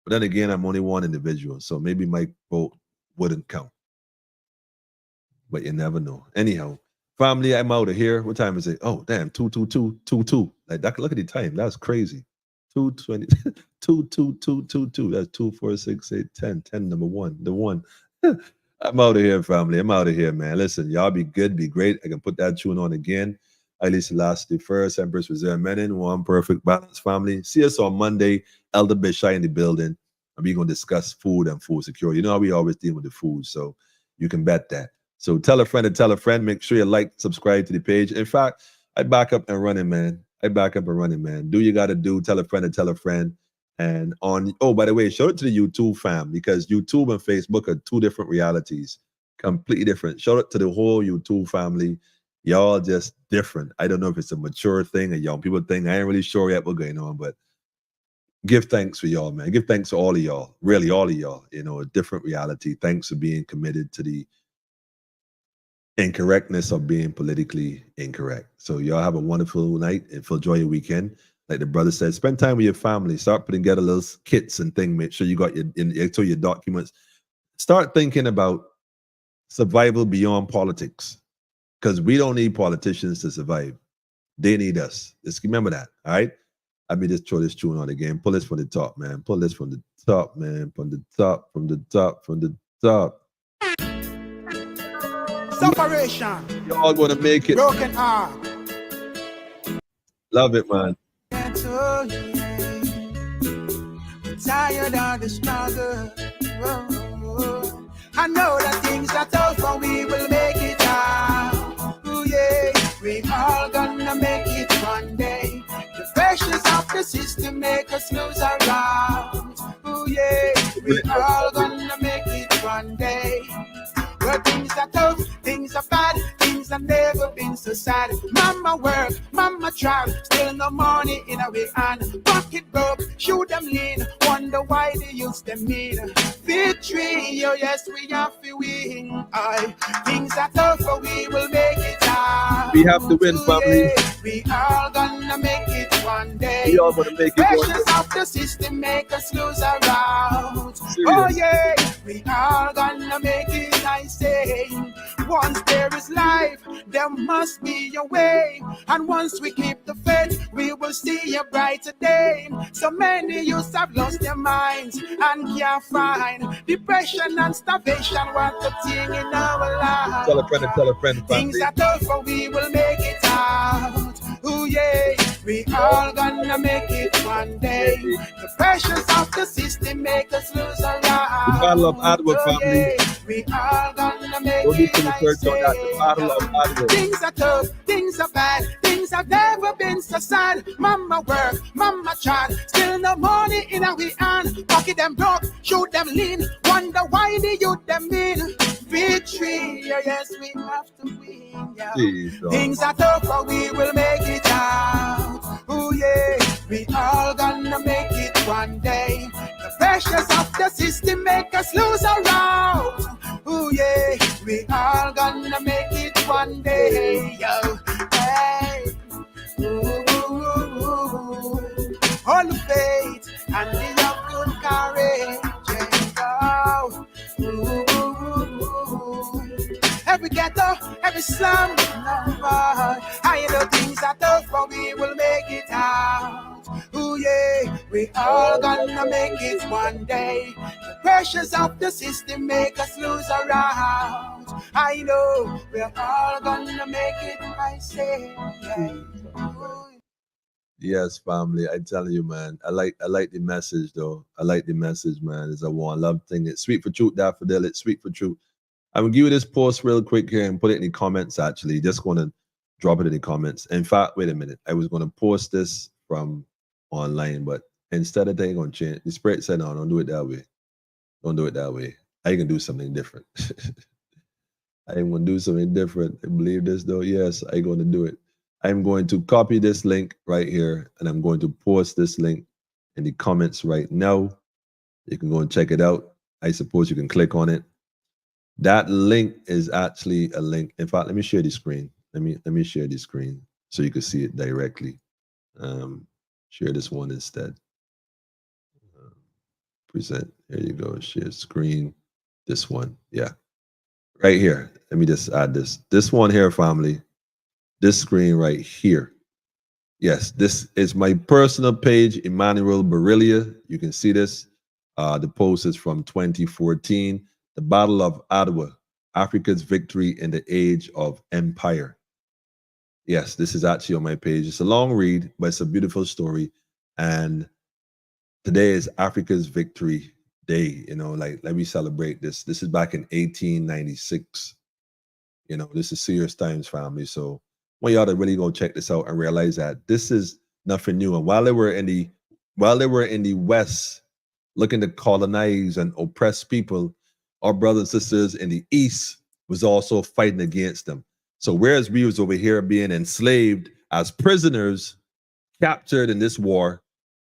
But then again, I'm only one individual, so maybe my vote wouldn't count. But you never know. Anyhow, family, I'm out of here. What time is it? Oh, damn, 2:22. Like that, look at the time. That's crazy. 2:20, 2:22. That's 2, 4, 6, 8, 10. 10, number one. The one. I'm out of here, family. I'm out of here, man. Listen, y'all be good, be great. I can put that tune on again. Haile Selassie first, Empress Reserve Menin, one perfect balance, family. See us on Monday. Elder Bishai in the building. And we're going to discuss food and food security. You know how we always deal with the food, so you can bet that. So tell a friend to tell a friend. Make sure you like, subscribe to the page. In fact, I back up and running, man. Do you got to do. Tell a friend to tell a friend. And by the way, shout out to the YouTube fam, because YouTube and Facebook are two different realities, completely different. Shout out to the whole YouTube family. Y'all just different. I don't know if it's a mature thing, a young people thing. I ain't really sure yet what's going on, but give thanks for y'all, man. Give thanks to all of y'all, really all of y'all. A different reality. Thanks for being committed to the incorrectness of being politically incorrect. So y'all have a wonderful night and enjoy your weekend. Like the brother said, spend time with your family. Start putting together little kits and things. Make sure you got your documents. Start thinking about survival beyond politics, because we don't need politicians to survive. They need us. Just remember that, all right? Let me just throw this tune on again. Pull this from the top, man. Pull this from the top, man. From the top. Separation. Y'all gonna make it. Broken heart. Love it, man. Tired of the struggle. I know that things are tough, but we will make it out. gonna make it one day. The pressures of the system make us lose our route. Oh yeah, we all gonna make it one day. But things are tough, things are bad, things have never been so sad. Mama work, mama try, still no money in our hand. Pocket broke, shoot them lean, wonder why they use them mean. Victory, oh yes, we have to win. Things are tough, but we will make it out. We have to win, family. We all gonna make it one day. We all gonna make it one Pressures day. of the system make us lose our route. Serious. Oh yeah, we all gonna make it, I say. Once there is life, there must be a way. And once we keep the faith, we will see a brighter day. So many youths have lost their minds and can't find depression and starvation. What a thing in our lives. Tell a friend and tell a friend, family. Things are tough, but we will make it out. Oh yeah, we all gonna make it one day. The pressures of the system make us lose our route. The Battle of Ottawa, family. Yeah, we all gonna make Go do it. some research on that. The Battle of Ottawa. Things are tough, things are bad, things have never been so sad. Mama work, mama child, still no money in our hand. Pocket them broke, shoot them lean, wonder why the youth them mean. Victory, yeah, yes, we have to win. Yeah. Jesus. Things are tough, but we will make it out. Oh yeah, we all gonna make it one day. The pressures of the system make us lose our route. Oh yeah, we all gonna make it one day. Yo, hey. Ooh. All the faith and the of good courage. Yeah. Every ghetto, every slum, number. I know things are tough, but we will make it out. Oh yeah, we all gonna make it one day. The pressures of the system make us lose our route. I know we're all gonna make it, I say. Yeah. Yes, family. I tell you, man. I like the message, though. I like the message, man. It's a one love thing. It's sweet for truth, daffodil. It's sweet for truth. I'm gonna give you this post real quick here and put it in the comments. Actually, just gonna drop it in the comments. In fact, wait a minute. I was gonna post this from online, but instead of that, I'm gonna change. The Spirit said, "No, don't do it that way. Don't do it that way. I can do something different. I'm gonna do something different. I believe this, though. Yes, I'm gonna do it. I'm going to copy this link right here, and I'm going to post this link in the comments right now. You can go and check it out. I suppose you can click on it. That link is actually a link. In fact, let me share the screen. Let me share the screen so you can see it directly. Share this one instead. Present. There you go. Share screen. This one. Yeah. Right here. Let me just add this. This one here, family. This screen right here. Yes, this is my personal page, Emmanuel Barillia. You can see this. The post is from 2014. The Battle of Ottawa, Africa's Victory in the Age of Empire. Yes, this is actually on my page. It's a long read, but it's a beautiful story. And today is Africa's Victory Day. You know, like, let me celebrate this. This is back in 1896. You know, this is serious times, family. So I want y'all to really go check this out and realize that this is nothing new. And while they were in the West looking to colonize and oppress people, our brothers and sisters in the East was also fighting against them. So whereas we was over here being enslaved as prisoners, captured in this war,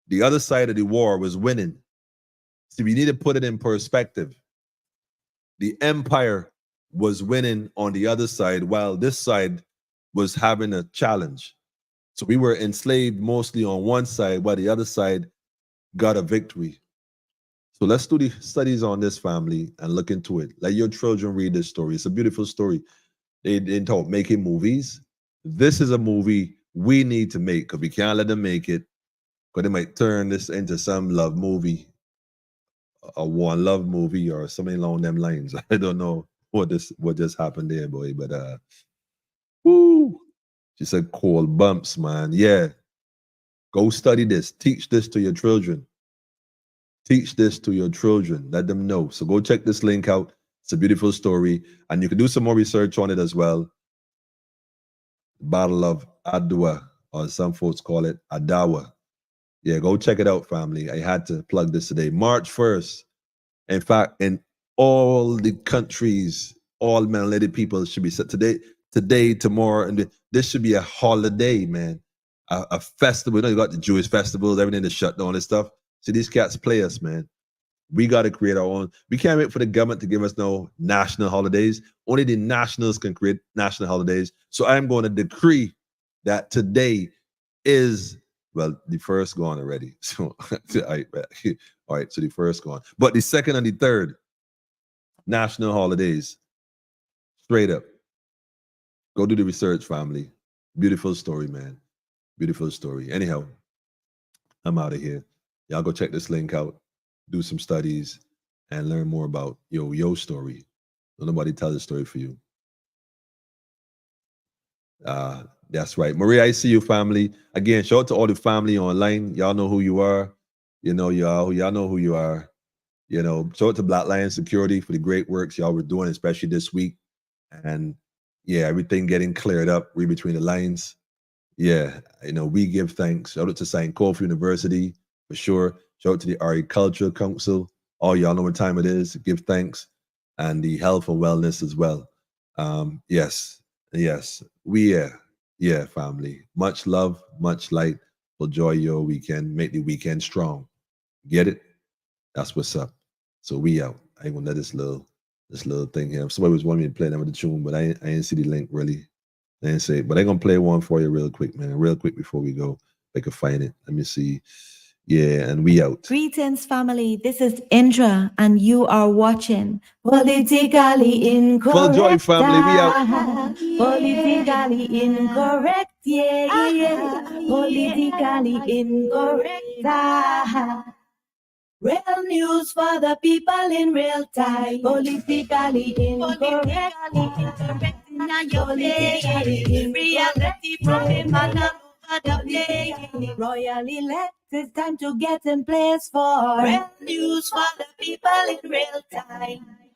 the other side of the war was winning. So we need to put it in perspective. The empire was winning on the other side, while this side was having a challenge. So we were enslaved mostly on one side, while the other side got a victory. So let's do the studies on this, family, and look into it. Let your children read this story. It's a beautiful story. They didn't talk making movies. This is a movie we need to make, because we can't let them make it, because they might turn this into some love movie, a one love movie, or something along them lines. I don't know what just happened there, boy. But woo, she said cold bumps, man. Yeah, go study this. Teach this to your children. Teach this to your children. Let them know. So go check this link out. It's a beautiful story, and you can do some more research on it as well. Battle of Adwa, or some folks call it Adawa. Yeah, go check it out, family. I had to plug this today. March 1st. In fact, in all the countries, all melanated people should be set today, tomorrow, and this should be a holiday, man. A festival. You know, you got the Jewish festivals, everything is shut down and stuff. So these cats play us, man. We got to create our own. We can't wait for the government to give us no national holidays. Only the nationals can create national holidays. So I'm going to decree that today is, well, the first gone already. So, all right, so the first gone. But the second and the third national holidays, straight up. Go do the research, family. Beautiful story, man. Beautiful story. Anyhow, I'm out of here. Y'all go check this link out, do some studies, and learn more about your story. Don't nobody tell the story for you. That's right. Maria, I see you, family. Again, shout out to all the family online. Y'all know who you are. You know, y'all know who you are. You know, shout out to Black Lion Security for the great works y'all were doing, especially this week. And yeah, everything getting cleared up, read between the lines. Yeah, you know, we give thanks. Shout out to St. Kofi University for sure. Shout out to the RE Cultural Council. All y'all know what time it is. Give thanks. And the health and wellness as well. Yes, yeah, family. Much love, much light. Enjoy your weekend. Make the weekend strong. Get it? That's what's up. So we out. I ain't gonna let this little thing here. Somebody was wanting me to play them with the tune, but I ain't see the link really. I didn't say it, but I'm gonna play one for you real quick, man. Real quick before we go. If I can find it. Let me see. Yeah, and we out. Greetings, family. This is Indra, and you are watching Politically Incorrect. Full joy, family. We out. Politically incorrect, yeah. Politically incorrect. Real news for the people in real time. Politically incorrect. Now you're playing reality from a man over the play. Royal elect, it's time to get in place for real news for the people in real time.